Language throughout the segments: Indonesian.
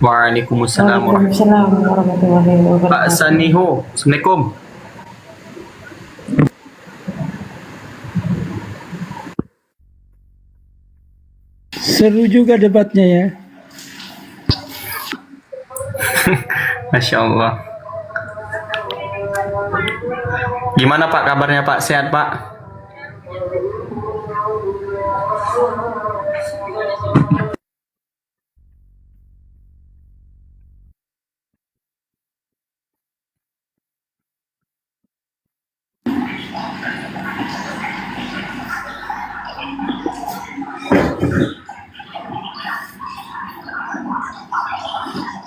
Waalaikumsalam Waalaikumsalam warahmatullahi Pak wabarakatuh. Saniho. Assalamualaikum. Seru juga debatnya ya. Masya Allah. Gimana Pak kabarnya Pak? Sehat Pak?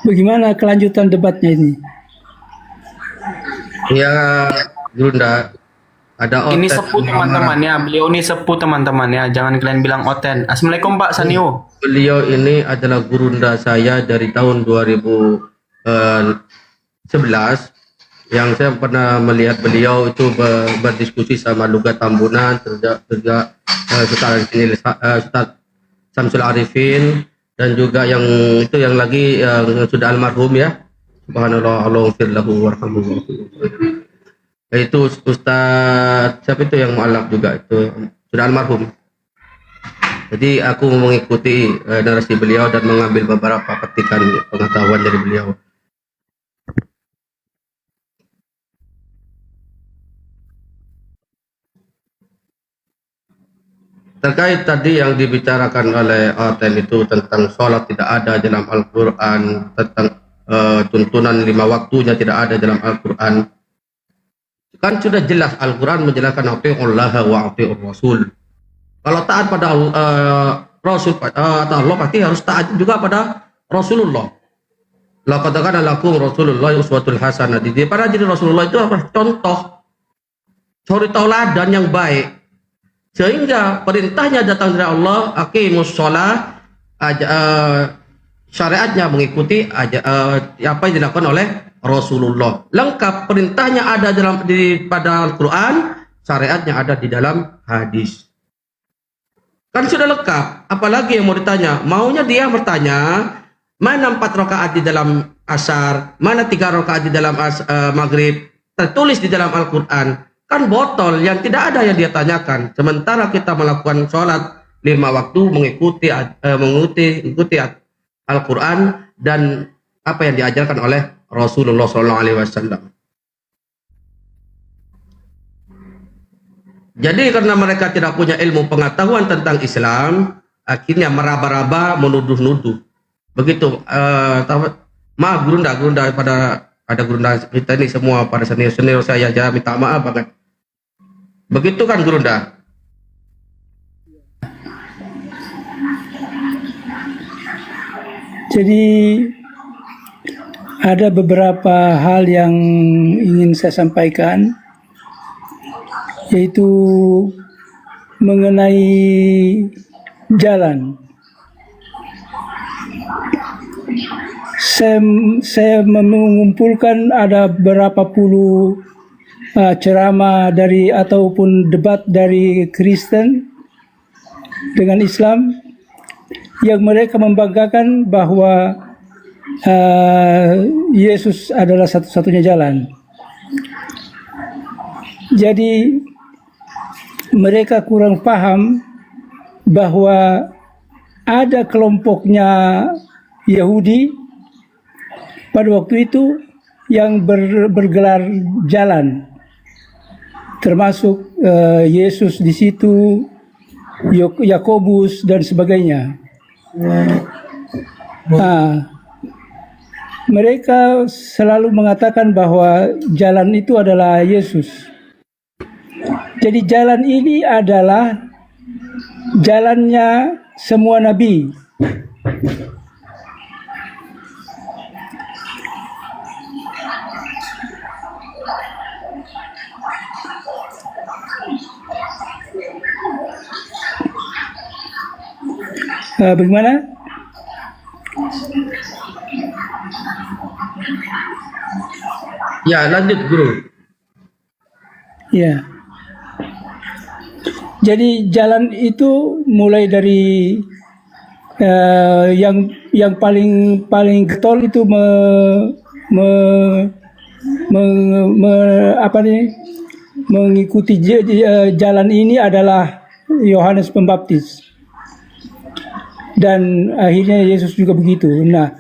Bagaimana kelanjutan debatnya ini? Ya, Yunda, ada Ini oten sepuh teman-teman ya. Beliau ini sepuh teman-teman ya. Jangan kalian bilang oten. Assalamualaikum Pak Sanio. Beliau ini adalah gurunda saya dari tahun 2011 yang saya pernah melihat beliau itu berdiskusi sama Lugat Tambunan, juga Ustaz Samsul Arifin, dan juga yang itu yang lagi yang sudah almarhum ya. Subhanallah, Allahumma lahu warhamhu. Itu Ustaz siapa itu yang mualaf juga itu sudah almarhum. Jadi aku mengikuti narasi beliau dan mengambil beberapa petikan pengetahuan dari beliau. Terkait tadi yang dibicarakan oleh Oten itu tentang sholat tidak ada dalam Al-Quran, tentang tuntunan 5 waktunya tidak ada dalam Al-Quran. Kan sudah jelas Al-Quran menjelaskan atiullaha wa atiur rasul. Kalau taat pada Rasul atau Allah pasti harus taat juga pada Rasulullah. Laqad kana lakum Rasulullah uswatul hasanah. Pada diri Rasulullah itu adalah contoh, suri tauladan yang baik. Sehingga perintahnya datang dari Allah, aqimus shalah, syariatnya mengikuti apa yang dilakukan oleh Rasulullah. Lengkap, perintahnya ada pada Al-Quran, syariatnya ada di dalam hadis. Kan sudah lengkap, apalagi yang mau ditanya? Maunya dia bertanya, mana 4 rakaat di dalam asar, mana 3 rakaat di dalam maghrib, tertulis di dalam Al-Quran. Kan botol yang tidak ada yang dia tanyakan. Sementara kita melakukan sholat 5 waktu mengikuti Al-Quran dan apa yang diajarkan oleh Rasulullah SAW. Jadi karena mereka tidak punya ilmu pengetahuan tentang Islam, akhirnya meraba-raba, menuduh-nuduh. Begitu. Maaf Gurunda pada ada Gurunda kita ini semua pada senior saya aja minta maaf banget. Begitu kan Gurunda? Jadi ada beberapa hal yang ingin saya sampaikan, yaitu mengenai jalan. Saya mengumpulkan ada berapa puluh ceramah dari ataupun debat dari Kristen dengan Islam yang mereka membanggakan bahwa Yesus adalah satu-satunya jalan. Jadi mereka kurang paham bahwa ada kelompoknya Yahudi pada waktu itu yang bergelar jalan, termasuk Yesus di situ, Yakobus dan sebagainya. Mereka selalu mengatakan bahwa jalan itu adalah Yesus. Jadi jalan ini adalah jalannya semua nabi. Bagaimana? Ya, lanjut Guru. Ya. Jadi jalan itu mulai dari yang yang paling getol itu mengikuti jalan ini adalah Yohanes Pembaptis, dan akhirnya Yesus juga begitu. Nah,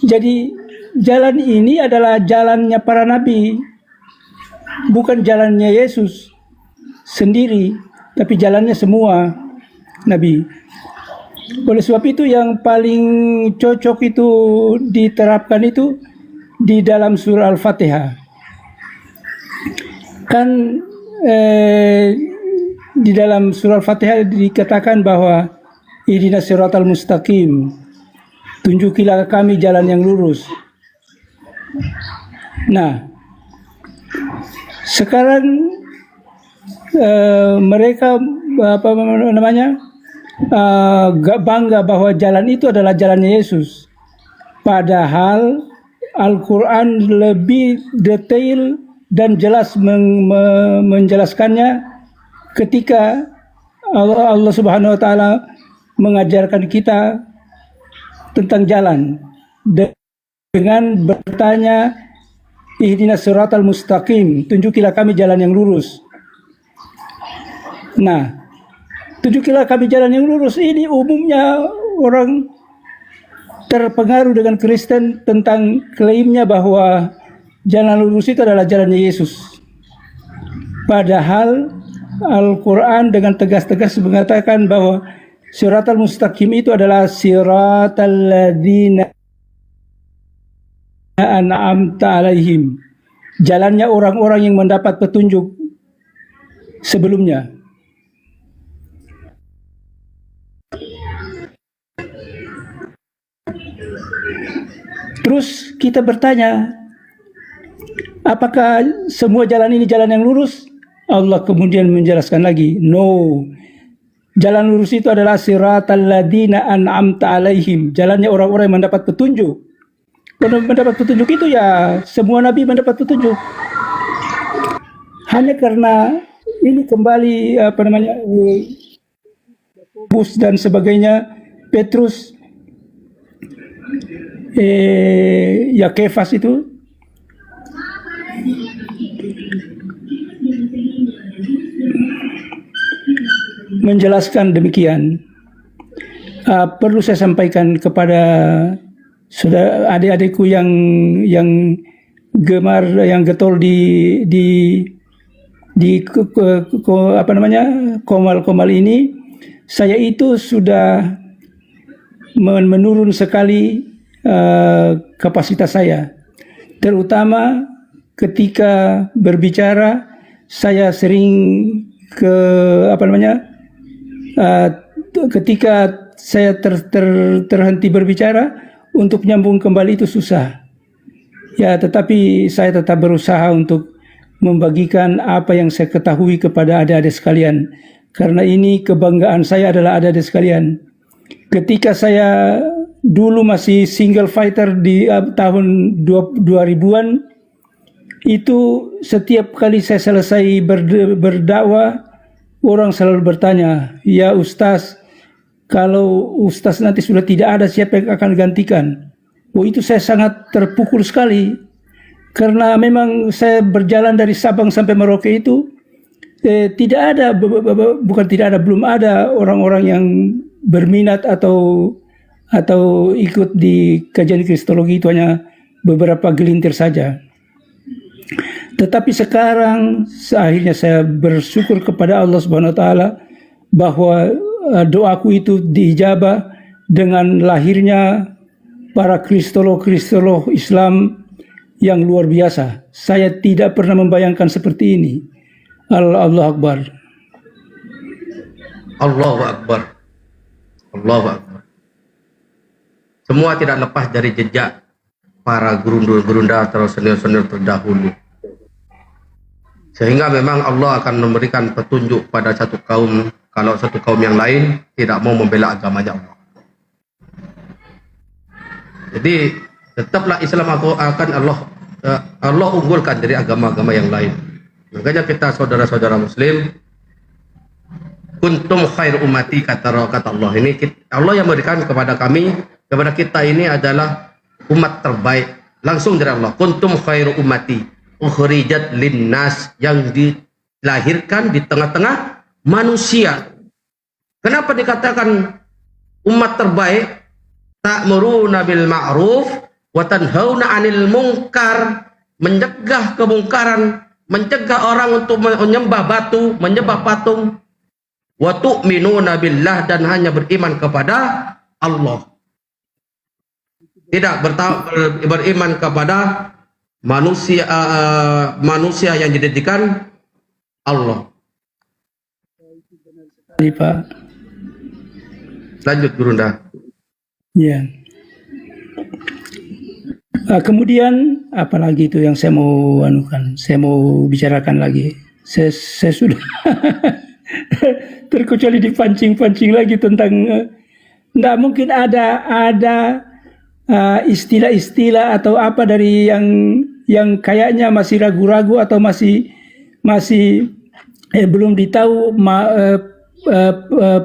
jadi jalan ini adalah jalannya para nabi, bukan jalannya Yesus sendiri, tapi jalannya semua nabi. Oleh sebab itu yang paling cocok itu diterapkan itu di dalam surah Al-Fatihah. Kan di dalam surah Al-Fatihah dikatakan bahwa ihdinas siratal mustaqim, tunjukilah kami jalan yang lurus. Nah, sekarang mereka bangga bahwa jalan itu adalah jalannya Yesus. Padahal Al-Quran lebih detail dan jelas menjelaskannya ketika Allah Subhanahu wa Ta'ala mengajarkan kita tentang jalan dengan bertanya, ihdinas siratal mustaqim, tunjukilah kami jalan yang lurus. Nah, tunjukilah kami jalan yang lurus ini umumnya orang terpengaruh dengan Kristen tentang klaimnya bahwa jalan lurus itu adalah jalannya Yesus. Padahal Al-Quran dengan tegas-tegas mengatakan bahwa siratal mustaqim itu adalah siratal ladzina an'amta alaihim, jalannya orang-orang yang mendapat petunjuk sebelumnya. Terus kita bertanya, apakah semua jalan ini jalan yang lurus? Allah kemudian menjelaskan lagi, no. Jalan lurus itu adalah siratal ladzina an'amta alaihim, jalannya orang-orang yang mendapat petunjuk. Kalau mendapat petunjuk itu ya semua nabi mendapat petunjuk. Hanya karena ini kembali Bus dan sebagainya, Petrus, ya Kefas itu menjelaskan demikian. Perlu saya sampaikan kepada saudara adik-adikku yang gemar, yang getol di komal-komal ini, saya itu sudah menurun sekali kapasitas saya, terutama ketika berbicara. Saya sering ketika saya terhenti berbicara, untuk nyambung kembali itu susah. Ya, tetapi saya tetap berusaha untuk membagikan apa yang saya ketahui kepada adik-adik sekalian. Karena ini kebanggaan saya adalah adik-adik sekalian. Ketika saya dulu masih single fighter di tahun 2000-an, itu setiap kali saya selesai berdakwah, orang selalu bertanya, ya Ustaz, kalau Ustaz nanti sudah tidak ada, siapa yang akan gantikan? Oh, itu saya sangat terpukul sekali. Karena memang saya berjalan dari Sabang sampai Merauke itu, belum ada orang-orang yang berminat atau ikut di kajian kristologi, itu hanya beberapa gelintir saja. Tetapi sekarang akhirnya saya bersyukur kepada Allah Subhanahu wa Ta'ala bahwa doaku itu diijabah dengan lahirnya para kristolog Islam yang luar biasa. Saya tidak pernah membayangkan seperti ini. Allahu Akbar. Allahu Akbar. Allahu Akbar. Semua tidak lepas dari jejak para gurunda atau senior-senior terdahulu. Sehingga memang Allah akan memberikan petunjuk pada satu kaum kalau satu kaum yang lain tidak mau membela agamanya Allah. Jadi tetaplah Islam akan Allah unggulkan dari agama-agama yang lain. Makanya kita saudara-saudara Muslim, kuntum khair ummati, kata Allah. Ini Allah yang memberikan kepada kami kepada kita ini adalah umat terbaik langsung dari Allah. Kuntum khairu ummati ukhrijat linnas, yang dilahirkan di tengah-tengah manusia. Kenapa dikatakan umat terbaik? Ta'muruna bil ma'ruf wa tanhauna 'anil munkar, mencegah kemungkaran, mencegah orang untuk menyembah batu, menyembah patung. Wa tu'minuna billah, dan hanya beriman kepada Allah. Tidak beriman kepada manusia yang dijadikan Allah. Ini Pak. Lanjut Gurunda. Ya. Kemudian apalagi itu yang saya mau bicarakan lagi. Saya sudah terkecuali dipancing-pancing lagi tentang nggak mungkin ada istilah-istilah atau apa dari yang kayaknya masih ragu-ragu atau masih belum ditahu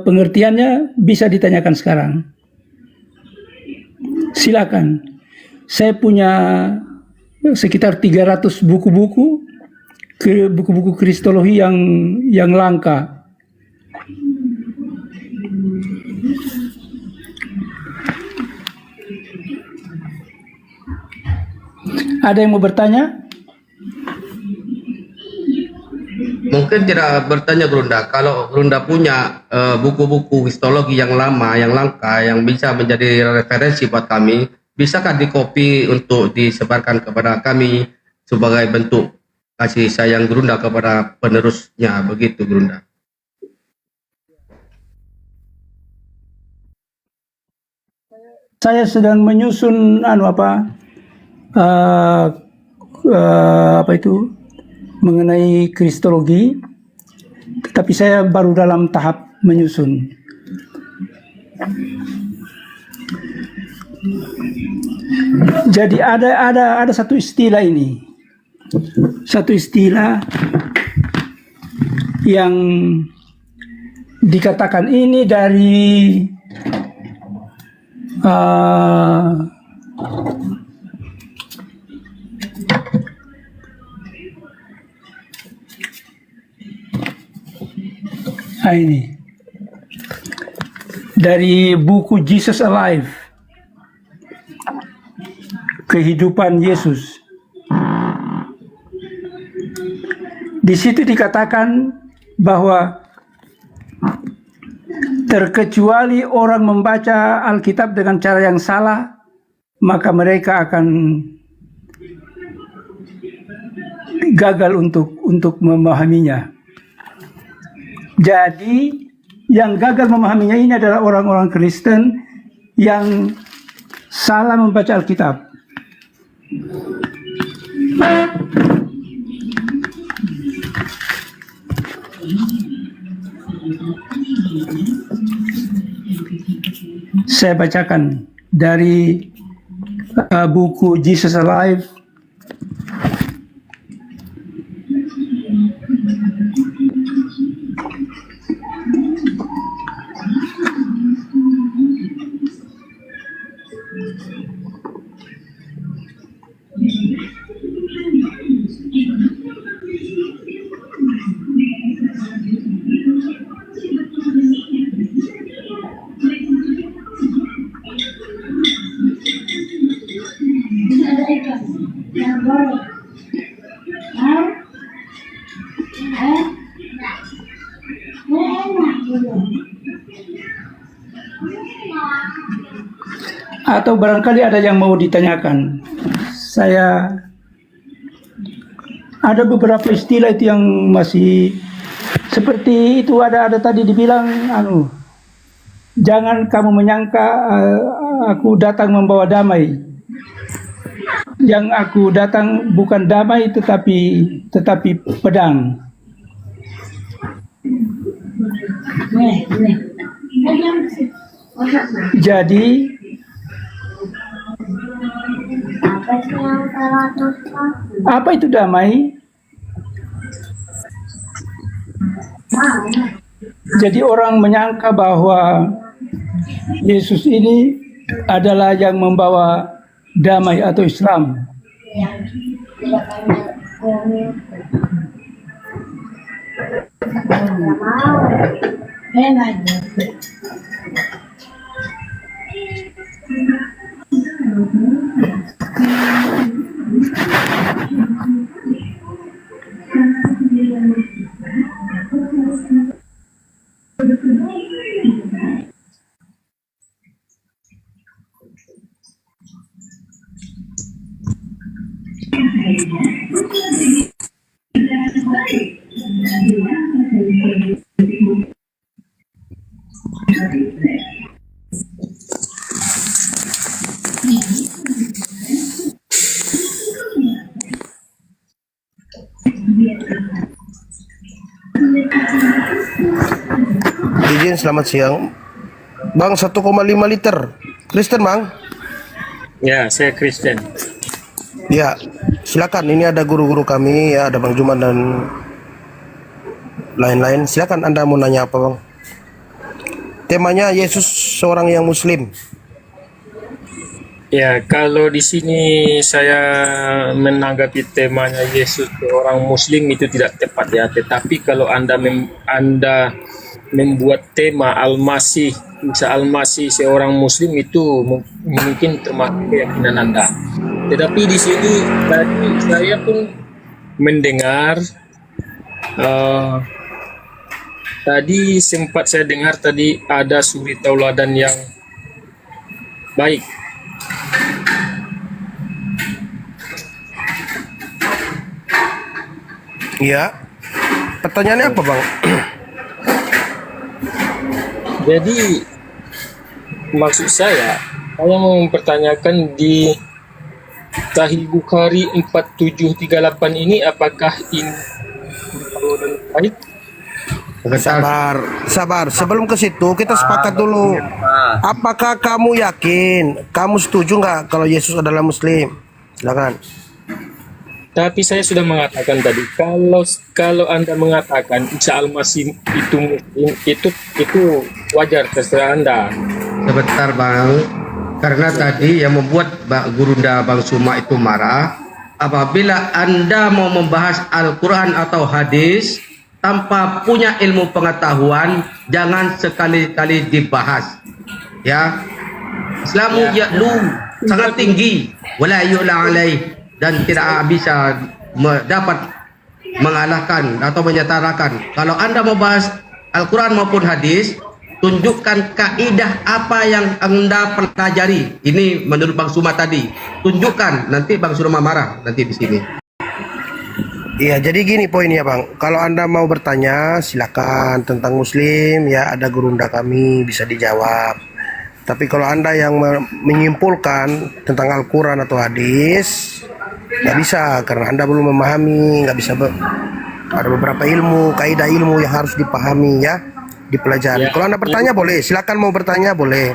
pengertiannya, bisa ditanyakan sekarang. Silakan. Saya punya sekitar 300 buku-buku kristologi yang langka. Ada yang mau bertanya? Mungkin tidak bertanya Gurunda. Kalau Gurunda punya buku-buku kristologi yang lama, yang langka, yang bisa menjadi referensi buat kami, bisakah dikopi untuk disebarkan kepada kami sebagai bentuk kasih sayang Gurunda kepada penerusnya, begitu Gurunda? Saya sedang menyusun mengenai kristologi, tetapi saya baru dalam tahap menyusun. Jadi ada satu istilah ini, satu istilah yang dikatakan ini dari ini dari buku Jesus Alive, kehidupan Yesus. Di situ dikatakan bahwa terkecuali orang membaca Alkitab dengan cara yang salah, maka mereka akan gagal untuk memahaminya. Jadi yang gagal memahaminya ini adalah orang-orang Kristen yang salah membaca Alkitab. Saya bacakan dari buku Jesus Alive. Atau barangkali ada yang mau ditanyakan. Saya ada beberapa istilah itu yang masih seperti itu, ada tadi dibilang jangan kamu menyangka aku datang membawa damai. Yang aku datang bukan damai tetapi pedang. Jadi apa itu damai? Jadi orang menyangka bahwa Yesus ini adalah yang membawa damai atau Islam. Izin, selamat siang. Bang, 1,5 liter. Kristen, Bang? Ya, saya Kristen. Ya, silakan. Ini ada guru-guru kami, ya, ada Bang Juman dan lain-lain. Silakan Anda mau nanya apa, Bang? Temanya Yesus seorang yang Muslim. Ya, kalau di sini saya menanggapi temanya Yesus seorang Muslim itu tidak tepat ya. Tetapi kalau Anda membuat tema Al-Masih, Isa Al-Masih seorang Muslim itu mungkin termasuk keyakinan Anda. Tetapi di sini tadi saya pun mendengar tadi sempat saya dengar tadi ada suri tauladan yang baik. Iya. Pertanyaannya apa, Bang? Jadi maksud saya mau mempertanyakan di Sahih Bukhari 4738 ini apakah ini baik? Sabar. Sebelum ke situ, kita sepakat dulu. Apakah kamu yakin? Kamu setuju nggak kalau Yesus adalah Muslim? Silakan. Tapi saya sudah mengatakan tadi kalau Anda mengatakan Isa Al-Masih itu Muslim, itu wajar terserah Anda. Sebentar Bang, karena tadi yang membuat Gurunda Bang Suma itu marah, apabila Anda mau membahas Al-Quran atau hadis tanpa punya ilmu pengetahuan, jangan sekali-kali dibahas. Ya, Islamu ya'lu sangat tinggi, wala yu'la alaih, dan tidak bisa dapat mengalahkan atau menyetarakan. Kalau Anda mau bahas Al-Quran maupun hadis, tunjukkan kaidah apa yang Anda pelajari. Ini menurut Bang Suma tadi. Tunjukkan, nanti Bang Suma marah nanti di sini. Iya, jadi gini poinnya, Bang. Kalau Anda mau bertanya, silakan tentang Muslim, ya ada gurunda kami bisa dijawab. Tapi kalau Anda yang menyimpulkan tentang Al-Quran atau hadis, nggak bisa, karena Anda belum memahami, nggak bisa. Ada beberapa ilmu, kaidah ilmu yang harus dipahami, ya, dipelajari. Kalau Anda bertanya boleh, silakan mau bertanya boleh.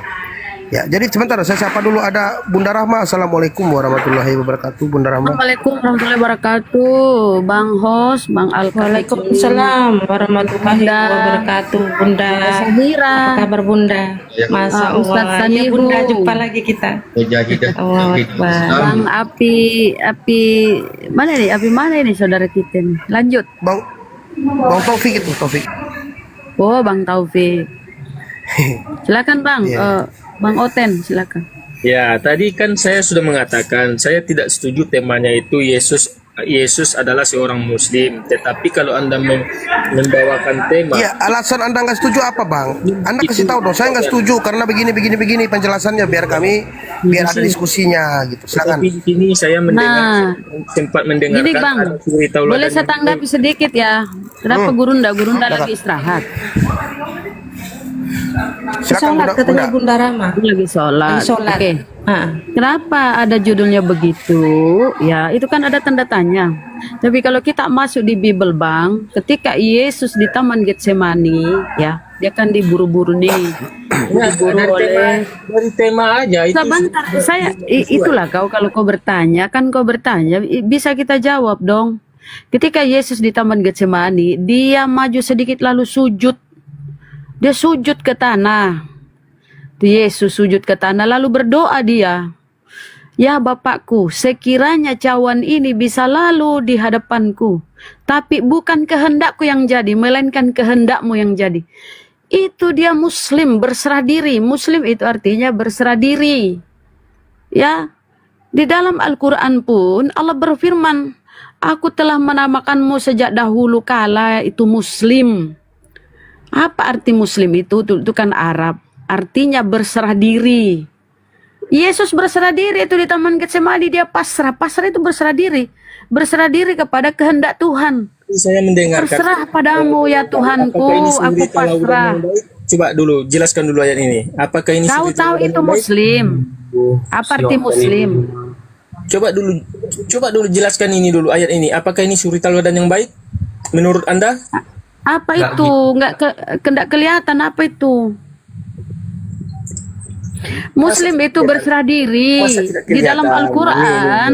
Ya, jadi sebentar saya sapa dulu, ada Bunda Rahma. Assalamualaikum warahmatullahi wabarakatuh, Bunda Rahma. Assalamualaikum warahmatullahi wabarakatuh, Bang Hos, Bang Alfa. Waalaikumsalam warahmatullahi wabarakatuh, Bunda. Sahira. Apa kabar Bunda? Masya Ustadz Allah. Ya Sanihu. Bunda, jumpa lagi kita. Mujahidah. Allahu Akbar. Bang Api mana nih? Api mana ini saudara kita nih? Lanjut. Bang Taufik itu, Taufik. Oh, Bang Taufik. Silakan Bang. Iya. Bang Oten, silakan. Ya, tadi kan saya sudah mengatakan saya tidak setuju temanya itu Yesus adalah seorang Muslim. Tetapi kalau Anda membawakan tema, Iya, alasan Anda nggak setuju apa, Bang? Anda kasih tahu dong, saya nggak setuju karena begini penjelasannya biar ada diskusinya gitu. Silakan. tapi di sini saya mendengar sempat mendengarkan Gini Bang, ada suri tauladan boleh saya yang tanggapi sedikit ya? Kenapa Gurunda lagi istirahat? Silakan Sholat katanya Bunda Rama. Lagi sholat. Lagi sholat. Oke. Kenapa ada judulnya begitu? Ya, itu kan ada tanda tanya. Tapi kalau kita masuk di Bible Bang, ketika Yesus di Taman Getsemani, ya, dia kan diburu-buru nih. Diburu oleh dari tema aja itu. sebentar, itulah kalau kau bertanya, bisa kita jawab dong. Ketika Yesus di Taman Getsemani, dia maju sedikit lalu sujud. Dia sujud ke tanah. Yesus sujud ke tanah lalu berdoa dia. Ya Bapakku, sekiranya cawan ini bisa lalu di hadapanku, tapi bukan kehendakku yang jadi, melainkan kehendakmu yang jadi. Itu dia Muslim, berserah diri. Muslim itu artinya berserah diri. Ya, di dalam Al-Quran pun Allah berfirman, aku telah menamakanmu sejak dahulu kala itu Muslim. Apa arti Muslim itu? Itu kan Arab. Artinya berserah diri. Yesus berserah diri itu di Taman Getsemani, dia pasrah. Pasrah itu berserah diri. Berserah diri kepada kehendak Tuhan. Saya mendengarkan. Terserah padamu ya Tuhanku, Apakah ini aku suri teladan pasrah. yang baik? Coba dulu jelaskan dulu ayat ini. Apakah ini Kau suri tahu teladan itu yang baik? Muslim. Apa arti Muslim? Coba dulu jelaskan ini dulu ayat ini. Apakah ini suri teladan yang baik menurut Anda? Apa Nggak itu? Nggak kelihatan apa itu? Muslim itu berserah diri. Masa tidak Di dalam kelihatan? Al-Quran,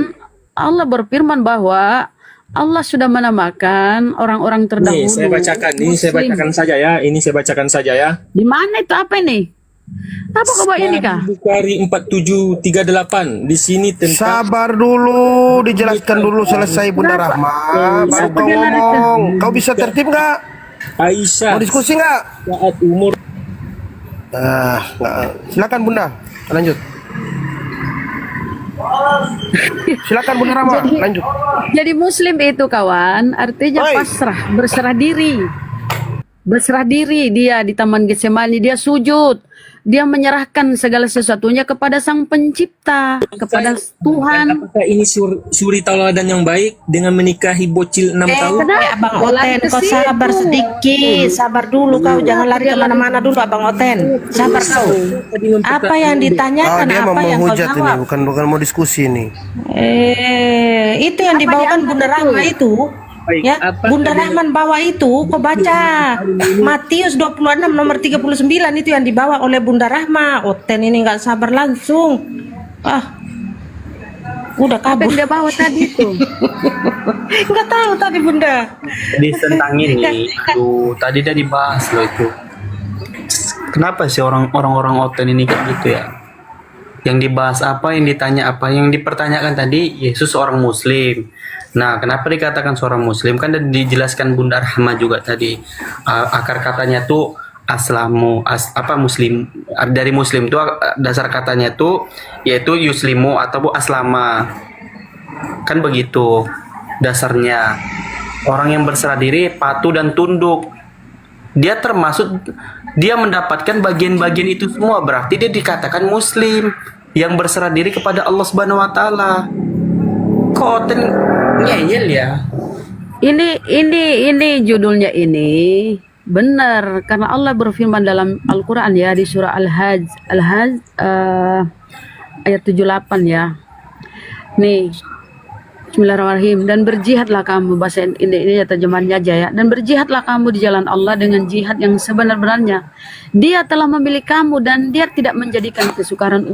Allah berfirman bahwa Allah sudah menamakan orang-orang terdahulu. Nih, saya bacakan. Ini saya Muslim. bacakan saja ya. Ini saya bacakan saja ya. Di mana itu? Apa ini? Apa kau bawa ini kah? Bukhari 4738. Di sini tentang Sabar dulu, dijelaskan dulu selesai Bunda Rahma, baru kau ngomong. Kau bisa tertib nggak? Aisyah Mau diskusi nggak? saat umur Nggak. Silakan Bunda, lanjut. Silakan Bunda Rahma, lanjut. Jadi Muslim itu kawan, artinya Oi. pasrah, berserah diri. Berserah diri dia di Taman Getsemani, dia sujud. Dia menyerahkan segala sesuatunya kepada Sang Pencipta, kepada Tuhan. apakah ini suri tauladan yang baik dengan menikahi bocil 6 tahun? Abang Lari Oten, ke kau situ. sabar sedikit, sabar dulu kau, jangan lari kemana-mana dulu Abang Oten, sabar kau. Apa yang ditanyakan, Dia mau apa yang kau menghujat ini, jawab? bukan mau diskusi ini. Itu yang dibawakan Bunda Rahma itu. Baik, Ya, apa Bunda Rahman bawa itu, kau baca Matius 26 nomor 39 itu yang dibawa oleh Bunda Rahma. Oten ini nggak sabar langsung. Udah Apa kabur. yang dia bawa tadi itu? Nggak tahu tadi Bunda. Jadi tentang ini, tuh tadi dia dibahas loh itu. Kenapa sih orang-orang Oten ini kayak gitu ya? Yang dibahas apa, yang ditanya apa, yang dipertanyakan tadi Yesus seorang Muslim. Nah, kenapa dikatakan seorang Muslim? Kan udah dijelaskan Bunda Rahma juga tadi. Akar katanya tuh aslamu, Muslim. Dari Muslim tuh dasar katanya tuh yaitu yuslimu atau aslama. Kan begitu dasarnya. Orang yang berserah diri, patuh dan tunduk. Dia mendapatkan bagian-bagian itu semua, berarti dia dikatakan Muslim yang berserah diri kepada Allah Subhanahu wa taala. Kok ngeyel ya? Ini judulnya ini benar karena Allah berfirman dalam Al-Qur'an ya di surah Al-Hajj ayat 78 ya. Nih, Bismillahirrahmanirrahim. Dan berjihadlah kamu, bahasa ini ya terjemahannya aja ya. Dan berjihadlah kamu di jalan Allah dengan jihad yang sebenar-benarnya. Dia telah memilih kamu dan dia tidak menjadikan kesukaran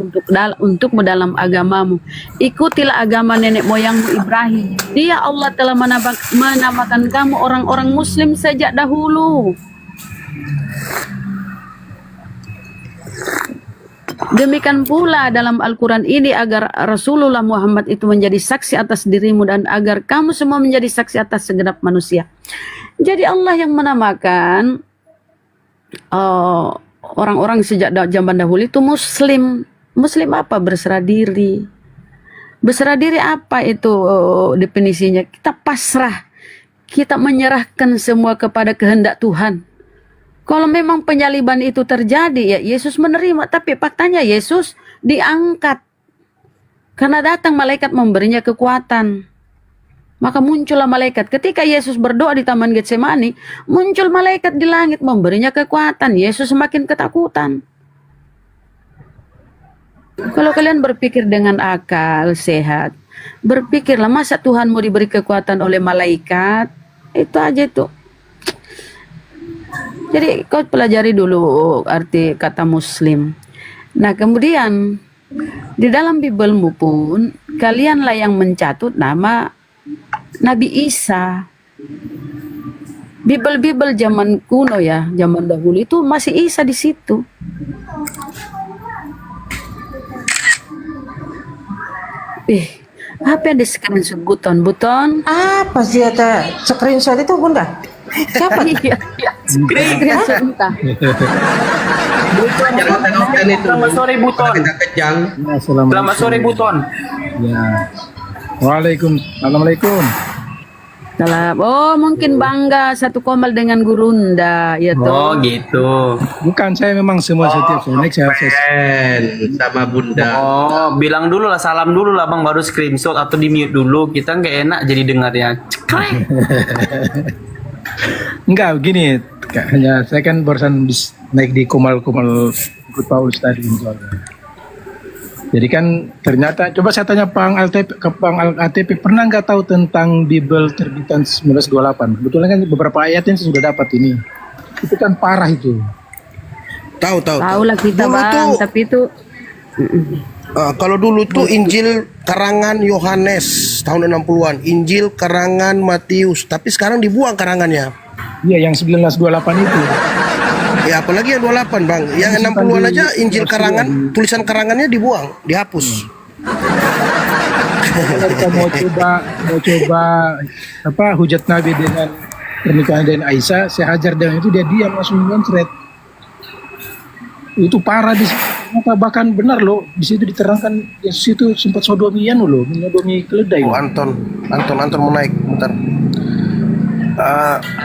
untukmu dalam agamamu. Ikutilah agama nenek moyangmu Ibrahim. Dia Allah telah menamakan kamu orang-orang Muslim sejak dahulu. Demikian pula dalam Al-Quran ini agar Rasulullah Muhammad itu menjadi saksi atas dirimu dan agar kamu semua menjadi saksi atas segenap manusia. Jadi Allah yang menamakan orang-orang sejak zaman dahulu itu Muslim. Muslim apa? Berserah diri. Berserah diri apa itu definisinya? Kita pasrah. Kita menyerahkan semua kepada kehendak Tuhan. Kalau memang penyaliban itu terjadi, ya Yesus menerima. Tapi faktanya Yesus diangkat. Karena datang malaikat memberinya kekuatan. Maka muncullah malaikat. Ketika Yesus berdoa di Taman Getsemani, muncul malaikat di langit memberinya kekuatan. Yesus semakin ketakutan. Kalau kalian berpikir dengan akal sehat, berpikirlah masa Tuhan mau diberi kekuatan oleh malaikat? Itu aja itu. Jadi kau pelajari dulu arti kata Muslim. Nah kemudian di dalam Bibelmu pun kalianlah yang mencatut nama Nabi Isa. Bibel zaman kuno ya, zaman dahulu itu masih Isa di situ. Apa yang di screenshot buton? Apa sih ada screenshot itu Bunda? Siapa? Iya, screenshot entah. Buton, selamat sore Buton. Kita kejang. Selamat sore Buton. Ya. Assalamualaikum. Salah. Oh, mungkin bangga satu komal dengan Gurunda, ya Oh toh. gitu. Bukan, saya memang semua setiap Sonic saya Sama Bunda. Oh, bilang dulu lah, salam dulu lah Bang, baru screenshot atau di mute dulu. Kita nggak enak jadi dengar ya. Cekrek. enggak gini, hanya saya kan barusan naik di Kumal ikut Paulus tadi soalnya. Jadi kan ternyata, coba saya tanya ke Pang ATP, pernah nggak tahu tentang Bible terbitan 1928? Betulnya kan beberapa ayatnya saya sudah dapat ini. Itu kan parah itu. Tahu. Tahu lah kita Dulu Bang, tuh, tapi itu kalau dulu tuh Injil karangan Yohanes tahun 60-an, Injil karangan Matius, tapi sekarang dibuang karangannya. Iya, yang 1928 itu. Ya apalagi yang 28 Bang, yang 60-an aja Injil karangan, tulisan karangannya dibuang, dihapus. Kalau kita mau coba apa hujat Nabi dengan pernikahan dengan Aisyah, saya hajar dengan itu, dia diam langsung mencret. Itu parah di situ, bahkan benar loh, di situ diterangkan Yesus itu sempat sodomian loh, menyodomi keledai. Oh Anton mau naik, bentar.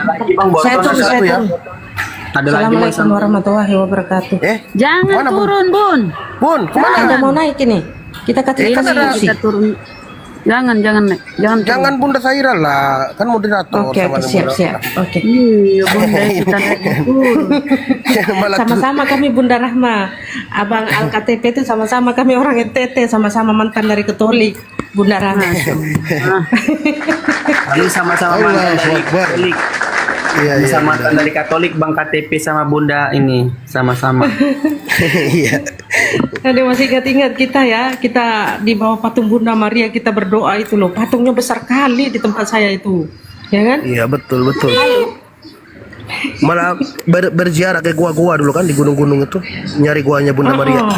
Lagi Bang, Saya Buton tunggu, satu saya ya. tunggu. Ada lagi Bang. Assalamualaikum warahmatullahi wabarakatuh. jangan Mana, Bun? turun, Bun. Bun, kemana? Ada mau naik ini. Kita kasih Ini diskusi. kita turun. Jangan turun. Jangan Bunda Saira lah, kan moderator. Oke, sama siap. Oke. Iya, Bunda kita naik turun. Malah Sama-sama kami Bunda Rahma. Abang Al-KTP itu sama-sama kami orang NTT, sama-sama mantan dari Katolik. Bunda Rahma. Kami sama-sama Allah mantan dari Akbar. Katolik. Iya, Sama dari Katolik, Bang KTP sama Bunda ini sama-sama. Iya. Ada masih ingat kita ya, kita di bawah patung Bunda Maria kita berdoa itu loh. Patungnya besar kali di tempat saya itu, ya kan? Iya betul. Malah berziarah ke gua-gua dulu kan di gunung-gunung itu, nyari guanya Bunda Maria. Oh.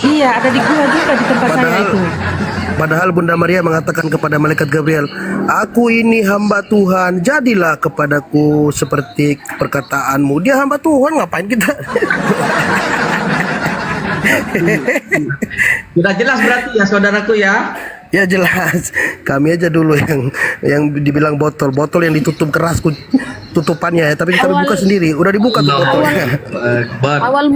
Iya, ada di gua juga di tempat saya itu. Padahal Bunda Maria mengatakan kepada malaikat Gabriel, "Aku ini hamba Tuhan, jadilah kepadaku seperti perkataanmu." Dia hamba Tuhan, ngapain kita? Sudah jelas berarti ya saudaraku ya. Ya jelas. Kami aja dulu yang dibilang botol yang ditutup keras tutupannya ya, tapi kita buka sendiri. Udah dibuka tuh botolnya. Awal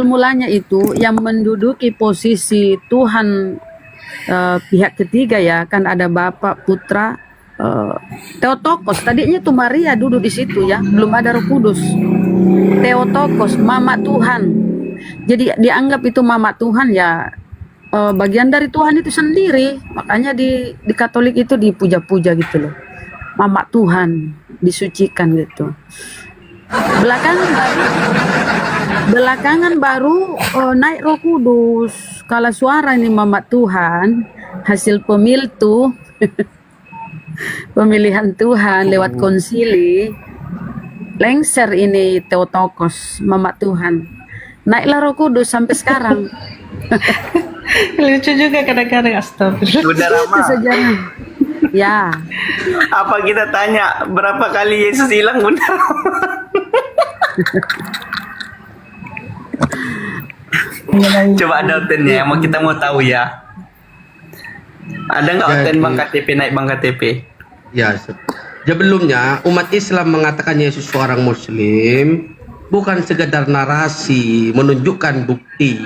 mulanya itu yang menduduki posisi Tuhan pihak ketiga ya, kan ada Bapak, Putra, Theotokos. Tadinya tuh Maria duduk di situ ya, belum ada Roh Kudus. Theotokos, Mama Tuhan. Jadi dianggap itu Mama Tuhan ya, bagian dari Tuhan itu sendiri. Makanya di Katolik itu dipuja-puja gitu loh. Mama Tuhan, disucikan gitu. Belakangan baru naik Roh Kudus. Kalau suara ini Mama Tuhan, hasil pemilihan Tuhan lewat konsili, lengser ini Theotokos, Mama Tuhan. Naiklah Roh Kudus sampai sekarang. Lucu juga kadang-kadang, astagfirullah. Bunda Rama, Itu sejarah. Ya, apa kita tanya berapa kali Yesus hilang Bunda Rama? Coba ada otennya, kita mau tahu ya. Ada nggak oten Bang KTP, naik Bang KTP? Ya, sebelumnya umat Islam mengatakan Yesus seorang Muslim bukan sekedar narasi, menunjukkan bukti.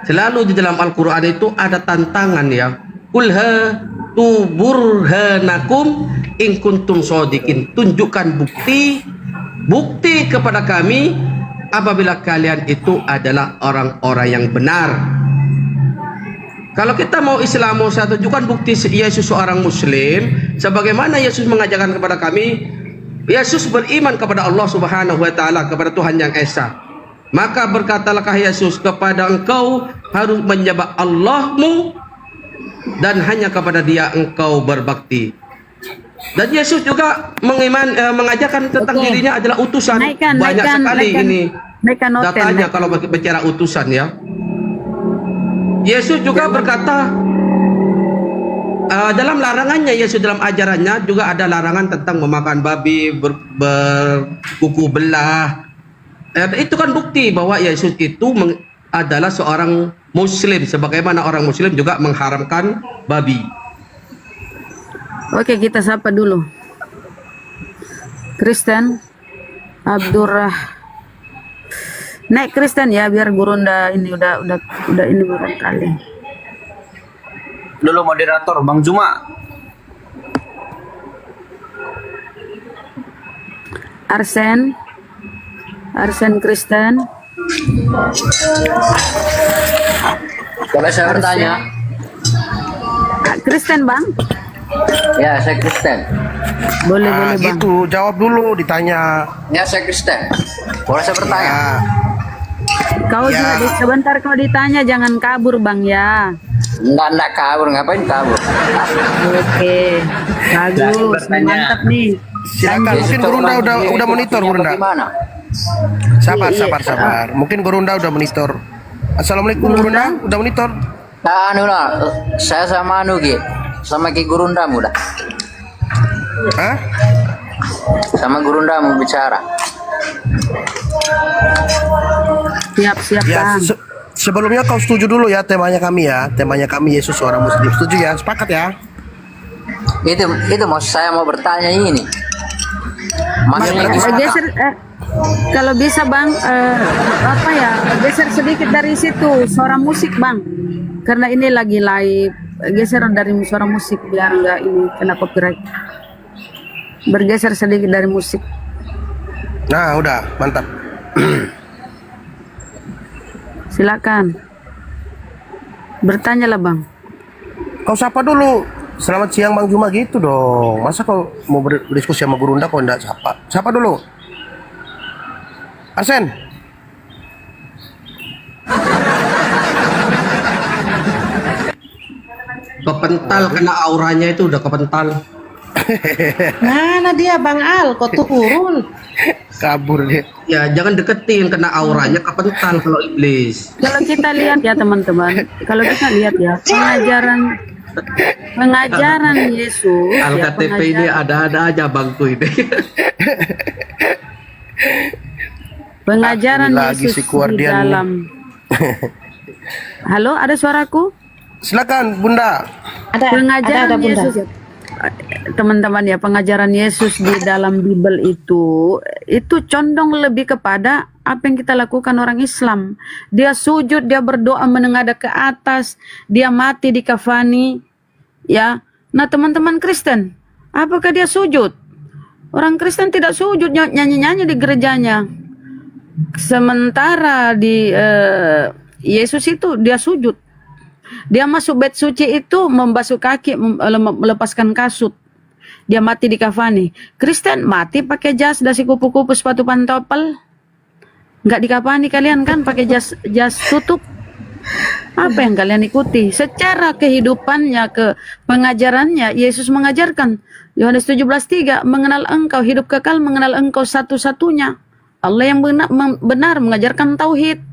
Selalu di dalam Al-Quran itu ada tantangan ya. Kulha tu burhanakum in kuntum shodikin. Tunjukkan bukti kepada kami apabila kalian itu adalah orang-orang yang benar. Kalau kita mau Islam, mau saya tunjukkan bukti Yesus seorang Muslim, sebagaimana Yesus mengajarkan kepada kami. Yesus beriman kepada Allah Subhanahu wa taala, kepada Tuhan yang Esa. Maka berkatalah Yesus, kepada engkau harus menyembah Allahmu dan hanya kepada Dia engkau berbakti. Dan Yesus juga mengajarkan tentang dirinya adalah utusan. Banyak sekali ini datanya kalau bicara utusan ya. Yesus juga berkata dalam larangannya, Yesus dalam ajarannya juga ada larangan tentang memakan babi, berkuku belah. Itu kan bukti bahwa Yesus itu adalah seorang Muslim, sebagaimana orang Muslim juga mengharamkan babi. Oke, kita sapa dulu. Kristen Abdurrah. Naik Kristen ya, biar Gurunda ini udah ini barangkali. Dulu moderator Bang Juma. Arsen Kristen. Boleh saya bertanya? Kristen Bang? Ya, saya Kristen. Boleh Nah, Bang. gitu, jawab dulu ditanya. Ya, saya Kristen. Boleh saya bertanya? Ya, Kau Ya. juga sebentar kau ditanya, jangan kabur Bang ya. Enggak kabur, ngapain kabur? Oke, bagus, bertanya. mantap nih. silakan. Mungkin Gurunda udah monitor Gurunda. Gimana? Sabar. Mungkin Gurunda udah monitor. Assalamualaikum Gurunda, udah monitor. Nah, anu lah, saya sama anu Ki, sama Ki Gurundamu dah. Hah? Sama Gurundamu bicara. Siap Ya, Bang. sebelumnya kau setuju dulu ya temanya kami ya. Temanya kami Yesus seorang Muslim. Setuju ya? Sepakat ya? Itu mau saya mau bertanya ini. Masih Ya, lagi Geser, kalau bisa Bang, geser sedikit dari situ suara musik Bang, karena ini lagi live. Geser dari suara musik biar nggak ini kena copyright. Bergeser sedikit dari musik. Nah, udah, mantap. Silakan. Bertanyalah Bang. Kau sapa dulu. Selamat siang Bang Juma gitu dong. Masa kau mau berdiskusi sama Gurunda kau enggak sapa? Sapa dulu. Arsen. Kepental kena auranya itu udah kepental. Mana dia Bang Al? Kok turun? Kabur dia. Ya jangan deketin, kena auranya kepental kalau iblis. Kalau kita lihat ya teman-teman, kalau kita lihat ya pengajaran Yesus, ya, Al-KTP ini ada-ada aja bangku ini. pengajaran Lagi Yesus si Guardian di nih. dalam. Halo, ada suaraku? Silakan Bunda. Pengajaran ada Bunda. Yesus ya. Teman-teman ya, pengajaran Yesus di dalam Bible itu condong lebih kepada apa yang kita lakukan orang Islam. Dia sujud, dia berdoa menengadah ke atas, dia mati di kafani, ya. Nah teman-teman Kristen, apakah dia sujud? Orang Kristen tidak sujud, nyanyi-nyanyi di gerejanya. Sementara di Yesus itu dia sujud. Dia masuk bait suci itu membasuh kaki, melepaskan kasut. Dia mati di kafani. Kristen mati pakai jas, dasi kupu-kupu, sepatu pantopel. Enggak dikafani kalian kan pakai jas tutup. Apa yang kalian ikuti? Secara kehidupannya, ke pengajarannya, Yesus mengajarkan Yohanes 17:3, mengenal engkau hidup kekal, mengenal engkau satu-satunya Allah yang benar mengajarkan tauhid.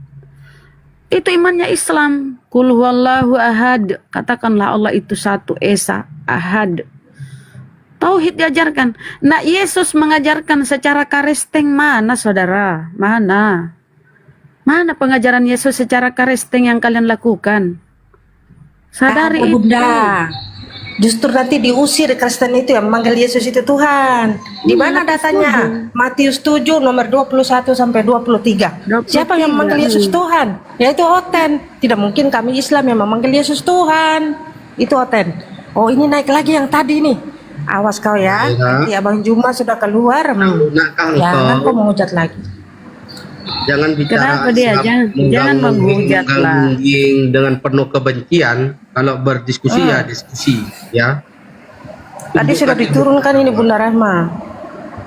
Itu imannya Islam. Qul huwallahu ahad. Katakanlah Allah itu satu, esa, ahad. Tauhid diajarkan. Nah, Yesus mengajarkan secara karesteng mana, saudara? Mana? Mana pengajaran Yesus secara karesteng yang kalian lakukan? Sadari Ada, itu. Bunda. Justru nanti diusir Kristen itu yang memanggil Yesus itu Tuhan. Di mana datanya? Matius 7 nomor 21 sampai 23. 23. Siapa yang memanggil Yesus Tuhan? Yaitu Oten. Tidak mungkin kami Islam yang memanggil Yesus Tuhan. Itu Oten. Oh, ini naik lagi yang tadi nih. Awas kau ya. Ya. Nanti Abang Juma sudah keluar. Nakal Jangan kau. kau menghujat lagi. Jangan bicara Kenapa dia? Islam Jangan menghujat lah. mengganggu dengan penuh kebencian. Kalau berdiskusi ya diskusi ya. Tadi sudah diturunkan ini Bunda Rahma.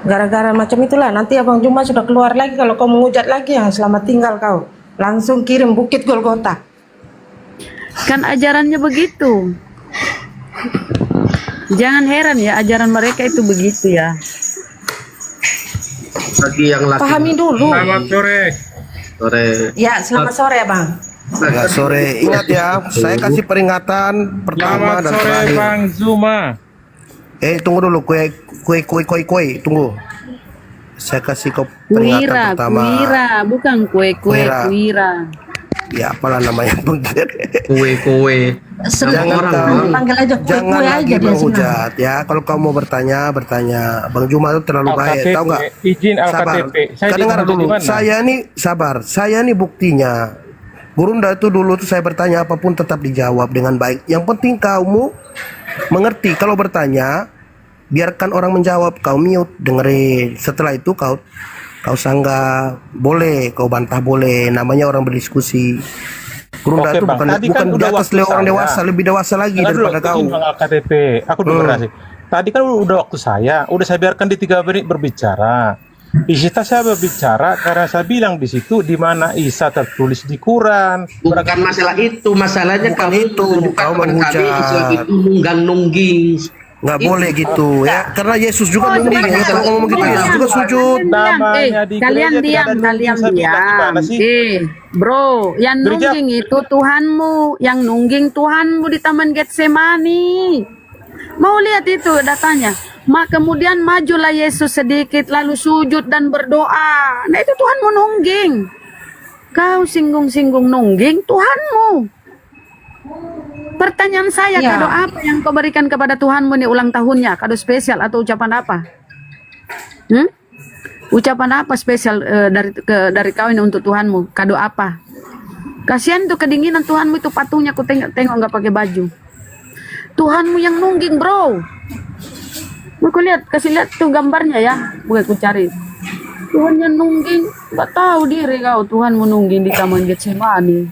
Gara-gara macam itulah nanti Abang Juma sudah keluar lagi. Kalau kau menghujat lagi yang selamat tinggal kau. Langsung kirim Bukit Golgota. Kan ajarannya begitu. Jangan heran ya, ajaran mereka itu begitu ya. Bagi yang laki Pahami dulu. Selamat sore. sore. Ya, selamat sore ya Bang. Nggak sore. Ingat ya, saya kasih peringatan pertama Selamat dan sore terakhir. Bang Zuma. Tunggu dulu, kue. Tunggu. Saya kasih kau peringatan Kuira, pertama. kuira, bukan kue-kue, Kuira. kuira. Ya, apalah namanya. Kue-kue. Senang Jangan orang kau- panggil aja Jangan kue-kue lagi aja dia senang. menghujat ya. Kalau kamu mau bertanya. Bang Juma itu terlalu baik, tahu nggak? Izin Sabar. LKTP. Saya Dengar ditaruh dulu. di mana? Saya nih sabar. Saya nih buktinya. Gurunda itu dulu tuh saya bertanya apapun tetap dijawab dengan baik. Yang penting kamu mengerti. Kalau bertanya, biarkan orang menjawab. Kau mute, dengerin. Setelah itu kau sanggah boleh, kau bantah boleh. Namanya orang berdiskusi. Gurunda Oke, itu Bang. bukan Tadi kan di udah atas waktu orang saya. dewasa, lebih dewasa lagi Dengar dulu, daripada kau. izin Bang LKTP. Aku dulu berhasil. Tadi kan udah waktu saya, udah saya biarkan di 3 menit berbicara. Di situ saya berbicara karena saya bilang di situ di mana Isa tertulis di Quran. Bukan masalah itu, masalahnya Bukan kamu itu, tunjukkan kau kepada kami menghujat. Islam itu nunggang-nungging. Nggak boleh gitu ya, karena Yesus juga nungging ya. Kalau ngomong gitu Yesus juga sujud. Namanya di Kalian gereja tidak diam, ada kalian nungging, saya bilang, gimana sih? Bro, yang Gereja- nungging itu Tuhanmu, yang nungging Tuhanmu di Taman Getsemani. Mau lihat itu datanya. Kemudian majulah Yesus sedikit lalu sujud dan berdoa. Nah itu Tuhanmu nungging. Kau singgung-singgung nungging Tuhanmu. Pertanyaan saya, Ya. kado apa yang kau berikan kepada Tuhanmu nih ulang tahunnya? Kado spesial atau ucapan apa? Ucapan apa spesial dari kau ini untuk Tuhanmu? Kado apa? Kasihan tuh kedinginan Tuhanmu itu patungnya aku tengok nggak pakai baju. Tuhanmu yang nungging, bro. Aku lihat, kasih lihat tuh gambarnya ya. Bukan aku cari. Tuhan yang nungging, nggak tahu diri kau. Tuhanmu nungging di Taman Getsemani.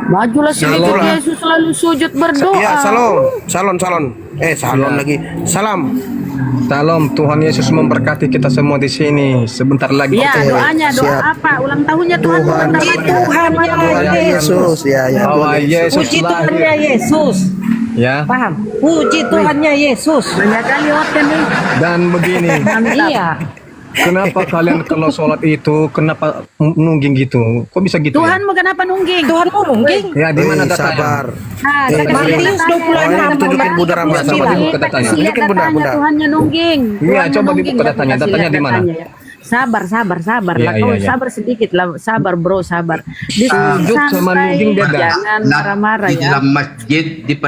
Majulah sedikit Yesus selalu sujud berdoa. Ya, salon lagi. Salam. Salam, Tuhan Yesus memberkati kita semua di sini. Sebentar lagi. Ya, Oke, doanya, doa siap. apa? Ulang tahunnya Tuhan. Tuhan Yesus ya, ya. Oh, Tuhan Yesus. Yesus Puji lahir. Tuhannya Yesus. Ya, Paham? Puji Tuhannya Yesus. Banyak kali hotel nih. dan begini. Iya. Kenapa kalian kalau sholat itu kenapa nungging gitu? Kok bisa gitu? Ya? Tuhanmu kenapa nungging? Tuhanmu nungging. Ya, di mana datanya? Sabar. Nah, saya kasih Matius lihat 26 Oh, ini tunjukin Bunda Rahma, Coba sabar. dibuka datanya. Kasih lihat Tunjukin Bunda, datanya, Bunda. Tuhannya nungging. Iya, Tuhannya coba nungging, dibuka ya, datanya. kasih Datanya lihat di mana? datanya, ya. Sabar lah. Iya, Kau iya. sabar sedikit lah. Sabar, bro, sabar. Tunjuk sama nungging beda. Jangan marah-marah Di ya. dalam masjid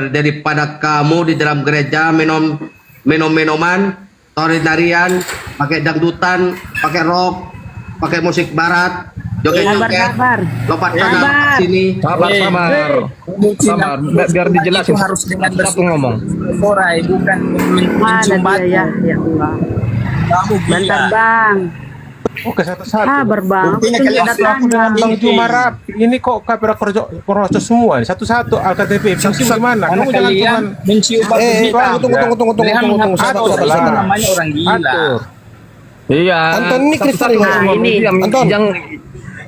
daripada kamu di dalam gereja minum-minuman, tari-tarian, pakai dangdutan, pakai rock, pakai musik barat, joget-joget, Sabar. lompat sana Sabar. sini. Sabar. Biar dijelasin. Harus dengan satu ngomong. Mana dia ya? Ya Allah. Bentar, Bang. Oke, satu-satu. Sabar, Bang. Aku tunjuk Aku dengan datanya. Bang Juma rapi. Ini kok kamera korocos semua ini. Satu-satu LKTP. Fungsi gimana? Kamu jangan cuman Tunggu. Sabar. atur. Iya. Anton, ini Kristen Satu-satu ini. ngomong. Ini. Diam. Anton.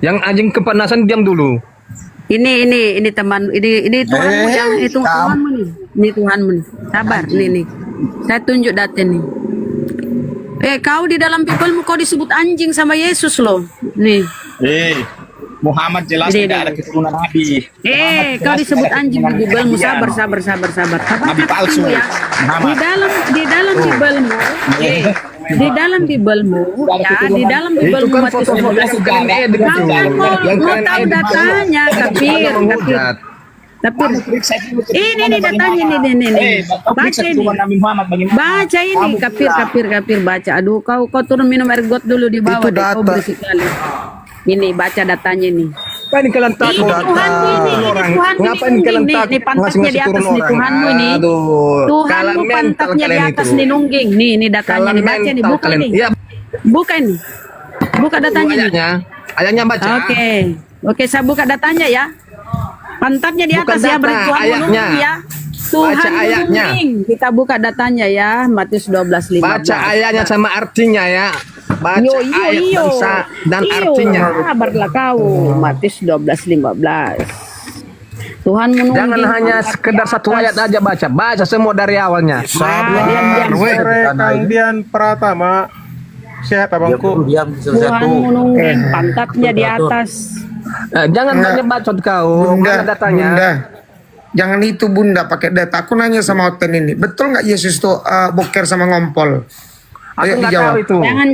Yang anjing kepanasan diam dulu. Ini teman, ini Tuhanmu yang itu Tuhanmu nih. Ini Tuhanmu nih. Sabar, nih. Saya tunjuk data nih. Kau di dalam Biblemu kau disebut anjing sama Yesus loh. Nih. Muhammad jelas Ini, tidak ini. ada keturunan Nabi. Kau disebut anjing di Biblemu. Sabar. Nabi palsu. Ya. Muhammad. Di dalam Biblemu. Di dalam Biblemu, ya, di dalam Biblemu Itu kan Matius foto-foto 12. kalian edit Kau itu. kan mau Yang kalian tahu edit. datanya, kapir. Menghujat. Tapi ini datanya nih. Baca ini. Nabi Muhammad bagaimana? Baca ini, kapir baca. Aduh, kau turun minum air got dulu di bawah. Itu deh, kau data. berisik kali. Ini baca datanya nih. Ngapain kalian takut? Ini Tuhanmu ini, Orang. Tuhanmu Ngapain ini, kalian nih, takut? nih pantatnya Ngasih-ngasih di atas turun nih orang. Tuhanmu ini. Aduh. Tuhanmu Kalah mental pantatnya di kalian atas itu. nih nungging. Nih datanya Kalah nih, baca nih, mental buka kalian. nih. Iya. Buka ini. Buka datanya nih. Ayahnya baca. Oke, saya buka datanya ya. Pantatnya di Bukan atas ya, data, berarti Tuhan ayatnya. menungging ya. Tuhan Baca ayatnya. menungging. Kita buka datanya ya, Matius 12:15. Baca ayatnya sama artinya ya. Baca ayat dan Iyo, artinya. Sabarlah kau. Matius 12:15. Tuhan menungging. Jangan hanya sekedar satu ayat aja baca. Baca semua dari awalnya. Sabar. Weh. Kang Dian Pratama. Sehat abangku. Tuhan menungging, pantatnya di atas. Jangan banyak bacot kau. Mana datanya? Bunda. Jangan itu Bunda pakai data. Aku nanya sama Oten ini, betul nggak Yesus tuh boker sama ngompol? Aku Ayo nggak dijawab. tahu itu. Jangan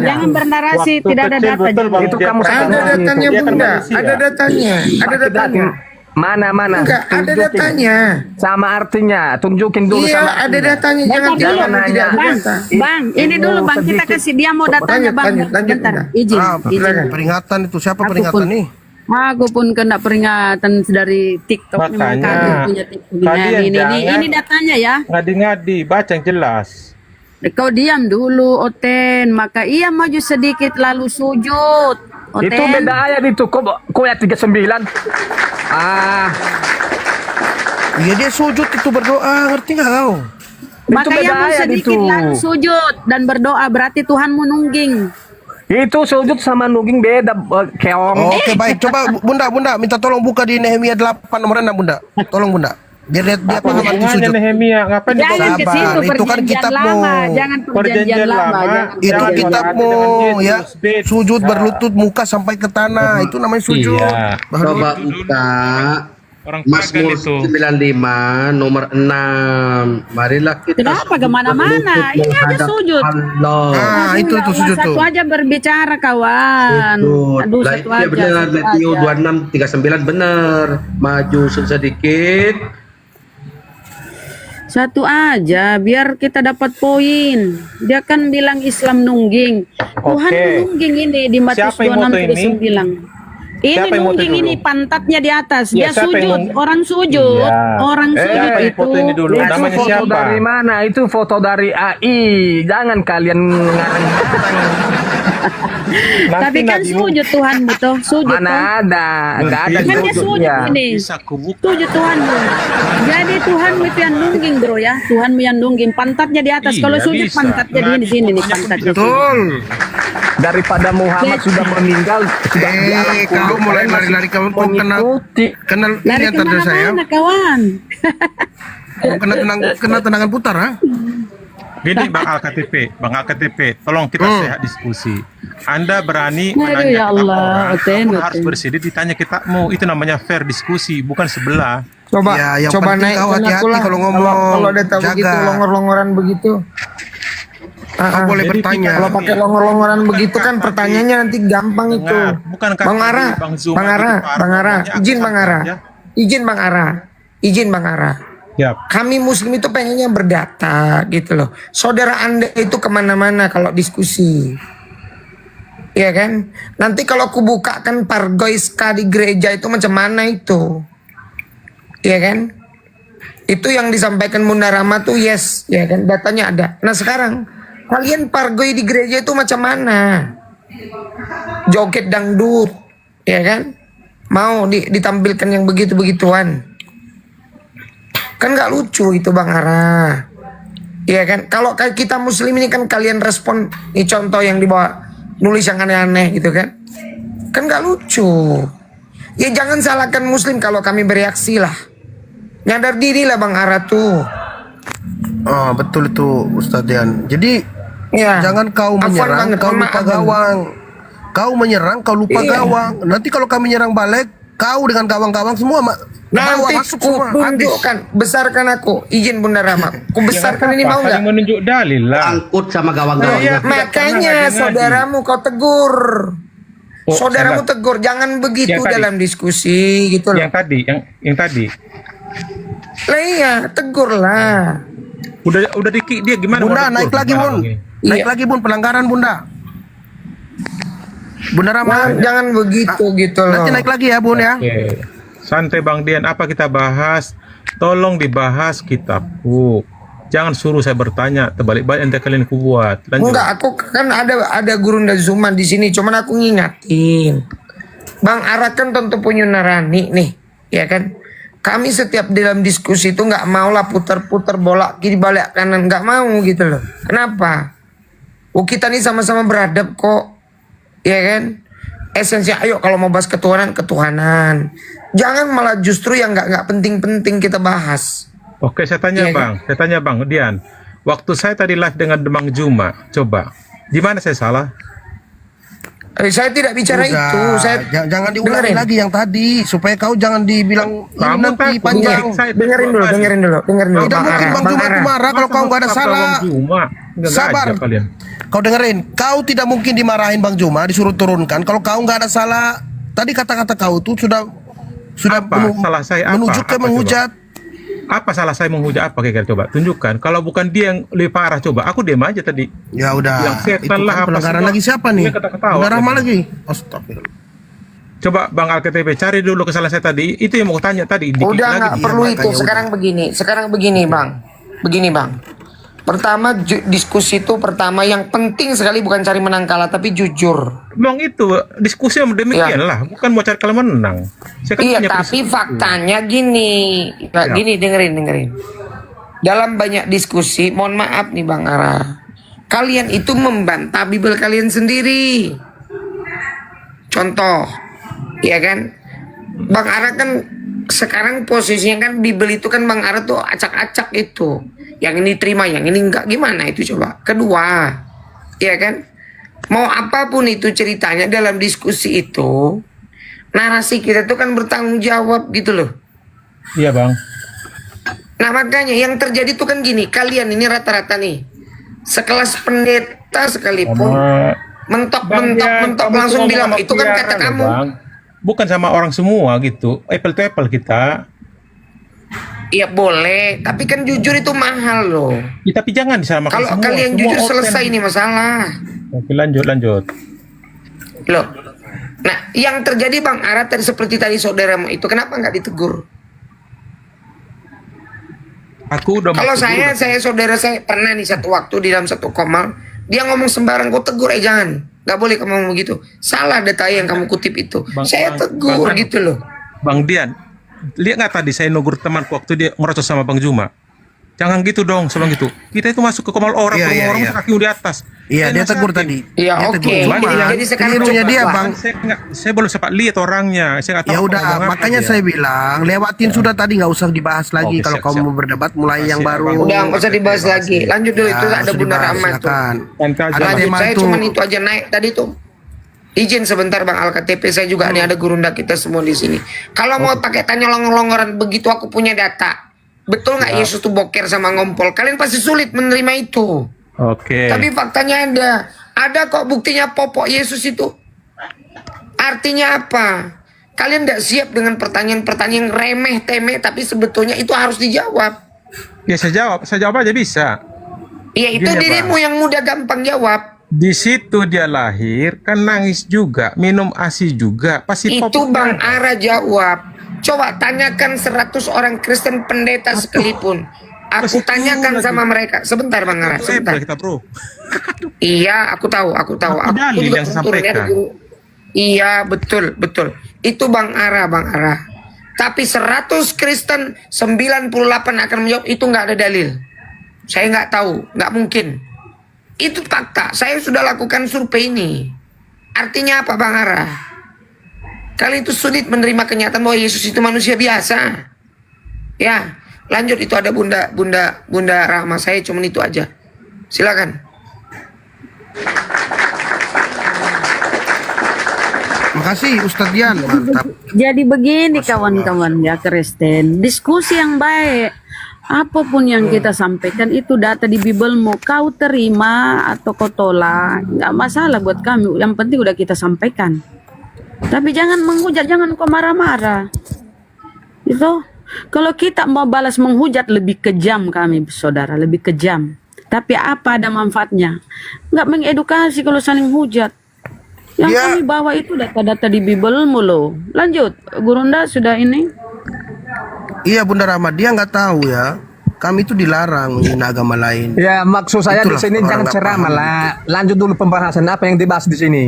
jangan bernarasi, tidak ada data. Itu kamu Ada datanya Bunda, ada datanya, ada datanya. Mana? Enggak, ada datanya. Sama artinya, tunjukin dulu Iya, sama ada datanya. Jangan Dulu, jangan tidak ada Bang, data. Bang, ini dulu Bang, kita kasih dia mau datanya Bang. Lanjut, Bentar, Bunda. izin. Silakan. Peringatan itu siapa peringatan nih? Aku pun kena peringatan dari TikTok. Memang Makanya, kagum punya TikTok. kalian Ini datanya ya. Ngadi-ngadi, baca yang jelas. Kau diam dulu, Oten. Maka ia maju sedikit lalu sujud. Oten. itu beda ayat itu. Kok ayat 39? Iya dia sujud itu berdoa, ngerti nggak kau? Maka beda ia mau ayat sedikit itu. lalu sujud dan berdoa. Berarti Tuhanmu nungging. Itu sujud sama nungging beda, keong. Oke baik, coba Bunda minta tolong buka di Nehemia 8 nomor 6 Bunda. Tolong Bunda. Biar lihat dia paham arti Hubungannya sujud. Nehemia, ngapain Jangan dibawa? ke situ Itu kan perjanjian kitabmu. lama. Jangan perjanjian lama. Jangan Itu Jangan kitabmu dengan ya. Yesus, bed. Sujud berlutut muka sampai ke tanah. Itu namanya sujud. Iya. Baru Coba buka Orang pagan Mazmur itu. 95 nomor 6. Marilah kita Kenapa kemana-mana? Ini aja menghadap sujud. Allah. itu Allah, sujud tuh. Satu aja berbicara kawan. Betul. Aduh, Lah, satu iya aja. benar, satu Matthew aja. 26:39 benar. Maju sedikit. Satu aja, biar kita dapat poin. Dia kan bilang Islam nungging. Tuhan Oke. nungging ini di Matius Siapa yang moto ini? 26:39. Ini Siapa yang moto nungging dulu? ini pantatnya di atas. Iya, Dia siapa yang sujud, orang sujud, Iya. orang sujud Siapa yang itu. foto ini dulu? Itu Namanya foto siapa? dari mana? Itu foto dari AI. Jangan kalian ngarang. Tapi kan sujud Tuhan betul, sujud. toh. Mana ada? Gak ada Kan dia sujud sujudnya. ini. Sujud Tuhanmu. Jadi Tuhanmu itu yang nungging bro ya. Tuhanmu yang nungging. Pantatnya di atas. Kalau Iya, sujud bisa. pantatnya di sini nih pantatnya. Betul. Daripada Muhammad sudah meninggal, sudah di alam Kau kubur, mulai kalian masih lari-lari kau kenal mengikuti. ini Lari antar dari saya. kemana-mana kawan. Mau kena tendangan putar ha? Gini Bang AKTP, tolong kita sehat diskusi. Anda berani Aduh, menanya ya kita Allah, orang, Oten, kamu Oten. harus bersedih ditanya kitabmu. Itu namanya fair diskusi, bukan sebelah. Coba Ya, yang coba penting naik kau hati-hati kalau ngomong. Kalau ada tahu Jaga. begitu longor-longoran begitu. Kau boleh Jadi bertanya. Kalau pakai longor-longoran begitu kan pertanyaannya nanti gampang itu. Dengar, bukankah Bang Ara, Bang Zuma Bang Ara, gitu, Bang Ara, Arabnya izin aku Bang Ara, saja. izin Bang Ara, izin Bang Ara. Yap. Kami Muslim itu pengennya berdata gitu loh. Saudara Anda itu kemana-mana kalau diskusi. Iya kan? Nanti kalau aku bukakan pargoiska di gereja itu macam mana itu? Iya kan? Itu yang disampaikan Bunda Rama tuh yes, ya kan? Datanya ada. Nah sekarang kalian pargoi di gereja itu macam mana? Joget dangdut, ya kan? Mau ditampilkan yang begitu-begituan? Kan nggak lucu itu Bang Ara. Iya kan? Kalau kayak kita Muslim ini kan kalian respon, ini contoh yang dibawa nulis yang aneh-aneh gitu kan? Kan nggak lucu. Ya jangan salahkan Muslim kalau kami bereaksi lah. Nyadar diri lah Bang Ara tuh. Oh, betul itu Ustadz Dian. Jadi Ya. jangan kau Afwan menyerang, banget, kau mohon lupa maaf banget. gawang. Kau menyerang, kau lupa Iya. gawang. Nanti kalau kami nyerang balik, kau dengan gawang-gawang semua bawa Nanti masuk ku semua. Habis. tunjukkan, besarkan aku, izin Bunda Rama. Ku besarkan ini mau nggak? Saling menunjuk dalil lah. Angkut sama gawang-gawangnya. Makanya saudaramu kau tegur. Oh, Saudaramu salah. tegur, jangan begitu Yang tadi. dalam diskusi gitu loh. Yang tadi, yang tadi. Lah iya, tegur lah. Udah di dia gimana? Bunda mau naik dipur? lagi Bun. Iya. Naik lagi Bun pelanggaran Bunda. Bunda Rama. Jangan begitu gitu loh. Nanti naik lagi ya Bun ya. Oke. Santai Bang Dian, apa kita bahas? Tolong dibahas kitabku. Jangan suruh saya bertanya, terbalik-balik nanti kalian kubuat. Lanjut. Enggak, aku kan ada Gurunda Zuma di sini, cuman aku ngingatin. Bang Ara kan tentu punya narani nih, ya kan? Kami setiap dalam diskusi itu nggak mau lah putar-putar bola kiri balik kanan, nggak mau gitu loh. Kenapa? Oh kita nih sama-sama beradab kok, ya kan? Esensi ayo kalau mau bahas ketuhanan. Jangan malah justru yang nggak penting-penting kita bahas. Oke, saya tanya Iya, Bang, saya tanya Bang Dian. Waktu saya tadi live dengan Bang Juma, coba, di mana saya salah? Saya tidak bicara Udah, itu. Saya jangan diulangi dengerin. lagi yang tadi supaya kau jangan dibilang ini Kamu nanti takut panjang. saya dengerin dulu. Tidak mungkin Bang Juma itu marah kalau kau nggak ada salah. Sabar. Kalian. Kau dengerin, kau tidak mungkin dimarahin Bang Juma, disuruh turunkan kalau kau nggak ada salah. Tadi kata-kata kau tuh sudah Apa? Salah saya apa? menuju ke Apa menghujat. Apa salah saya menghujat apa kira-kira, coba tunjukkan. Kalau bukan dia yang lebih parah, coba aku diam aja tadi. Ya udah. Yang setan Itu lah kan apa pelanggaran semua. lagi siapa nih? Dia kata-ketawa. Udah Rahma lagi. Astagfirullah. Coba Bang Alketp cari dulu kesalahan saya tadi. Itu yang mau tanya tadi. Dikit Udah lagi. nggak Iya, perlu makanya itu. udah. Sekarang begini bang. Pertama diskusi itu pertama yang penting sekali bukan cari menang kalah tapi jujur. Bang itu diskusi yang demikian Ya. lah, bukan mau cari kalau menang. Saya kan Iya, punya tapi prinsip. faktanya gini. Ya. Gini, dengerin. Dalam banyak diskusi, mohon maaf nih Bang Ara, kalian itu membantah Bible kalian sendiri. Contoh, ya kan? Bang Ara kan sekarang posisinya kan Bible itu kan Bang Ara tuh acak-acak itu. Yang ini terima, yang ini enggak, gimana itu coba? Kedua, ya kan? Mau apapun itu ceritanya dalam diskusi itu, narasi kita tuh kan bertanggung jawab gitu loh. Iya Bang. Nah makanya yang terjadi tuh kan gini, kalian ini rata-rata nih, sekelas pendeta sekalipun, mentok langsung bilang, itu kan kata kamu. Bang. Bukan sama orang semua gitu, apple to apple kita. Iya boleh, tapi kan jujur itu mahal loh. Ya, tapi jangan disamakan Kalau semua. kalian Semua jujur open. selesai ini masalah. Oke, lanjut. Loh, nah yang terjadi Bang Ara tadi seperti tadi saudaramu itu, kenapa nggak ditegur? Aku udah Kalau mau tegur. saya saudara saya pernah nih satu waktu di dalam satu komal, dia ngomong sembarang, gue tegur, jangan, nggak boleh kamu ngomong begitu. Salah data yang kamu kutip itu. Saya tegur gitu loh. Bang Dian, lihat nggak tadi saya negur temanku waktu dia ngerocos sama Bang Juma. Jangan gitu dong, sebang gitu. Kita itu masuk ke komal orang, Iya, iya, orang iya. kaki di atas. Iya, dia tegur tadi. Iya, Dia oke. tegur. Cuma Jadi sekarang kelirunya coba, dia Bang. Bang. Saya belum sempat lihat orangnya. Saya nggak tahu. Ya apa udah, ngomong apa makanya dia. saya bilang lewatin sudah tadi, nggak usah dibahas lagi. Oke, Kalau siap, kamu siap. mau berdebat mulai yang Siap, baru. Bang. Udah nggak usah dibahas lagi. Lanjut dulu, itu ada usah Bunda dibahas, Rahma tuh. silakan. Ada Lanjut, tema saya itu. cuman itu aja naik tadi tuh. Izin sebentar Bang Alketp, saya juga nih ada gurunda kita semua di sini. Kalau mau pakai tanya longor-longoran begitu, aku punya data. Betul nggak Yesus tuh boker sama ngompol? Kalian pasti sulit menerima itu. Oke. Tapi faktanya ada kok buktinya popok Yesus itu. Artinya apa? Kalian tidak siap dengan pertanyaan-pertanyaan yang remeh temeh, tapi sebetulnya itu harus dijawab. Ya saya jawab aja bisa. Iya, itu Gini, dirimu Bang. yang mudah gampang jawab. Di situ dia lahir, kan nangis juga, minum ASI juga, pasti Itu popok Bang ada. Ara jawab. Coba tanyakan 100 orang Kristen pendeta sekalipun. Aku tanyakan sama mereka. Sebentar Bang Ara, sebentar. Kita bro. Iya, aku tahu. Aku dalil juga yang saya turunnya sampaikan. dulu. Iya, betul. Itu Bang Ara. Tapi 100 Kristen 98 akan menjawab itu nggak ada dalil. Saya nggak tahu, nggak mungkin. Itu fakta. Saya sudah lakukan survei ini. Artinya apa Bang Ara? Kalian itu sulit menerima kenyataan bahwa Yesus itu manusia biasa. Ya, lanjut, itu ada Bunda Rahma, saya cuman itu aja. Silakan. Makasih Ustadz Dian, mantap. Jadi begini Masya kawan-kawan ya Kristen, diskusi yang baik. Apapun yang kita sampaikan itu data di Bible, mau kau terima atau kau tolak, nggak masalah buat kami. Yang penting udah kita sampaikan. Tapi jangan menghujat, jangan kau marah-marah. Itu kalau kita mau balas menghujat lebih kejam kami saudara, lebih kejam. Tapi apa ada manfaatnya? Nggak mengedukasi kalau saling hujat. Yang Ya. kami bawa itu data-data di Bible mulu. Lanjut, Gurunda sudah ini. Iya Bunda Rahma, dia nggak tahu ya. Kami itu dilarang menghina agama lain. Ya maksud saya Itulah di sini orang jangan nggak ceramah paham. lah. Lanjut dulu pembahasan apa yang dibahas di sini.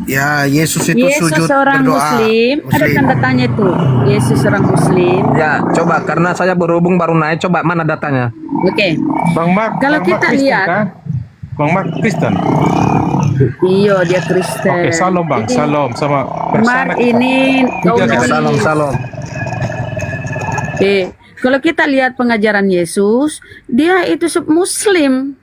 Ya Yesus itu Yesus sujud seorang berdoa. Muslim. Ada tanda tanya itu. Yesus seorang Muslim. Ya coba karena saya berhubung baru naik, coba mana datanya? Oke. Bang Mark. Kalau Bang Mark kita Kristen, lihat- kan? Bang Mark Kristen. Iya, dia Kristen. Oke, salam Bang, Jadi, salam sama Mar ini Tiga, Salam. kalau kita lihat pengajaran Yesus, dia itu Muslim.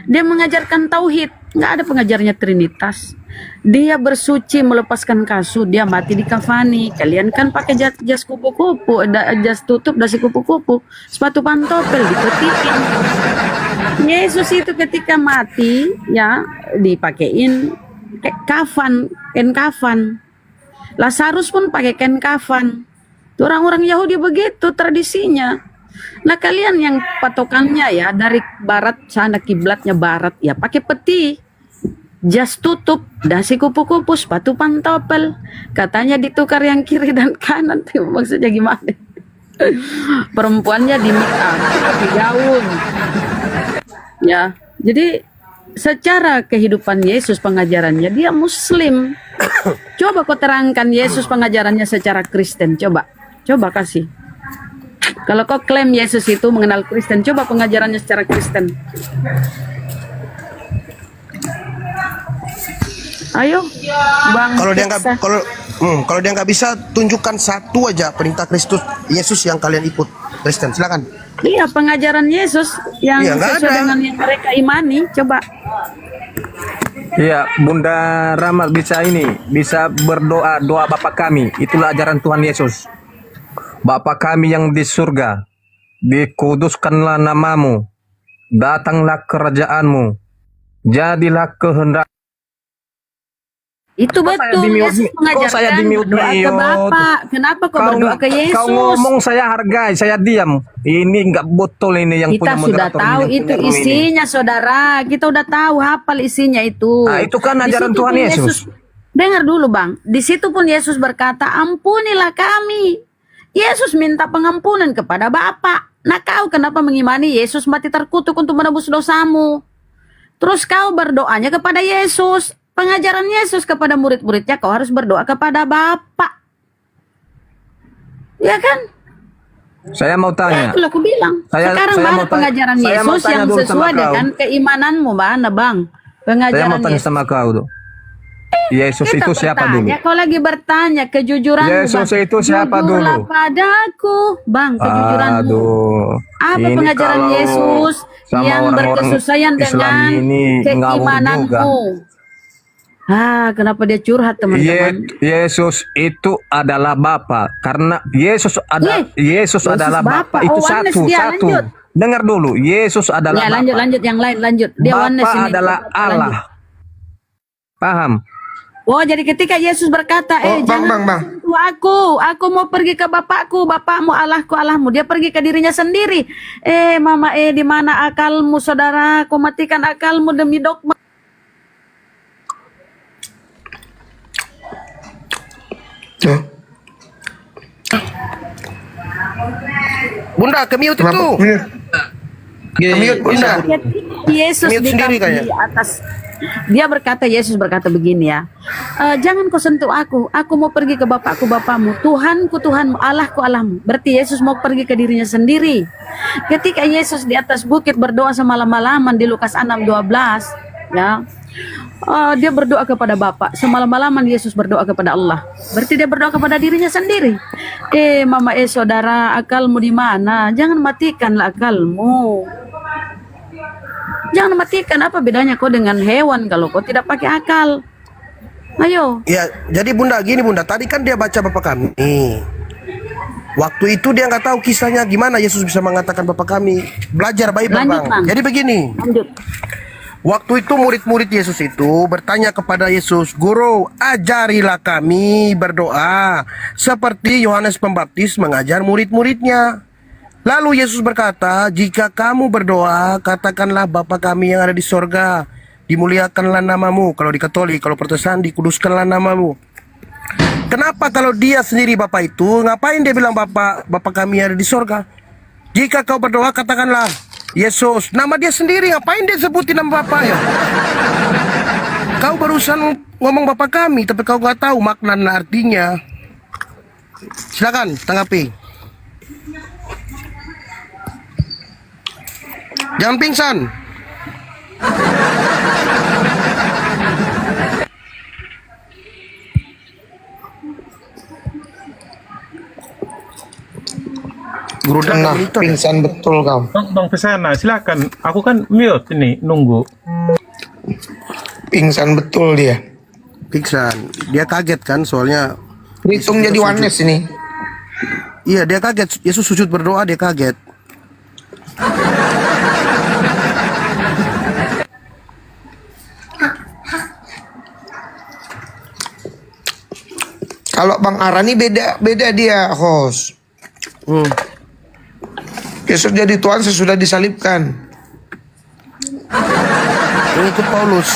Dia mengajarkan tauhid. Nggak ada pengajarnya Trinitas. Dia bersuci melepaskan kasut, dia mati di kafani. Kalian kan pakai jas kupu-kupu, jas tutup, dasi kupu-kupu, sepatu pantopel dipetikin. Yesus itu ketika mati ya dipakein kafan, kain kafan. Lazarus pun pakai kain kafan. Itu orang-orang Yahudi begitu tradisinya. Nah kalian yang patokannya ya dari barat sana, kiblatnya barat ya pakai peti, jas tutup, dasi kupu-kupu, sepatu pantopel. Katanya ditukar yang kiri dan kanan. Maksudnya gimana? Perempuannya di make up, pakai gaun. Ya, jadi secara kehidupan Yesus pengajarannya dia Muslim. Coba kau terangkan Yesus pengajarannya secara Kristen. Coba kasih. Kalau kau klaim Yesus itu mengenal Kristen, coba pengajarannya secara Kristen. Ayo, Bang. Kalau dia nggak bisa, tunjukkan satu aja perintah Kristus Yesus yang kalian ikut Kristen. Silakan. Iya, pengajaran Yesus yang sesuai dengan yang mereka imani. Coba. Iya, Bunda Rama bisa berdoa, doa Bapa kami. Itulah ajaran Tuhan Yesus. Bapa kami yang di surga, dikuduskanlah namamu, datanglah kerajaanmu, jadilah kehendak. Itu betul, Yesus mengajarkan berdoa ke Bapa. Kenapa kau berdoa ke Yesus? Kau ngomong saya hargai, saya diam. Ini nggak betul ini yang kita punya sudah moderator tahu ini, itu isinya, saudara. Kita udah tahu, hafal isinya itu. Nah, itu kan ajaran Tuhan Yesus. Dengar dulu, Bang. Di situ pun Yesus berkata, ampunilah kami. Yesus minta pengampunan kepada Bapa. Nah, kau kenapa mengimani Yesus mati terkutuk untuk menebus dosamu? Terus kau berdoanya kepada Yesus. Pengajaran Yesus kepada murid-muridnya, kau harus berdoa kepada Bapa. Ya kan? Saya mau tanya. Itulah aku bilang. Sekarang mana pengajaran Yesus yang sesuai dengan keimananmu, mana Bang? Pengajaran saya mau tanya Yesus. sama kau tuh. Yesus Kita itu siapa dulu? Kau lagi bertanya kejujuranmu. Yesus Bang. itu siapa Jujurlah dulu? padaku, Bang, kejujuranmu. Aduh. Apa Ini pengajaran kalau Yesus sama yang orang-orang berkesesuaian Islam dengan ini ngawur keimananmu? Kenapa dia curhat, teman-teman? Yesus itu adalah Bapa, karena Yesus adalah Bapa. Itu oneness satu. dia, lanjut. Dengar dulu, Yesus adalah Ya, Bapa. lanjut yang lain, lanjut. Dia oneness Bapa ini. adalah Allah. Lanjut. Paham? Oh, jadi ketika Yesus berkata, jangan sentuh aku mau pergi ke Bapakku, Bapakmu, Allahku, Allahmu. Dia pergi ke dirinya sendiri. Mama, di mana akalmu, saudara? Kau matikan akalmu demi dogma. Bunda, ke-mute itu. Ke-mute, Bunda. Yesus Mute sendiri di kayaknya. atas. Yesus berkata begini ya. Jangan kau sentuh aku mau pergi ke Bapakku, Bapakmu, Tuhanku, Tuhanmu, Allahku, Allahmu. Berarti Yesus mau pergi ke dirinya sendiri. Ketika Yesus di atas bukit berdoa semalam-malaman di Lukas 6:12, ya. Dia berdoa kepada Bapa. Semalam-malaman Yesus berdoa kepada Allah. Berarti dia berdoa kepada dirinya sendiri. Mama, saudara, akalmu di mana? Jangan matikanlah akalmu. Jangan matikan. Apa bedanya kau dengan hewan kalau kau tidak pakai akal? Ayo. Ya, jadi Bunda, gini Bunda. Tadi kan dia baca Bapa kami. Waktu itu dia nggak tahu kisahnya gimana Yesus bisa mengatakan Bapa kami. Belajar Bible, Lanjut, Bang. Jadi begini. Lanjut. Waktu itu murid-murid Yesus itu bertanya kepada Yesus, Guru, ajarilah kami berdoa seperti Yohanes Pembaptis mengajar murid-muridnya. Lalu Yesus berkata, jika kamu berdoa, katakanlah Bapa kami yang ada di sorga, dimuliakanlah namamu. Kalau di Katolik, kalau Protestan, dikuduskanlah namamu. Kenapa kalau dia sendiri Bapa itu, ngapain dia bilang Bapa kami yang ada di sorga? Jika kau berdoa, katakanlah Yesus, nama dia sendiri, ngapain dia sebutin nama Bapa ya? Kau barusan ngomong Bapa kami, tapi kau gak tahu makna dan artinya. Silakan tanggapi. Jangan pingsan. Guru Nah, pingsan betul kau. Bang Pesana, silakan. Aku kan mute ini nunggu. Pingsan betul dia. Pingsan. Dia kaget kan soalnya. Hitung jadi oneness ini. Iya, dia kaget. Yesus sujud berdoa, dia kaget. Kalau Bang Arani beda dia host. Yesus jadi Tuhan sesudah disalibkan. Ikut Paulus.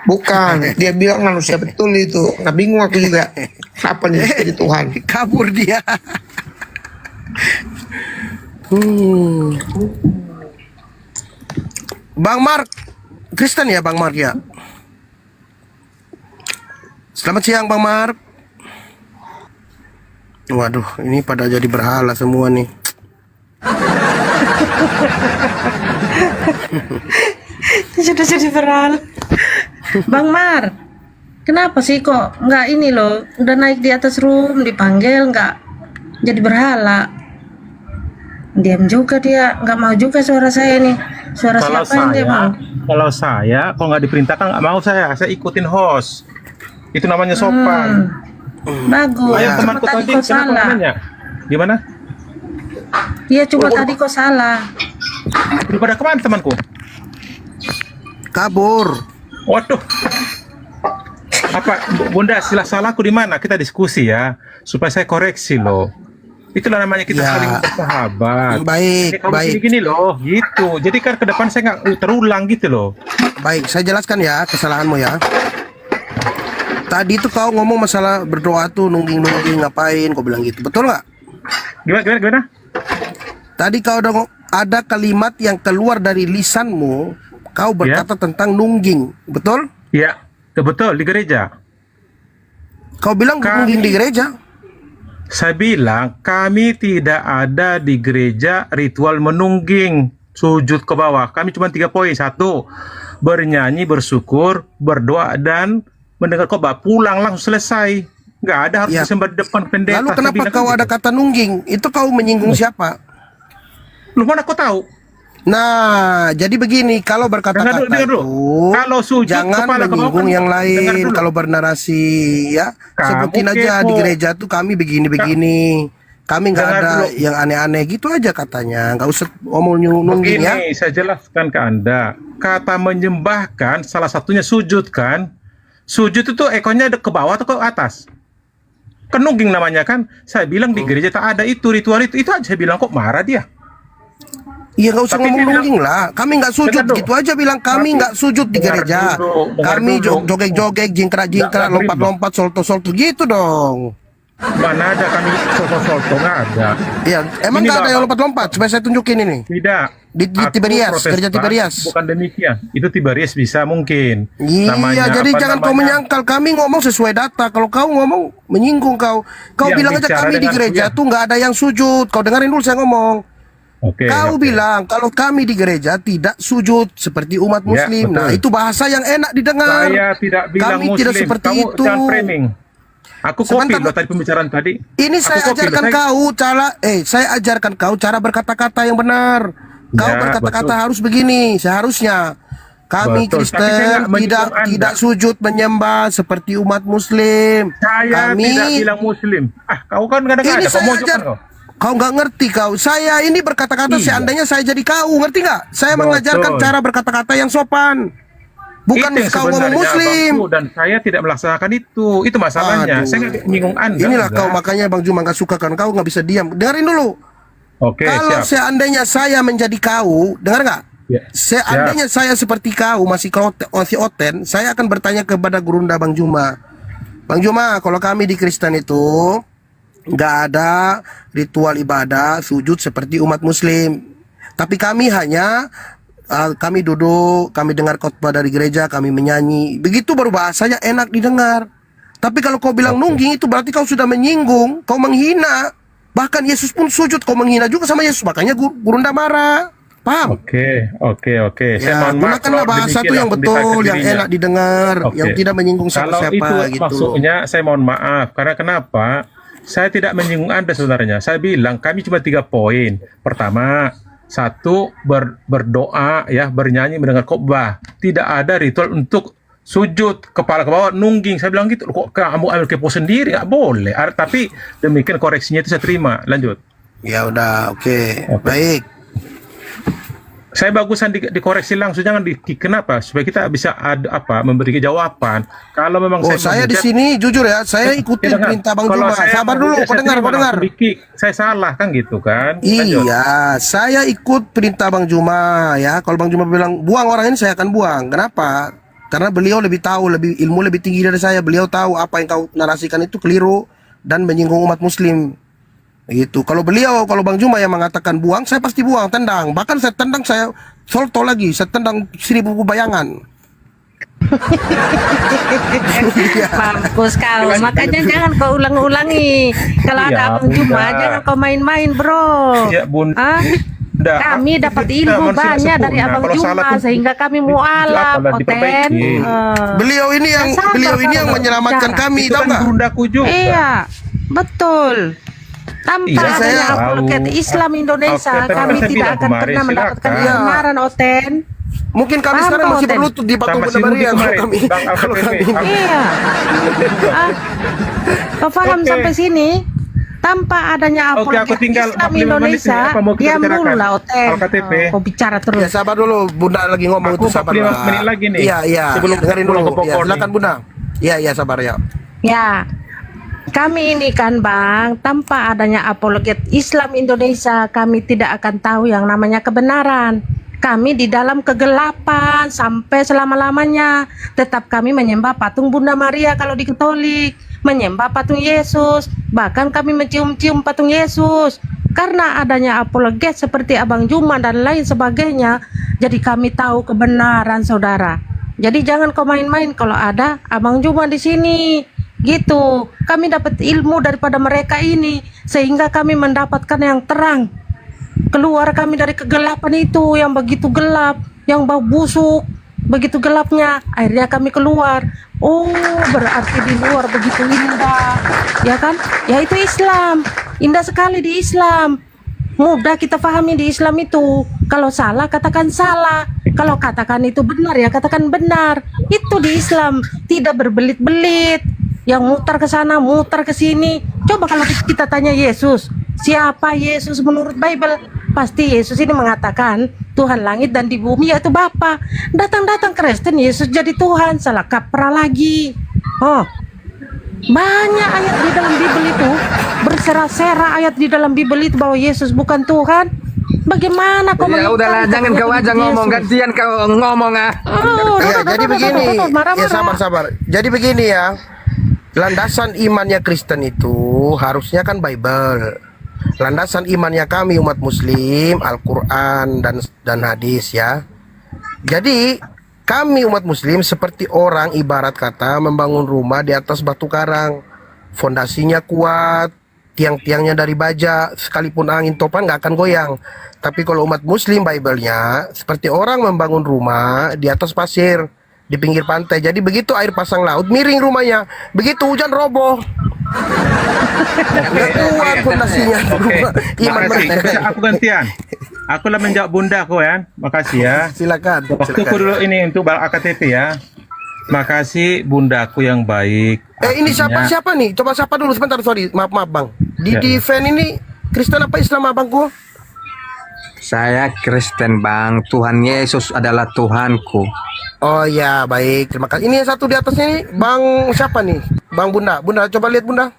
Bukan, dia bilang manusia betul itu. Nah bingung aku juga. Kapan dia jadi Tuhan? Kabur dia. Bang Mark, Kristen ya Bang Mark ya? Selamat siang Bang Mark. Waduh, ini pada jadi berhala semua nih. Sudah jadi berhala. Bang Mar, kenapa sih kok nggak ini loh, udah naik di atas room dipanggil nggak jadi berhala? Diam juga dia, nggak mau juga suara saya nih. Suara Kalau siapa yang dia mau? kalau saya, kalau nggak diperintahkan nggak mau saya ikutin host. Itu namanya sopan. Bagus. Ayah Cuma temanku tadi tadi kok kenapa salah. namanya? Gimana? Iya cuma tadi kok salah. Daripada kemana temanku? Kabur. Waduh. Apa Bunda salahku di mana? Kita diskusi ya supaya saya koreksi loh. Itulah namanya kita Ya. saling bersahabat. Baik, Jadi kamu baik. gini loh, gitu. Jadi kan ke depan saya nggak terulang gitu loh. Baik, saya jelaskan ya kesalahanmu ya. Tadi tuh kau ngomong masalah berdoa tuh nungging-nungging ngapain, kau bilang gitu. Betul nggak? Gimana? Tadi kau ada kalimat yang keluar dari lisanmu, kau berkata tentang nungging. Betul? Iya, betul di gereja. Kau bilang nungging di gereja? Saya bilang kami tidak ada di gereja ritual menungging sujud ke bawah. Kami cuma 3 poin. 1, bernyanyi, bersyukur, berdoa, dan mendengar khotbah. Pulang langsung selesai. Nggak ada harus Ya. disembah di depan pendeta. Lalu Saya kenapa bilang kau kan ada gitu. kata nungging? Itu kau menyinggung siapa? Lu mana kau tahu? Nah, jadi begini, kalau berkata-kata Dengar dulu. itu Kalau sujud jangan kepala ke bawah menyinggung kan, yang dengar lain. dulu. Kalau bernarasi ya, Kamu sebutin aja kepo. di gereja tuh kami begini-begini. Kami nggak Dengar ada dulu. yang aneh-aneh gitu aja katanya. Nggak usah ngomong nungging ya. Begini, saya jelaskan ke Anda. Kata menyembahkan salah satunya sujud kan? Sujud itu ekornya ada ke bawah atau ke atas? Kan nungging namanya kan? Saya bilang di gereja tak ada itu ritual itu. Itu aja saya bilang, kok marah dia? Iya, nggak usah Tapi ngomong dia bilang- nungging lah. Kami nggak sujud Dengar dulu. gitu aja bilang kami Tapi- nggak sujud di dengar gereja. dulu, dengar Kami dulu. joget-joget, jingkrak-jingkrak, Nggak lompat-lompat, solto-solto gitu dong. Mana ada kami solto-solto, nggak ada. Iya, emang Ini nggak ada Bapak. yang lompat-lompat? Supaya saya tunjukin ini. Tidak. Di Aku Tiberias, Protestan, gereja Tiberias. Bukan demikian. Itu Tiberias bisa mungkin. Iya, jadi apa jangan kau namanya? menyangkal. Kami ngomong sesuai data. Kalau kau ngomong menyinggung kau. Kau Yang bilang aja bicara kami di dengan gereja kuliah. tuh nggak ada yang sujud. Kau dengerin dulu saya ngomong. Oke. Kau oke. bilang kalau kami di gereja tidak sujud seperti umat Ya, Muslim. Nah, betul. itu bahasa yang enak didengar. Saya tidak bilang Kami Muslim. tidak seperti Kamu itu. jangan framing. Aku Sebentar, copy loh tadi pembicaraan tadi. Ini Aku saya copy loh, ajarkan saya- kau saya ajarkan kau cara berkata-kata yang benar. Kau Ya, berkata-kata betul. harus begini seharusnya. Kami Betul, tapi saya Kristen nggak menyinggung Anda. tidak sujud menyembah seperti umat Muslim. Saya Kami tidak bilang Muslim. Kau kan kadang-kadang ini ada. Kau saya mojokkan ajar. kau. Kau nggak ngerti kau. Saya ini berkata-kata Iya. seandainya saya jadi kau, ngerti nggak? Saya Betul. mengajarkan cara berkata-kata yang sopan. Bukan Itu yang kau ngomong sebenarnya Muslim. Bangku, dan saya tidak melaksanakan itu. Itu masalahnya. Aduh. Saya nggak menyinggung Anda. Inilah enggak. kau makanya Bang Juma nggak suka kan kau nggak bisa diam. Dengerin dulu. Oke, Kalau siap. seandainya saya menjadi kau, dengar nggak? Ya, Seandainya saya seperti kau masih oten, saya akan bertanya kepada Gurunda Bang Juma. Bang Juma, kalau kami di Kristen itu nggak ada ritual ibadah sujud seperti umat Muslim. Tapi kami hanya kami duduk, kami dengar khotbah dari gereja, kami menyanyi. Begitu baru bahasanya enak didengar. Tapi kalau kau bilang nungging itu berarti kau sudah menyinggung, kau menghina. Bahkan Yesus pun sujud, kau menghina juga sama Yesus. Makanya Gurunda marah. Paham? Oke. Saya Ya, mohon maaf gunakanlah kalau bahasa demikian tuh yang aku betul, mendekatkan yang dirinya. enak didengar, Oke. yang tidak menyinggung Kalau siapa-siapa itu gitu. maksudnya saya mohon maaf. Karena kenapa? Saya tidak menyinggung Anda sebenarnya. Saya bilang kami cuma 3 poin. Pertama, Satu, berdoa ya, bernyanyi, mendengar khotbah. Tidak ada ritual untuk sujud kepala ke bawah nungging. Saya bilang gitu, kok kamu ambil kepo sendiri, nggak boleh. Tapi demikian koreksinya itu saya terima. Lanjut. Ya udah, oke. Baik. Saya bagusan dikoreksi langsung, jangan kenapa, supaya kita bisa memberi jawaban. Kalau memang saya di sini jujur ya, saya ikutin perintah Bang Juma. Sabar dulu, kau dengar. Saya salah kan gitu kan? Lanjut. Iya, saya ikut perintah Bang Juma ya. Kalau Bang Juma bilang buang orang ini, saya akan buang. Kenapa? Karena beliau lebih tahu, ilmu lebih tinggi dari saya. Beliau tahu apa yang kau narasikan itu keliru dan menyinggung umat muslim. Gitu. Kalau Bang Juma yang mengatakan buang, saya pasti buang, tendang. Bahkan saya tendang, saya solto lagi, saya tendang 1000 bayangan. Mampus kau, makanya jangan kau ulang-ulangi. Kalau ada Abang Juma, jangan kau main-main, bro. Ya, Bunda. Kami dapat ilmu banyak dari Abang Juma, sehingga kami mualaf, Oten. Beliau ini yang menyelamatkan kami, tahu nggak? Bundaku juga. Iya, betul. Tanpa adanya apologet Islam Indonesia, kami tidak akan pernah mendapatkan kebenaran, Oten. Mungkin kami sekarang masih berlutut di patung Bunda Maria kami. Iya. Kau paham sampai sini? Tanpa adanya apologet Islam Indonesia, diam dulu lah, Oten. Kau bicara terus. Ya, sabar dulu, Bunda lagi ngomong itu, sabar. 45 menit lagi nih. Iya. Sebelum dengerin dulu. Ya, silakan Bunda. Iya, sabar ya. Ya. Kami ini kan Bang, tanpa adanya apologet Islam Indonesia, kami tidak akan tahu yang namanya kebenaran. Kami di dalam kegelapan sampai selama-lamanya. Tetap kami menyembah patung Bunda Maria kalau di Katolik, menyembah patung Yesus, bahkan kami mencium-cium patung Yesus. Karena adanya apologet seperti Abang Juma dan lain sebagainya, jadi kami tahu kebenaran, saudara. Jadi jangan kau main-main kalau ada Abang Juma di sini. Gitu, kami dapat ilmu daripada mereka ini, sehingga kami mendapatkan yang terang. Keluar kami dari kegelapan itu yang begitu gelap, yang bau busuk, begitu gelapnya, akhirnya kami keluar. Oh, berarti di luar begitu indah, ya kan? Ya itu Islam, indah sekali di Islam. Mudah kita pahami di Islam itu. Kalau salah, katakan salah. Kalau katakan itu benar, ya katakan benar. Itu di Islam, tidak berbelit-belit. Yang mutar ke sana, mutar ke sini. Coba kalau kita tanya Yesus, siapa Yesus menurut Bible? Pasti Yesus ini mengatakan Tuhan langit dan di bumi yaitu Bapa. Datang-datang Kristen, Yesus jadi Tuhan, salah kaprah lagi. Oh, banyak ayat di dalam Bible itu, bersera-sera ayat di dalam Bible itu bahwa Yesus bukan Tuhan. Bagaimana kau ya udahlah, jangan kau aja ngomong, gantian kau ngomong jadi begini. Ya sabar. Jadi begini ya. Landasan imannya Kristen itu harusnya kan Bible. Landasan imannya kami umat muslim Al-Quran dan hadis ya. Jadi kami umat muslim seperti orang ibarat kata membangun rumah di atas batu karang. Fondasinya kuat, tiang-tiangnya dari baja, sekalipun angin topan nggak akan goyang. Tapi kalau umat muslim Bible-nya seperti orang membangun rumah di atas pasir, di pinggir pantai. Jadi begitu air pasang laut, miring rumahnya. Begitu hujan, roboh. Kuat fondasinya. Makasih. Aku gantian. Aku lah menjawab Bunda aku ya. Makasih ya. Silakan. Waktuku dulu ini untuk AKTP ya. Makasih Bundaku yang baik. Ini siapa nih? Coba siapa dulu sebentar, sorry. Maaf Bang. Di fan ini Kristen apa Islam Abangku? Saya Kristen Bang. Tuhan Yesus adalah Tuhanku. Oh ya, baik. Terima kasih. Ini yang satu di atasnya ini Bang siapa nih? Bang Bunda. Bunda coba lihat Bunda.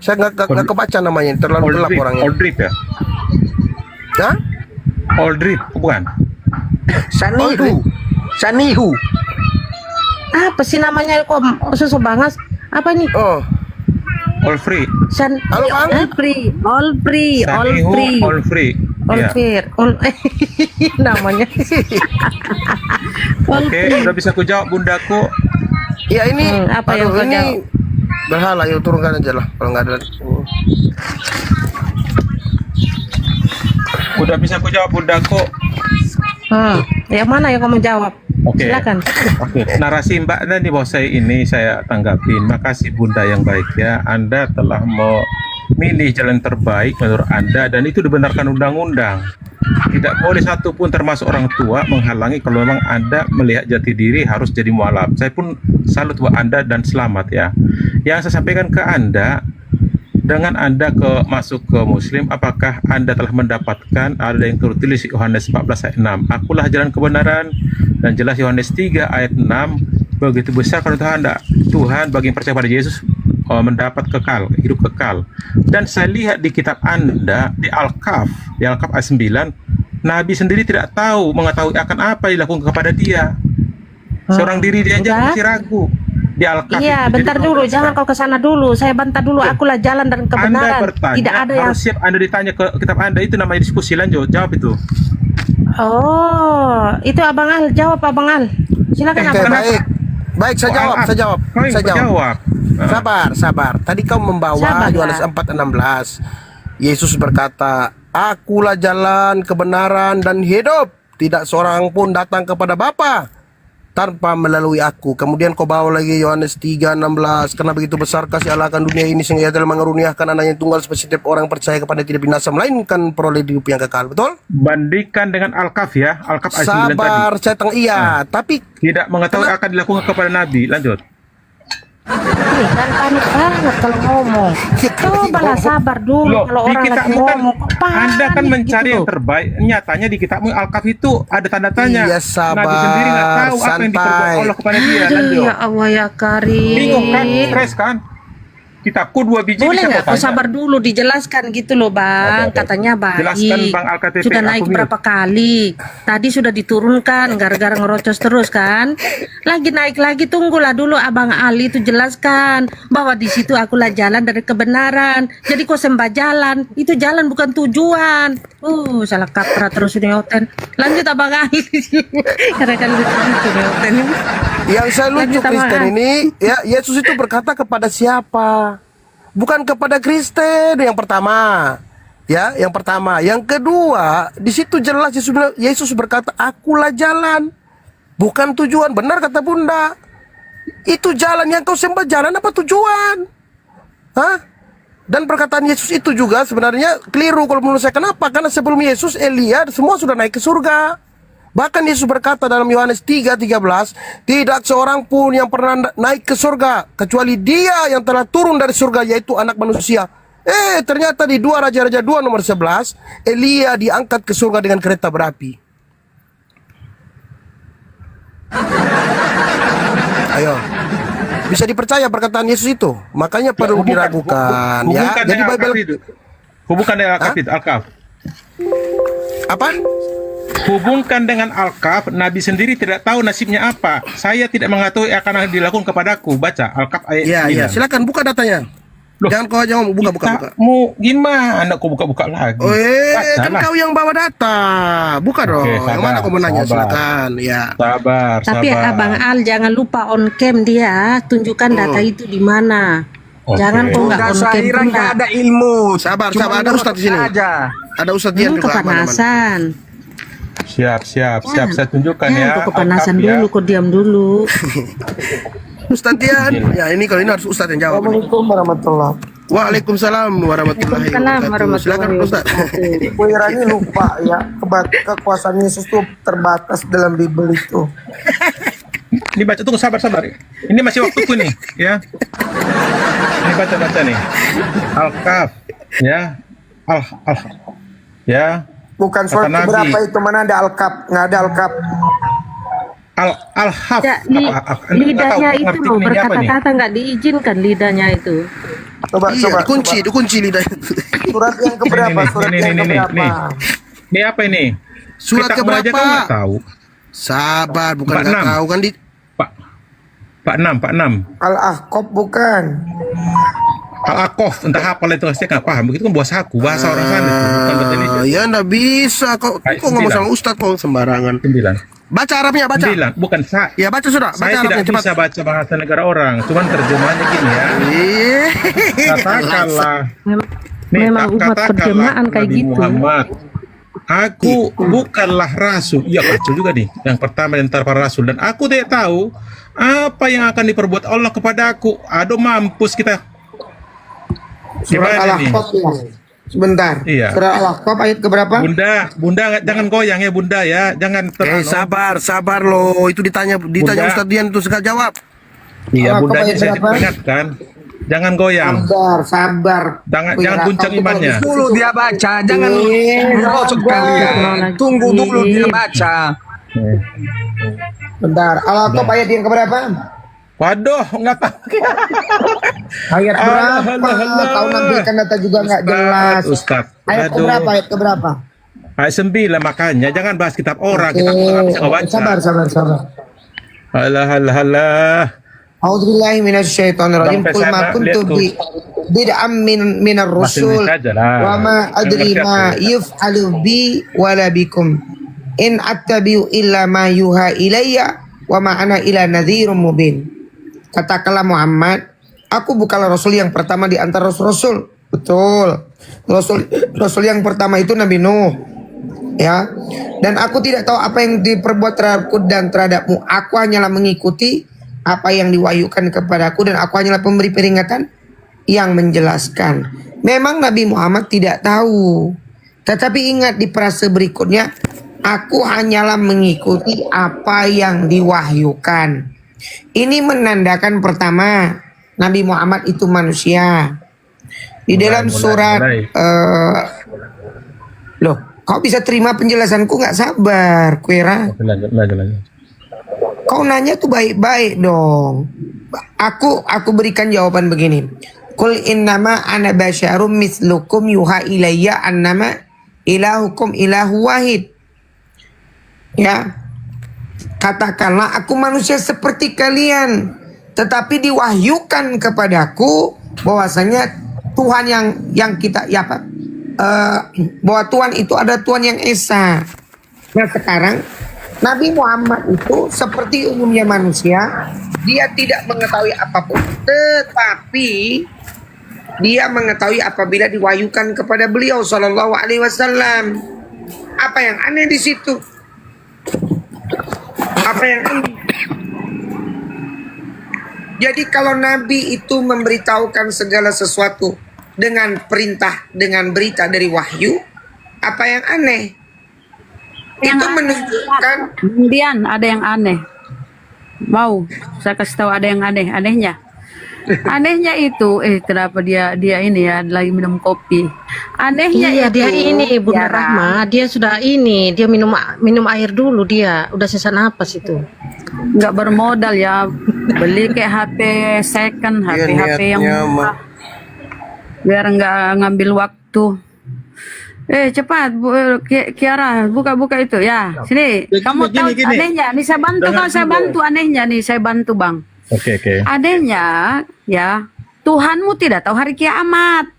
Saya nggak kebaca namanya, terlalu gelap orangnya. Oldrip ya? Hah? Oldrip, bukan? Sanihu. Apa sih namanya kok susu banget? Apa nih? Oh. All-free. Halo Bang. All-free. Namanya. Oke, udah bisa ku jawab Bundaku. Iya ini. Apa yang kau jawab? Berhala, yuk turunkan aja lah kalau nggak ada. Udah bisa ku jawab Bundaku. Yang mana yang kamu jawab? Oke. Silakan. Oke. Narasi Mbak di bawah saya ini saya tanggapin. Makasih Bunda yang baik ya. Anda telah memilih jalan terbaik menurut Anda dan itu dibenarkan undang-undang. tidak boleh satupun termasuk orang tua menghalangi kalau memang Anda melihat jati diri harus jadi mualaf. Saya pun salut buat Anda dan selamat ya. Yang saya sampaikan ke Anda, dengan Anda masuk ke Muslim, apakah Anda telah mendapatkan ada yang tertulis Yohanes 14 ayat 6, akulah jalan kebenaran, dan jelas Yohanes 3 ayat 6, begitu besar karena Tuhan bagi yang percaya pada Yesus mendapat hidup kekal. Dan saya lihat di kitab Anda di Al-Kahf ayat 9, Nabi sendiri tidak mengetahui akan apa yang dilakukan kepada dia. Seorang diri dia aja masih ragu. Di Al-Kahf. Iya, bentar dulu, jangan kau ke sana dulu. Saya bantah dulu, akulah jalan dan kebenaran. Anda bertanya, tidak ada yang harus siap Anda ditanya ke kitab Anda, itu namanya diskusi, lanjut, jawab itu. Oh, itu Abang Al, jawab Abang Al. Silakan Oke, Abang. baik, saya jawab. Sabar. Tadi kau membawa Yohanes 4:16. Yesus berkata, akulah jalan, kebenaran, dan hidup. Tidak seorang pun datang kepada Bapa tanpa melalui aku. Kemudian kau bawa lagi Yohanes 3:16. Karena begitu besar kasih Allah akan dunia ini sehingga ia telah mengaruniakan anaknya yang tunggal supaya setiap orang percaya kepada tidak binasa melainkan peroleh hidup yang kekal. Betul? Bandingkan dengan Al-Kahf ya. Al-Kahf ayat 9 tadi. Sabar, saya iya, tapi tidak mengetahui akan dilakukan kepada Nabi. Lanjut. Ih, kan panik banget kalau ngomong. Cobalah sabar dulu. Loh, Kalau di orang lagi kitabmu kan ngomong, kok panik Anda kan mencari gitu yang loh. terbaik. Nyatanya di kitabmu Al-Kahf itu ada tanda tanya. Iya, sabar, Nabi sendiri nggak tahu apa yang diperbuat Allah kepada dia. Aduh, Lanjut. ya Allah ya Karim. Bingung kan? Stres kan? Kitabku 2 biji Boleh bisa nggak kau kau tanya. sabar dulu dijelaskan gitu loh Bang. Oke. Katanya baik. Jelaskan Bang Al-KTP, Sudah aku naik mute. berapa kali? Tadi sudah diturunkan gara-gara ngerocos terus kan? Lagi naik lagi, tunggulah dulu Abang Ali itu jelaskan bahwa di situ akulah jalan dari kebenaran. Jadi kau sembah jalan, itu jalan bukan tujuan. Salah kaprah terus ini Oten. Lanjut Abang Ali. Karena kan lucu nih Oten. yang saya lucu Lanjut, Abang Kristen Al. ini, ya Yesus itu berkata kepada siapa? Bukan kepada Kristen yang pertama. Ya, yang pertama. Yang kedua, di situ jelas Yesus berkata, akulah jalan, bukan tujuan. Benar kata Bunda. Itu jalan yang kau sembah, jalan apa tujuan? Hah? Dan perkataan Yesus itu juga sebenarnya keliru kalau menurut saya. Kenapa? Karena sebelum Yesus, Elia semua sudah naik ke surga. Bahkan Yesus berkata dalam Yohanes 3:13, tidak seorang pun yang pernah naik ke surga kecuali dia yang telah turun dari surga, yaitu anak manusia. Ternyata di 2 Raja-Raja 2 nomor 11, Elia diangkat ke surga dengan kereta berapi. Ayo, bisa dipercaya perkataan Yesus itu? Makanya perlu diragukan ya. Jadi Bible hubungkan dengan Al-Kahf. Apa? Hubungkan dengan Al-Kahf, Nabi sendiri tidak tahu nasibnya apa. Saya tidak mengetahui akan dilakukan kepadaku. Baca Al-Kahf ayat 9. Iya, silakan buka datanya. Loh, jangan kau aja ngomong, buka. Mau gimana kau buka lagi? Kan kau yang bawa data. Buka dong. Yang mana kau mau nanya? Silakan. Ya. Sabar. Tapi Abang Al jangan lupa on cam dia, tunjukkan data itu di mana. Jangan kok nggak on cam pun nggak ada ilmu. Sabar. Ada Ustadz di sini. Ada Ustadz Dian juga. Kepanasan. Siap. Saya tunjukkan ya. Kok kepanasan dulu, kok diam dulu. Ustadz Dian. Ya ini kalau ini harus Ustadz yang jawab. Assalamualaikum warahmatullahi. Waalaikumsalam warahmatullahi wabarakatuh. Silakan Ustadz. Wirani lupa ya, kekuasaan Yesus itu terbatas dalam Bible itu. Ini baca, tunggu, sabar. Ini masih waktuku nih, ya. Ini baca nih. Al-Kahf, ya. Ya. Bukan surat berapa itu, mana ada Al-Kahf? Nggak ada Al-Kahf. Al-Haf. Ya, lidahnya itu loh, berkata-kata nggak diizinkan lidahnya itu. Coba. Dikunci lidahnya. Surat yang keberapa? Ini apa ini? Surat keberapa? Aja kau nggak tahu. Sabar, bukan nggak tahu kan di Pak 6. Al-Ahqaf bukan. Al-Aqaf, entah apa itu saya nggak paham. Begitu kan bahasa orang sana itu, bukan bahasa Indonesia. Ya nggak bisa kok ngomong sama Ustadz kok sembarangan. 9. Baca Arabnya, baca. 9, bukan saya. Ya baca sudah. Saya tidak bisa baca bahasa negara orang, cuman terjemahannya gini ya. Katakanlah. Memang umat perjemahan kayak Nabi gitu. Muhammad, aku bukanlah rasul. Iya, baca juga nih. Yang pertama di antara para rasul, dan aku tidak tahu apa yang akan diperbuat Allah kepada aku. Aduh, mampus kita. Surat Gimana nih? Al-Ahqaf ini. Sebentar. Iya. Surah Al-Ahqaf ayat keberapa? Bunda jangan goyang ya Bunda ya, jangan Sabar loh. Itu ditanya Bunda. Ustadz Dian terus nggak jawab. Iya, Al-Ahqaf Bundanya ayat saya berapa? ingatkan. Jangan goyang. Sabar. Jangan guncang imannya. Dulu dia baca, jangan merosot kalian. Tunggu dulu dia baca. Bentar. Al-Ahqaf ayat yang keberapa? Waduh, nggak tahu. Ayat berapa? Tahu nampilkan data juga nggak jelas. Ustaz. Ayat Aduh. keberapa? Ayat keberapa? Ayat 9 makanya jangan bahas kitab orang, Oke. kita nggak bisa baca. Sabar. Alah. A'udzubillahi minasyaitonirrajim. Bang Qul ma Pesana, kuntu lihat bid'am minar rusul Masih aja lah. wa ma adri Ngerti ma aku. yuf'alu bi wala bikum in attabi'u illa ma yuha ilayya wa ma ana ila nadhirum mubin. Katakanlah Muhammad, aku bukanlah rasul yang pertama di antara rasul-rasul. Betul. Rasul yang pertama itu Nabi Nuh. Ya. Dan aku tidak tahu apa yang diperbuat terhadapku dan terhadapmu. Aku hanyalah mengikuti apa yang diwahyukan kepadaku dan aku hanyalah pemberi peringatan yang menjelaskan. Memang Nabi Muhammad tidak tahu. Tetapi ingat di frase berikutnya, aku hanyalah mengikuti apa yang diwahyukan. Ini menandakan pertama, Nabi Muhammad itu manusia. Di dalam surat loh, kau bisa terima penjelasanku nggak? Sabar, Kuera. Lanjut. Kau nanya tuh baik-baik dong. Aku berikan jawaban begini. Qul innama ana basyarum mislukum yuha ilayya annama ilahukum ilahu wahid. Ya. Katakanlah aku manusia seperti kalian, tetapi diwahyukan kepadaku bahwasanya Tuhan yang kita bahwa Tuhan itu ada Tuhan yang esa. Nah sekarang Nabi Muhammad itu seperti umumnya manusia, dia tidak mengetahui apapun, tetapi dia mengetahui apabila diwahyukan kepada beliau Shallallahu Alaihi Wasallam. Apa yang aneh di situ? Apa yang aneh? Jadi kalau Nabi itu memberitahukan segala sesuatu dengan perintah, dengan berita dari wahyu, apa yang aneh? Itu menunjukkan Kemudian ada yang aneh. Mau saya kasih tahu ada yang anehnya. Anehnya itu, kenapa dia ini ya lagi minum kopi. Anehnya Iya itu, dia ini Bunda Rahma, dia sudah dia minum air dulu, dia udah sesak napas itu. nggak bermodal ya, beli kayak HP second, HP yang murah, biar nggak ngambil waktu. Cepat Kiara, buka itu ya. Sini, kamu tahu anehnya. Nih saya bantu, kalau saya bantu anehnya nih, saya bantu Bang. Oke. Anehnya ya, Tuhanmu tidak tahu hari kiamat.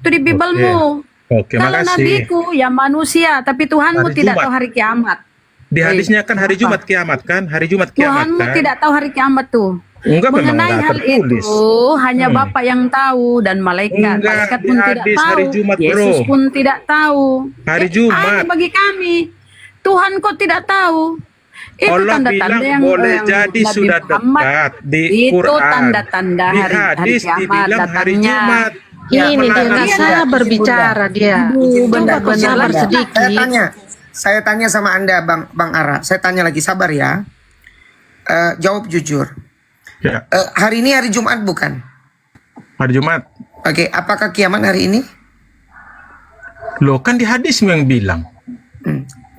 Itu di Bibelmu. Oke, Kalau makasih. nabiku ya manusia, tapi Tuhanmu Hari tidak Jumat. tahu hari kiamat. Di hadisnya kan hari Jumat kiamat kan? Hari Jumat kiamat Tuhanmu kan? tidak tahu hari kiamat tuh. Enggak, memang Mengenai enggak hal tertulis. itu hanya Bapa yang tahu dan malaikat. Enggak, Malaikat di pun tidak hadis tahu. hari Jumat, bro. Yesus pun tidak tahu. Hari Jumat. Aneh bagi kami. Tuhan kok tidak tahu. Itu Allah tanda-tanda bilang yang boleh yang jadi Nabi sudah Muhammad, dekat di itu Quran. tanda-tanda Di hari hadis kiamat dibilang hari datangnya. Jumat. Ya, Ini dia melarang nggak tidak. sabar bicara dia. Coba benar-benar sabar tidak. sedikit. Saya tanya sama Anda Bang Ara. Saya tanya lagi, sabar ya. Jawab jujur. Ya, Hari ini hari Jumat bukan? hari Jumat. Oke, apakah kiamat hari ini? Loh kan di hadis yang bilang.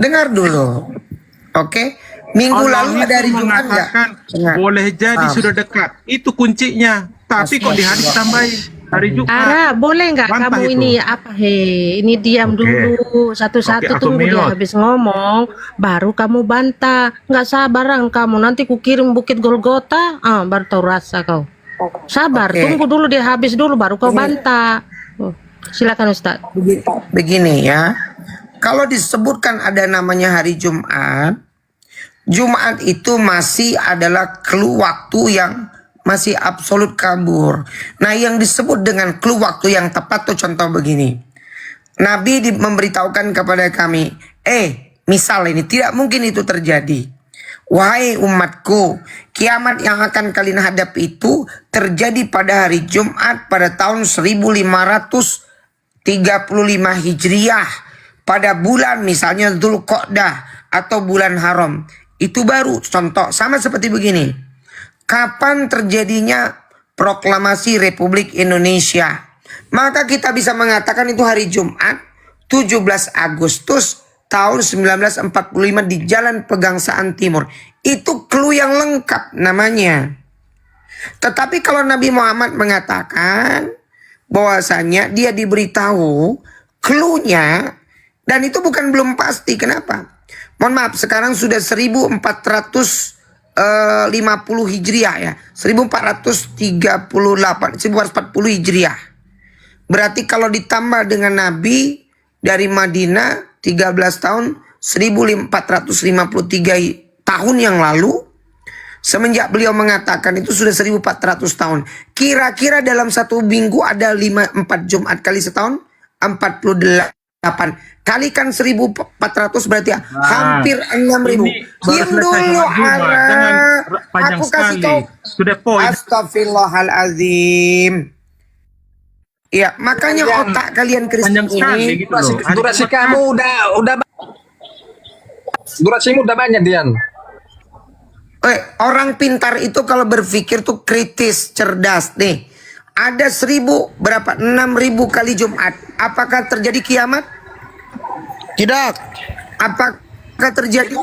Dengar dulu. Oke. Minggu lalu ada hari Jumat nggak? mengatakan Dengar. boleh jadi Paham. sudah dekat. Itu kuncinya. Tapi kok di hadis tambahin hari Jumat. Ara, boleh nggak Bantah kamu itu. ini ini diam Oke. dulu satu-satu, Oke, aku tunggu dia mute. habis ngomong, baru kamu bantah. Nggak sabaran kamu, nanti kukirim Bukit Golgota, baru tahu rasa kau. Sabar, Oke. tunggu dulu dia habis dulu, baru kau bantah. Silakan Ustaz. Begini ya. Kalau disebutkan ada namanya hari Jumat, Jumat itu masih adalah clue waktu yang masih absolut kabur. Nah, yang disebut dengan clue waktu yang tepat tuh contoh begini. Nabi memberitahukan kepada kami, misal ini tidak mungkin itu terjadi. Wahai umatku, kiamat yang akan kalian hadapi itu terjadi pada hari Jumat pada tahun 1500 Hijriah pada bulan misalnya Dzulqa'dah atau bulan haram. Itu baru contoh. Sama seperti begini. Kapan terjadinya proklamasi Republik Indonesia? Maka kita bisa mengatakan itu hari Jumat 17 Agustus tahun 1945 di Jalan Pegangsaan Timur. Itu clue yang lengkap namanya. Tetapi kalau Nabi Muhammad mengatakan bahwasanya dia diberitahu clue-nya, dan itu bukan belum pasti. Kenapa? Mohon maaf, sekarang sudah 1450 Hijriah ya. 1438, 1440 Hijriah. Berarti kalau ditambah dengan Nabi dari Madinah 13 tahun, 1453 tahun yang lalu, semenjak beliau mengatakan itu sudah 1400 tahun. Kira-kira dalam satu minggu ada 4 Jumat kali setahun, 48. Kalikan 1400 berarti ya, hampir 6000. Diam dulu, Ara. Aku kasih tahu. Sudah poin. Astagfirullahalazim. Ya, makanya otak kalian Kristen ini gitu loh. Durasi kamu udah durasimu udah banyak, Dian. Orang pintar itu kalau berpikir tuh kritis, cerdas nih. Ada 6.000 kali Jumat. Apakah terjadi kiamat? Tidak. Apakah terjadi?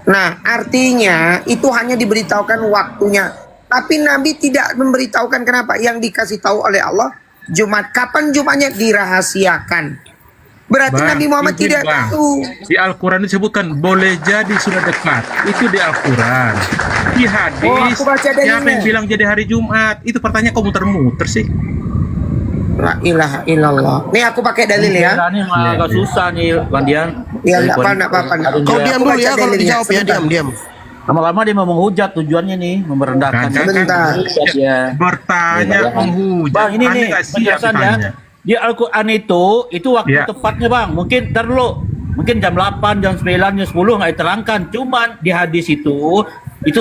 Nah, artinya itu hanya diberitahukan waktunya. Tapi Nabi tidak memberitahukan kenapa. Yang dikasih tahu oleh Allah, Jumat. Kapan Jumatnya? Dirahasiakan. Berarti Bang, Nabi Muhammad izin, tidak Bang. tahu. Di Al-Quran disebutkan boleh jadi sudah dekat. Itu di Al-Quran. Di hadis, aku baca dalilnya. siapa yang bilang jadi hari Jumat? Itu pertanyaan kok muter-muter sih. La ilaha illallah. Nih aku pakai dalil ya. Ini mah agak susah nih, Bang Dian. Ya enggak apa-apa. Kau diam dulu ya kalau dijawab ya, diam. Lama-lama dia mau menghujat, tujuannya nih merendahkan. Sebentar. Ya. Bertanya menghujat. Bang, ini Anda nih nggak siap penjelasannya. tanya. Di Al-Quran itu waktu Ya. tepatnya, Bang. Mungkin ntar dulu. Mungkin jam 8, jam 9, jam 10 nggak diterangkan. Cuman di hadis itu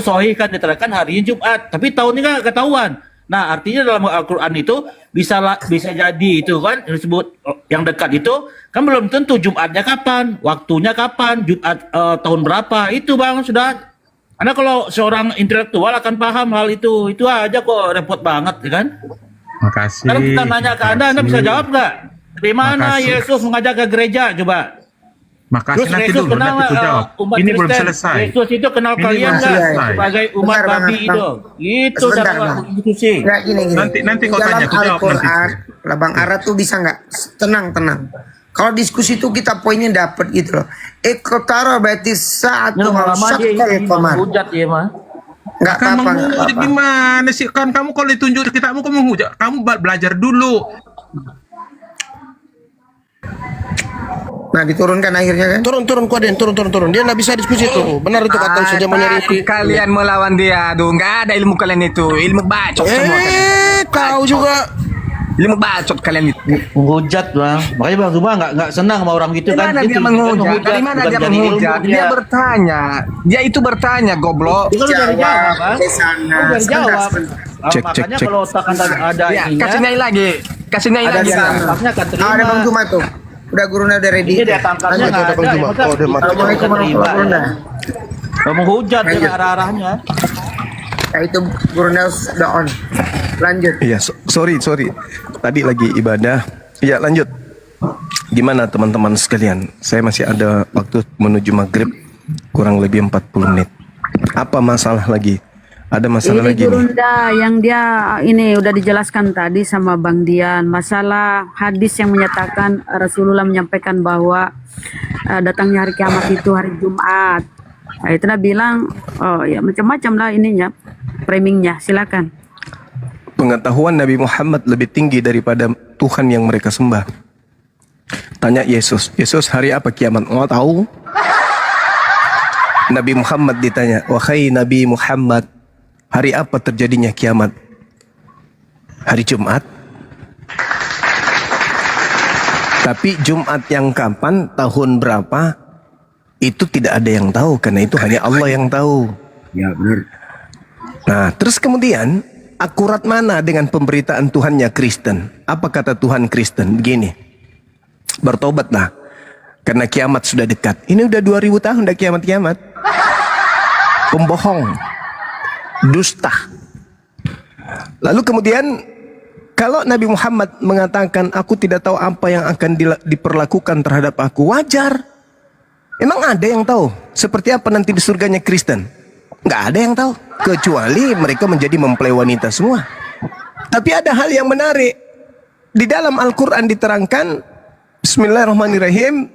sahih kan diterangkan harinya Jumat. Tapi tahunnya nggak ketahuan. Nah, artinya dalam Al-Quran itu bisa jadi itu kan disebut yang dekat itu kan belum tentu Jumatnya kapan, waktunya kapan, Jumat tahun berapa. Itu Bang sudah. Karena kalau seorang intelektual akan paham hal itu aja kok repot banget, ya kan? Makasih. Kalau kita nanya ke Anda bisa jawab nggak? Di mana Makasih. Yesus mengajak ke gereja? Coba. Makasih, Terus nanti Yesus dulu, kenal nanti aku jawab. umat Ini belum Kristen. selesai. Yesus itu kenal Ini kalian belum nggak selesai. sebagai umat Bentar, babi Bang. itu? Itu Sebentar, cara Bang. diskusi. Enggak gini. Nanti kau Dalam tanya, aku jawab Al-Quran, nanti. lah Bang Ara tuh bisa nggak tenang. Kalau diskusi itu kita poinnya dapet gitu loh. Iqtara berarti saat tuh Lama-lama dia ini menghujat ya mah. Nggak Kan apa-apa. menghujat gimana sih? Kan kamu kalau ditunjuk kitabmu kamu menghujat. Kamu belajar dulu. Nah diturunkan akhirnya kan? Turun Kuaden, turun. Dia nggak bisa diskusi tuh. Benar itu kata Ustaz Jamal Rifki. Kalian melawan dia, aduh nggak ada ilmu kalian itu, ilmu bacot semua kalian. Kau juga. Ilmu bacot kalian itu. Menghujat Bang. Makanya Bang Zuma nggak senang sama orang gitu kan. Dari mana dia menghujat? Dari mana dia menghujat? Dia bertanya. Dia itu bertanya, goblok. Itu kan dari jawab, Bang. Di sana. Itu dari jawab. Cek. Makanya kalau otak Anda ada Ya, ininya, kasih nyanyi lagi. Kasih nyanyi ada lagi. di otaknya akan terima. Ada Bang Juma tuh. Udah gurunya udah ready. Ini dia tangkalnya nggak ada. Bang Juma. Maka Oh, dia mati. Assalamualaikum warahmatullahi wabarakatuh. kalau menghujat dengan arah-arahnya. Nah, itu gurunya sudah on. Lanjut. Iya, sorry. Tadi lagi ibadah. Iya, lanjut. Gimana teman-teman sekalian? Saya masih ada waktu menuju maghrib, kurang lebih 40 menit. Apa masalah lagi? Ada masalah Ini lagi nih. Gurunda yang dia ini udah dijelaskan tadi sama Bang Dian, masalah hadis yang menyatakan Rasulullah menyampaikan bahwa datangnya hari kiamat itu hari Jumat. Nah, itu dia bilang ya macam-macam lah ininya, framingnya. Silakan. Pengetahuan Nabi Muhammad lebih tinggi daripada Tuhan yang mereka sembah. Tanya Yesus, hari apa kiamat? Engkau tahu? Nabi Muhammad ditanya, wahai Nabi Muhammad, hari apa terjadinya kiamat? Hari Jumat. Tapi Jumat yang kapan, tahun berapa, itu tidak ada yang tahu, karena itu hanya Allah yang tahu. Ya benar. Nah, terus kemudian akurat mana dengan pemberitaan Tuhannya Kristen? Apa kata Tuhan Kristen? Begini, bertobatlah karena kiamat sudah dekat. Ini udah 2000 tahun udah kiamat-kiamat. Pembohong, dusta. Lalu kemudian kalau Nabi Muhammad mengatakan aku tidak tahu apa yang akan diperlakukan terhadap aku, wajar. Emang ada yang tahu seperti apa nanti di surganya Kristen? Nggak ada yang tahu, kecuali mereka menjadi mempelai wanita semua. Tapi ada hal yang menarik. Di dalam Al-Quran diterangkan, Bismillahirrahmanirrahim,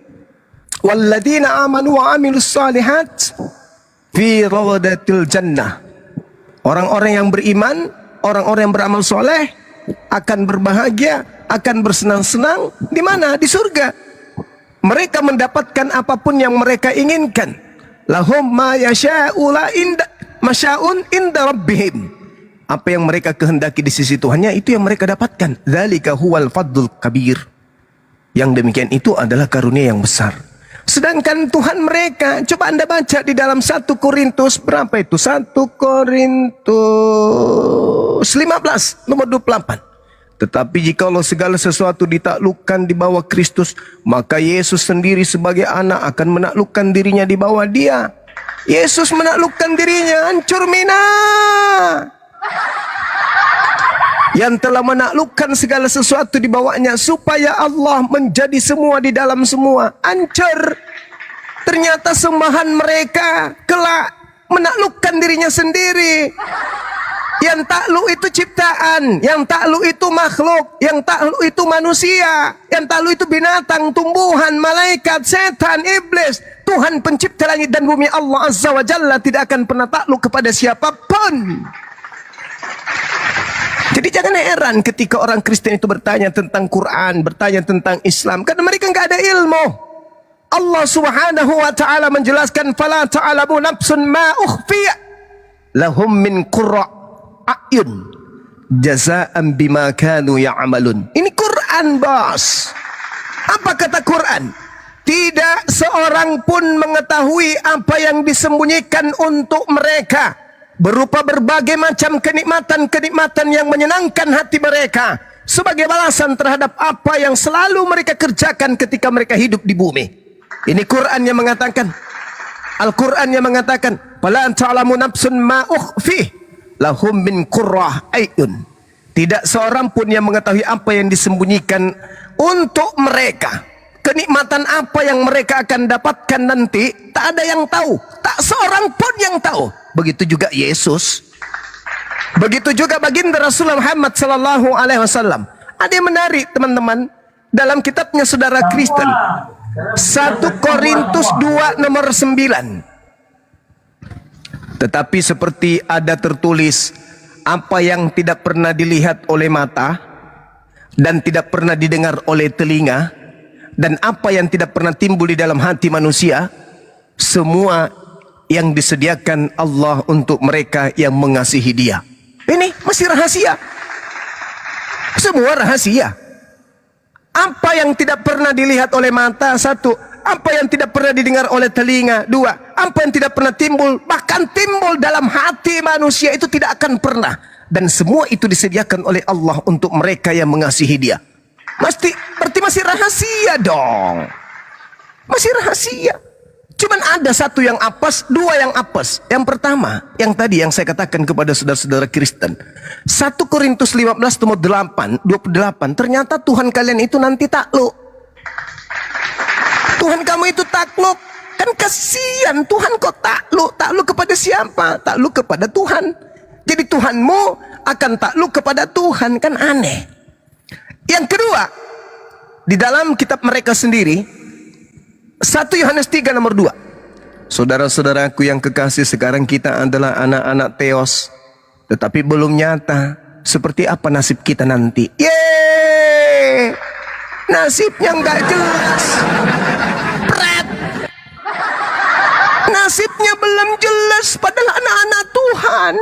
walladzina amanu wa amilus salihat fi rawdatil jannah. Orang-orang yang beriman, orang-orang yang beramal soleh akan berbahagia, akan bersenang-senang di mana? Di surga. Mereka mendapatkan apapun yang mereka inginkan. Lahum ma yasha'ula masya'un inda rabbihim. Apa yang mereka kehendaki di sisi Tuhannya, itu yang mereka dapatkan. Dzalika huwal fadlul kabir. Yang demikian itu adalah karunia yang besar. Sedangkan Tuhan mereka, coba Anda baca di dalam 1 Korintus, berapa itu? 1 Korintus 15, nomor 28. Tetapi jikalau segala sesuatu ditaklukkan di bawah Kristus, maka Yesus sendiri sebagai anak akan menaklukkan dirinya di bawah Dia. Yesus menaklukkan dirinya, hancur mina. Yang telah menaklukkan segala sesuatu di bawahnya, supaya Allah menjadi semua di dalam semua. Hancur. Ternyata sembahan mereka kelak menaklukkan dirinya sendiri. Yang takluk itu ciptaan, yang takluk itu makhluk, yang takluk itu manusia, yang takluk itu binatang, tumbuhan, malaikat, setan, iblis. Tuhan pencipta langit dan bumi, Allah Azza wa Jalla, tidak akan pernah takluk kepada siapapun. Jadi jangan heran ketika orang Kristen itu bertanya tentang Quran, bertanya tentang Islam, karena mereka nggak ada ilmu. Allah Subhanahu wa taala menjelaskan, fala ta'lamu nafsun ma ukhfiya lahum min qurra ayun jazaan bima kanu ya'malun. Ini Quran, bos. Apa kata Quran? Tidak seorang pun mengetahui apa yang disembunyikan untuk mereka, berupa berbagai macam kenikmatan-kenikmatan yang menyenangkan hati mereka, sebagai balasan terhadap apa yang selalu mereka kerjakan ketika mereka hidup di bumi. Ini Quran yang mengatakan, Al-Quran yang mengatakan, fala ta'lamu nafsun ma ukhfi lahum min qurrah ayun. Tidak seorang pun yang mengetahui apa yang disembunyikan untuk mereka. Kenikmatan apa yang mereka akan dapatkan nanti, tak ada yang tahu. Tak seorang pun yang tahu. Begitu juga Yesus. Begitu juga baginda Rasulullah Muhammad sallallahu alaihi wasallam. Ada yang menarik, teman-teman, dalam kitabnya saudara Kristen, 1 Korintus 2 nomor 9. Tetapi seperti ada tertulis, apa yang tidak pernah dilihat oleh mata dan tidak pernah didengar oleh telinga dan apa yang tidak pernah timbul di dalam hati manusia, semua yang disediakan Allah untuk mereka yang mengasihi Dia. Ini masih rahasia. Semua rahasia. Apa yang tidak pernah dilihat oleh mata, 1. Apa yang tidak pernah didengar oleh telinga, 2. Apa yang tidak pernah timbul, bahkan timbul dalam hati manusia, itu tidak akan pernah. Dan semua itu disediakan oleh Allah untuk mereka yang mengasihi Dia. Berarti masih rahasia dong. Masih rahasia. Cuman ada 1 yang apes, 2 yang apes. Yang pertama, yang tadi yang saya katakan kepada saudara-saudara Kristen, 1 Korintus 15 nomor 28, ternyata Tuhan kalian itu nanti takluk. Tuhan kamu itu takluk. Kan kasihan, Tuhan kok takluk? Takluk kepada siapa? Takluk kepada Tuhan. Jadi Tuhanmu akan takluk kepada Tuhan, kan aneh. Yang kedua, di dalam kitab mereka sendiri, 1 Yohanes 3 nomor 2. Saudara-saudaraku yang kekasih, sekarang kita adalah anak-anak Theos, tetapi belum nyata seperti apa nasib kita nanti. Yeay! Nasibnya nggak jelas. Nasibnya belum jelas, padahal anak-anak Tuhan.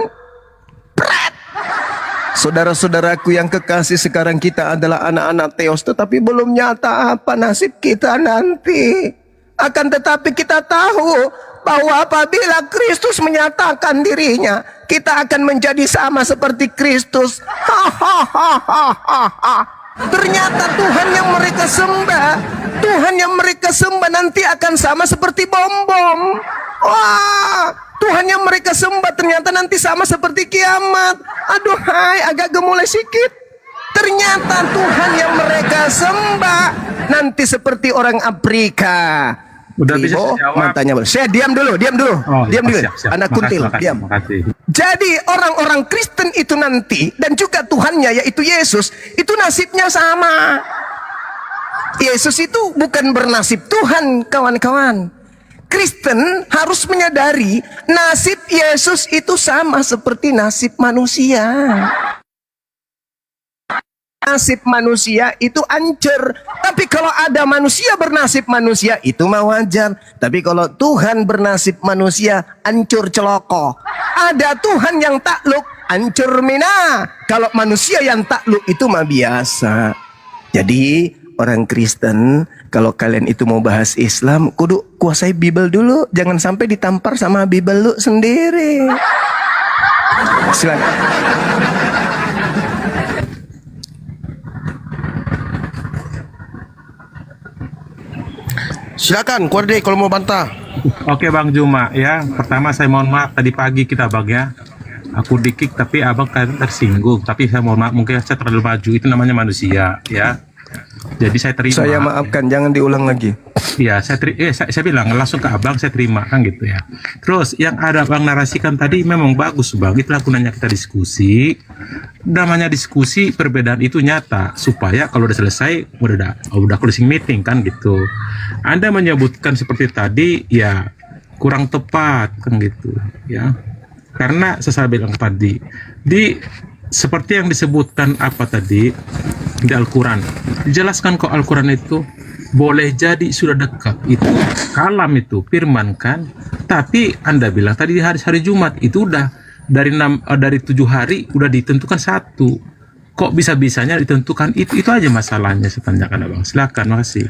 Saudara-saudaraku yang kekasih, sekarang kita adalah anak-anak Theos, tetapi belum nyata apa nasib kita nanti. Akan tetapi kita tahu bahwa apabila Kristus menyatakan dirinya, kita akan menjadi sama seperti Kristus. Ternyata Tuhan yang mereka sembah nanti akan sama seperti bom-bom. Wah, Tuhan yang mereka sembah ternyata nanti sama seperti kiamat. Aduhai, agak gemulai sikit. Ternyata Tuhan yang mereka sembah nanti seperti orang Afrika. Udah bisa jawab. Matanya saya diam dulu. Diam dulu. Siap. Anak kuntil, diam. Makasih. Jadi orang-orang Kristen itu nanti dan juga Tuhannya yaitu Yesus itu nasibnya sama. Yesus itu bukan bernasib Tuhan, kawan-kawan. Kristen harus menyadari nasib Yesus itu sama seperti nasib manusia. Nasib manusia itu hancur. Tapi kalau ada manusia bernasib manusia itu mah wajar. Tapi kalau Tuhan bernasib manusia hancur celoko. Ada Tuhan yang takluk hancur mina. Kalau manusia yang takluk itu mah biasa. Jadi orang Kristen kalau kalian itu mau bahas Islam kudu kuasai Bible dulu. Jangan sampai ditampar sama Bible lu sendiri. Silakan. Silakan, Kuardi kalau mau bantah. Oke Bang Juma ya. Pertama saya mohon maaf tadi pagi kita Bang ya. Aku dikik tapi abang kan tersinggung. Tapi saya mohon maaf mungkin saya terlalu maju. Itu namanya manusia ya. Jadi saya terima. Saya maafkan, jangan diulang lagi. Iya, saya bilang langsung ke abang saya terima kan gitu ya. Terus yang ada abang narasikan tadi memang bagus Bang. Itulah gunanya kita diskusi. Namanya diskusi perbedaan itu nyata supaya kalau udah selesai udah closing meeting kan gitu. Anda menyebutkan seperti tadi ya kurang tepat kan gitu ya. Karena saya bilang tadi seperti yang disebutkan apa tadi di Al-Quran, dijelaskan kok Al-Quran itu boleh jadi sudah dekat, itu kalam itu firman kan. Tapi Anda bilang tadi di hari Jumat itu udah dari 7 hari udah ditentukan 1. Kok bisa-bisanya ditentukan itu aja masalahnya saya tanyakan abang. Silakan, makasih.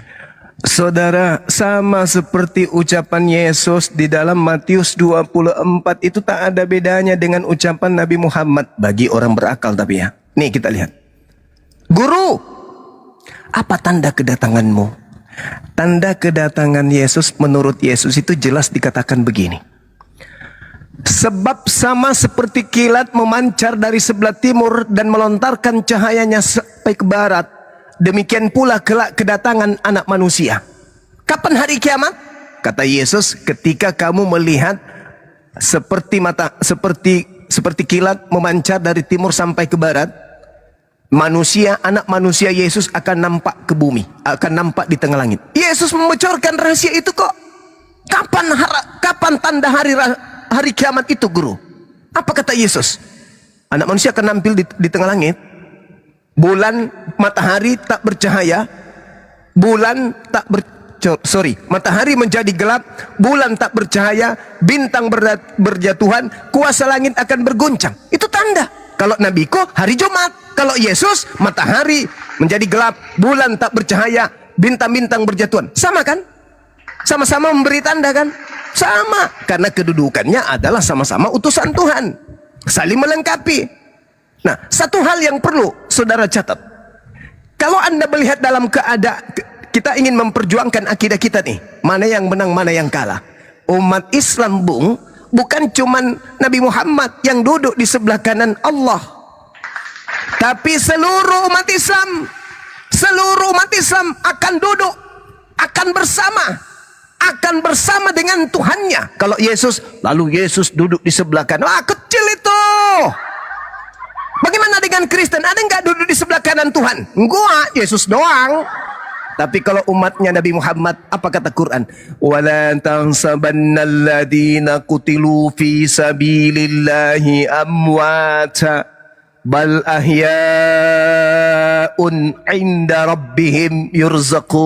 Saudara, sama seperti ucapan Yesus di dalam Matius 24 itu tak ada bedanya dengan ucapan Nabi Muhammad bagi orang berakal tapi ya. Nih kita lihat. Guru, apa tanda kedatanganmu? Tanda kedatangan Yesus menurut Yesus itu jelas dikatakan begini. Sebab sama seperti kilat memancar dari sebelah timur dan melontarkan cahayanya sampai ke barat, demikian pula kelak kedatangan anak manusia. Kapan hari kiamat? Kata Yesus, ketika kamu melihat seperti kilat memancar dari timur sampai ke barat, anak manusia Yesus akan nampak ke bumi, akan nampak di tengah langit. Yesus membocorkan rahasia itu kok. Kapan tanda hari kiamat itu, guru? Apa kata Yesus? Anak manusia akan nampil di tengah langit. Bulan, matahari tak bercahaya. Matahari menjadi gelap, bulan tak bercahaya, bintang berjatuhan, kuasa langit akan berguncang. Itu tanda. Kalau Nabi hari Jumat, kalau Yesus matahari menjadi gelap, bulan tak bercahaya, bintang-bintang berjatuhan. Sama kan? Sama-sama memberi tanda kan? Sama, karena kedudukannya adalah sama-sama utusan Tuhan, saling melengkapi. Nah, satu hal yang perlu saudara catat. Kalau Anda melihat dalam kita ingin memperjuangkan akidah kita nih, mana yang menang, mana yang kalah. Umat Islam bukan cuman Nabi Muhammad yang duduk di sebelah kanan Allah, tapi seluruh umat Islam akan duduk, akan bersama dengan Tuhannya. Kalau Yesus, lalu Yesus duduk di sebelah kanan. Wah, kecil itu. Bagaimana dengan Kristen? Ada nggak duduk di sebelah kanan Tuhan? Enggak, Yesus doang. Tapi kalau umatnya Nabi Muhammad, apa kata Quran? Wala tansabannalladina qutilu fi sabilillahi amwata bal ahyaun 'inda rabbihim yurzaqun.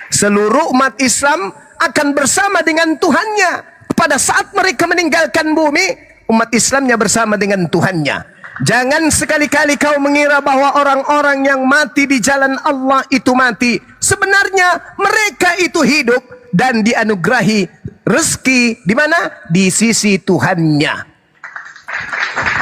Seluruh umat Islam akan bersama dengan Tuhannya. Pada saat mereka meninggalkan bumi, umat Islamnya bersama dengan Tuhannya. Jangan sekali-kali kau mengira bahwa orang-orang yang mati di jalan Allah itu mati. Sebenarnya mereka itu hidup dan dianugerahi rezeki di mana? Di sisi Tuhannya.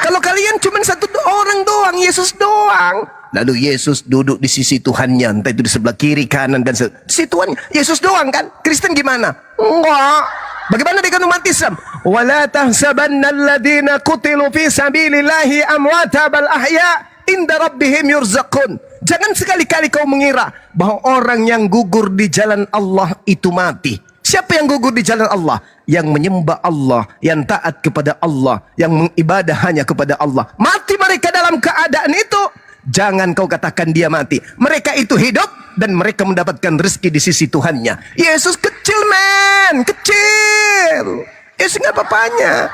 Kalau kalian cuma satu orang doang, Yesus doang, lalu Yesus duduk di sisi Tuhannya, entah itu di sebelah kiri, kanan, dan si Tuhan Yesus doang kan? Kristen gimana? Enggak. Bagaimana dengan umat Islam? Wala tahsabanna alladhina qutilu fi sabilillahi amwata bal ahya inda rabbihim yurzaqun. Jangan sekali-kali kau mengira bahwa orang yang gugur di jalan Allah itu mati. Siapa yang gugur di jalan Allah? Yang menyembah Allah, yang taat kepada Allah, yang mengibadah hanya kepada Allah. Mati mereka dalam keadaan itu. Jangan kau katakan dia mati. Mereka itu hidup dan mereka mendapatkan rezeki di sisi Tuhannya. Yesus kecil, men, kecil. Yesus nggak apa-apanya.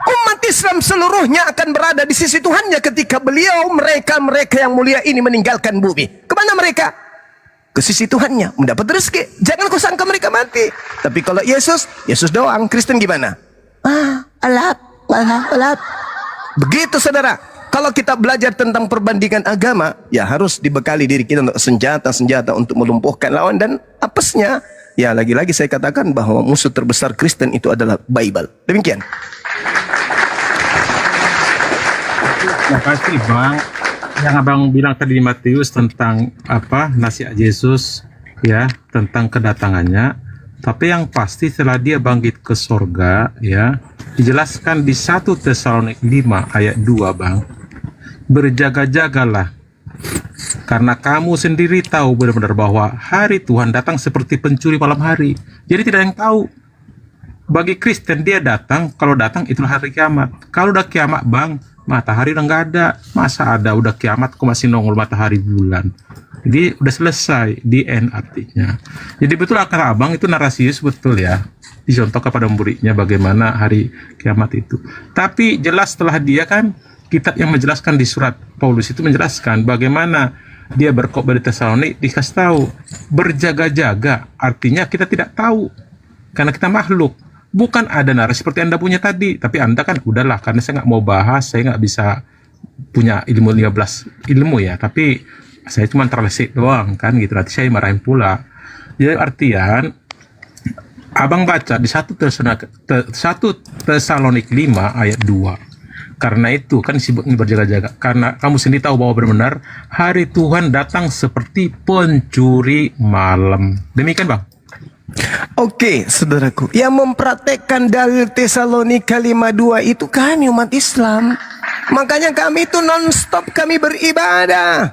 Umat Islam seluruhnya akan berada di sisi Tuhannya ketika mereka yang mulia ini meninggalkan bumi. Kemana mereka? Ke sisi Tuhannya, mendapat rezeki. Jangan kau sangka mereka mati. Tapi kalau Yesus doang. Kristen gimana? Alat. Begitu saudara. Kalau kita belajar tentang perbandingan agama, ya harus dibekali diri kita untuk senjata-senjata untuk melumpuhkan lawan dan apesnya. Ya lagi-lagi saya katakan bahwa musuh terbesar Kristen itu adalah Bible. Demikian. Terima kasih Bang. Yang Abang bilang tadi di Matius tentang nasihat Yesus, ya, tentang kedatangannya. Tapi yang pasti setelah dia bangkit ke sorga, ya, dijelaskan di 1 Tesalonik 5 ayat 2, Bang. Berjaga-jagalah, karena kamu sendiri tahu benar-benar bahwa hari Tuhan datang seperti pencuri malam hari. Jadi tidak ada yang tahu. Bagi Kristen dia datang, kalau datang itulah hari kiamat. Kalau udah kiamat, Bang, matahari udah nggak ada. Masa ada udah kiamat kok masih nongol matahari bulan? Jadi udah selesai, di end artinya. Jadi betul kata Abang, itu narasi Yesus betul ya. Dicontoh kepada muridnya bagaimana hari kiamat itu. Tapi jelas setelah dia kan, kitab yang menjelaskan di surat Paulus itu menjelaskan bagaimana dia berkhotbah di Tesalonik, dikasih tahu berjaga-jaga, artinya kita tidak tahu karena kita makhluk. Bukan ada narasi seperti Anda punya tadi, tapi Anda kan udahlah, karena saya nggak mau bahas, saya nggak bisa punya ilmu 15 ilmu ya, tapi saya cuma terlesik doang kan gitu, nanti saya marahin pula. Jadi artian Abang baca di 1 Tesalonik 5 ayat 2. Karena itu kan disebut berjaga-jaga, karena kamu sendiri tahu bahwa benar-benar hari Tuhan datang seperti pencuri malam. Demikian Bang. Oke, saudaraku, yang mempraktekkan dalil Tesalonika 5:2 itu kami umat Islam. Makanya kami itu non-stop kami beribadah.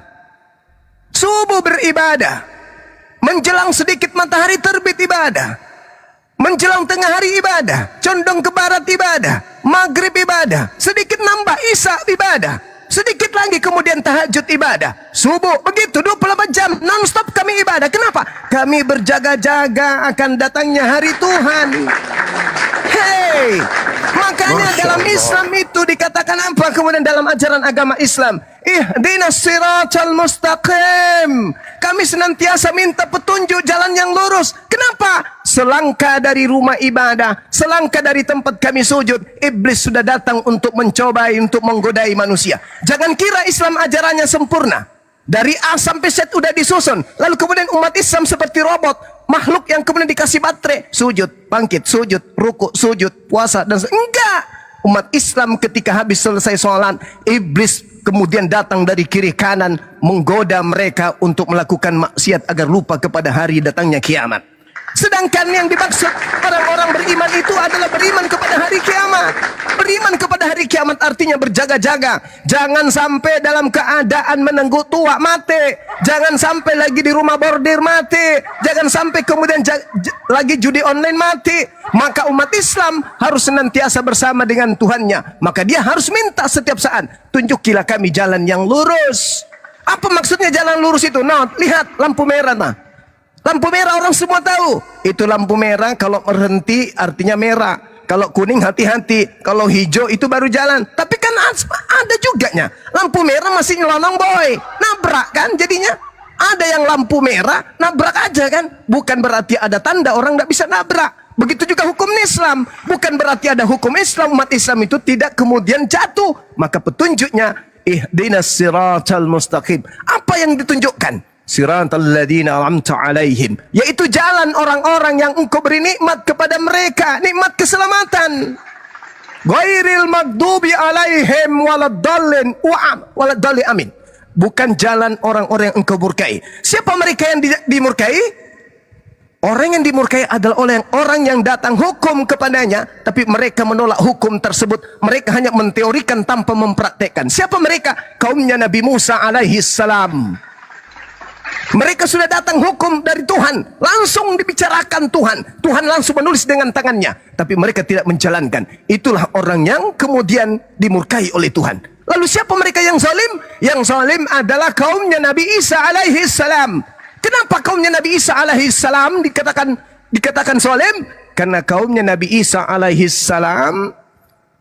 Subuh beribadah, menjelang sedikit matahari terbit ibadah, menjelang tengah hari ibadah, condong ke barat ibadah, maghrib ibadah, sedikit nambah isya ibadah, sedikit lagi kemudian tahajud ibadah, subuh, begitu 24 jam non-stop kami ibadah. Kenapa? Kami berjaga-jaga akan datangnya hari Tuhan. Hey, makanya dalam Islam itu dikatakan apa? Kemudian dalam ajaran agama Islam, ihdinas siratal mustaqim. Kami senantiasa minta petunjuk jalan yang lurus. Kenapa? Selangkah dari rumah ibadah, selangkah dari tempat kami sujud, iblis sudah datang untuk mencobai, untuk menggodai manusia. Jangan kira Islam ajarannya sempurna. Dari A sampai Z udah disusun. Lalu kemudian umat Islam seperti robot, makhluk yang kemudian dikasih baterai, sujud, bangkit, sujud, ruku, sujud, puasa, dan enggak. Umat Islam ketika habis selesai sholat, iblis kemudian datang dari kiri kanan menggoda mereka untuk melakukan maksiat agar lupa kepada hari datangnya kiamat. Sedangkan yang dimaksud orang-orang beriman itu adalah beriman kepada hari kiamat. Beriman kepada hari kiamat artinya berjaga-jaga. Jangan sampai dalam keadaan menunggu tua mati. Jangan sampai lagi di rumah bordir mati. Jangan sampai kemudian lagi judi online mati. Maka umat Islam harus senantiasa bersama dengan Tuhannya. Maka dia harus minta setiap saat, tunjukilah kami jalan yang lurus. Apa maksudnya jalan lurus itu? Nah, lihat lampu merah nah. Lampu merah orang semua tahu. Itu lampu merah, kalau berhenti artinya merah. Kalau kuning hati-hati. Kalau hijau itu baru jalan. Tapi kan ada juga nya. Lampu merah masih nyelonong boy. Nabrak kan jadinya. Ada yang lampu merah, nabrak aja kan. Bukan berarti ada tanda orang nggak bisa nabrak. Begitu juga hukum Islam. Bukan berarti ada hukum Islam, umat Islam itu tidak kemudian jatuh. Maka petunjuknya, ihdinas siratal mustaqim. Apa yang ditunjukkan? Siratal ladzina an'amta alaihim. Yaitu jalan orang-orang yang engkau beri nikmat kepada mereka. Nikmat keselamatan. Ghairil maghdubi alaihim waladdallin waladdallin amin. Bukan jalan orang-orang yang engkau murkai. Siapa mereka yang dimurkai? Orang yang dimurkai adalah orang yang datang hukum kepadanya, tapi mereka menolak hukum tersebut. Mereka hanya menteorikan tanpa mempraktekkan. Siapa mereka? Kaumnya Nabi Musa alaihi salam. Mereka sudah datang hukum dari Tuhan, langsung dibicarakan Tuhan. Tuhan langsung menulis dengan tangannya, tapi mereka tidak menjalankan. Itulah orang yang kemudian dimurkai oleh Tuhan. Lalu siapa mereka yang zalim? Yang zalim adalah kaumnya Nabi Isa alaihi salam. Kenapa kaumnya Nabi Isa alaihi salam dikatakan zalim? Karena kaumnya Nabi Isa alaihi salam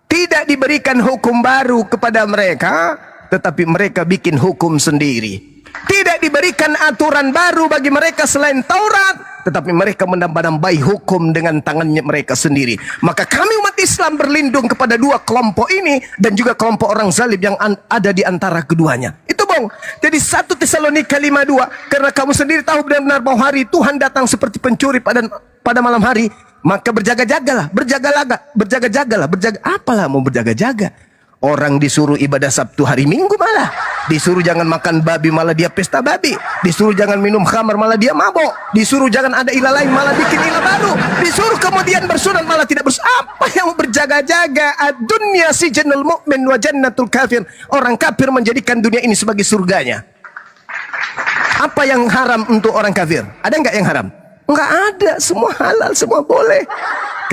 tidak diberikan hukum baru kepada mereka, tetapi mereka bikin hukum sendiri. Tidak diberikan aturan baru bagi mereka selain Taurat, tetapi mereka menambah-nambahi hukum dengan tangannya mereka sendiri. Maka kami umat Islam berlindung kepada dua kelompok ini dan juga kelompok orang zalim yang ada di antara keduanya. Itu bang. Jadi 1 Tesalonika 5:2, karena kamu sendiri tahu benar-benar bahwa hari Tuhan datang seperti pencuri pada malam hari, maka berjaga-jagalah, berjaga-jagalah, apalah mau berjaga-jaga. Orang disuruh ibadah Sabtu hari Minggu malah disuruh jangan makan babi, malah dia pesta babi. Disuruh jangan minum khamar, malah dia mabok. Disuruh jangan ada ilah lain, malah bikin ilah baru. Disuruh kemudian bersunat, malah tidak bersunat. Apa yang berjaga-jaga? Ad-dunya sijnul mu'min wa jannatul kafir. Orang kafir menjadikan dunia ini sebagai surganya. Apa yang haram untuk orang kafir? Ada nggak yang haram? Nggak ada, semua halal, semua boleh.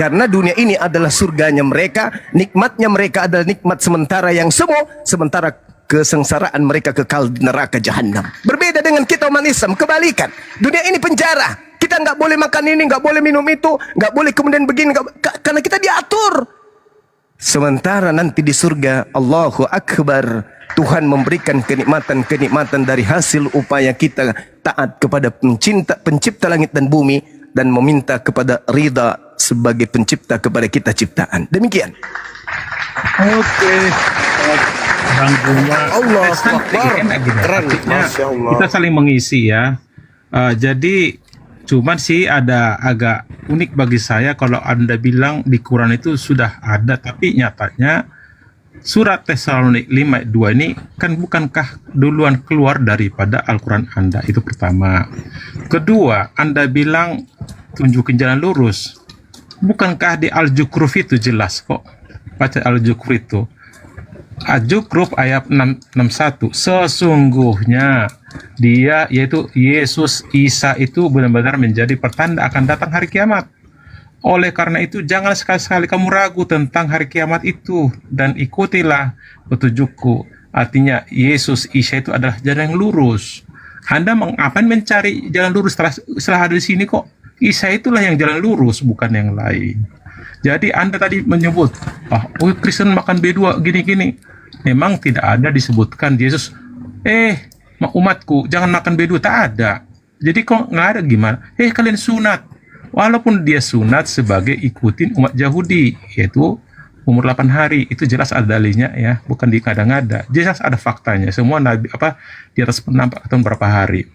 Karena dunia ini adalah surganya mereka, nikmatnya mereka adalah nikmat sementara yang semu, sementara kesengsaraan mereka kekal di neraka jahanam. Berbeda dengan kita umat Islam, kebalikan. Dunia ini penjara. Kita nggak boleh makan ini, nggak boleh minum itu, nggak boleh kemudian begini, karena kita diatur. Sementara nanti di surga, Allahu Akbar, Tuhan memberikan kenikmatan-kenikmatan dari hasil upaya kita taat kepada pencipta langit dan bumi, dan meminta kepada ridha sebagai pencipta kepada kita ciptaan. Demikian. Oke. Bang Guma. Allah Akbar. Keren. Masya Allah. Kita saling mengisi ya. Jadi cuman sih ada agak unik bagi saya kalau Anda bilang di Quran itu sudah ada, tapi nyatanya surat Tesalonik 5:2 ini kan bukankah duluan keluar daripada Al-Quran Anda? Itu pertama. Kedua, Anda bilang tunjukin jalan lurus. Bukankah di Al-Zukhruf itu jelas kok? Baca Al-Zukhruf itu. Al-Zukhruf ayat 61. Sesungguhnya dia, yaitu Yesus Isa itu benar-benar menjadi pertanda akan datang hari kiamat. Oleh karena itu jangan sekali-sekali kamu ragu tentang hari kiamat itu, dan ikutilah petunjukku. Artinya Yesus Isa itu adalah jalan yang lurus. Anda mengapain mencari jalan lurus setelah ada di sini kok? Isa itulah yang jalan lurus, bukan yang lain. Jadi Anda tadi menyebut, Kristen makan B2 gini-gini. Memang tidak ada disebutkan Yesus, umatku jangan makan B2, tak ada. Jadi kok nggak ada gimana? Kalian sunat. Walaupun dia sunat sebagai ikutin umat Yahudi, yaitu umur 8 hari, itu jelas ada dalilnya ya, bukan dikada-ngada. Jelas ada faktanya. Semua nabi di atas penampak tahun berapa hari.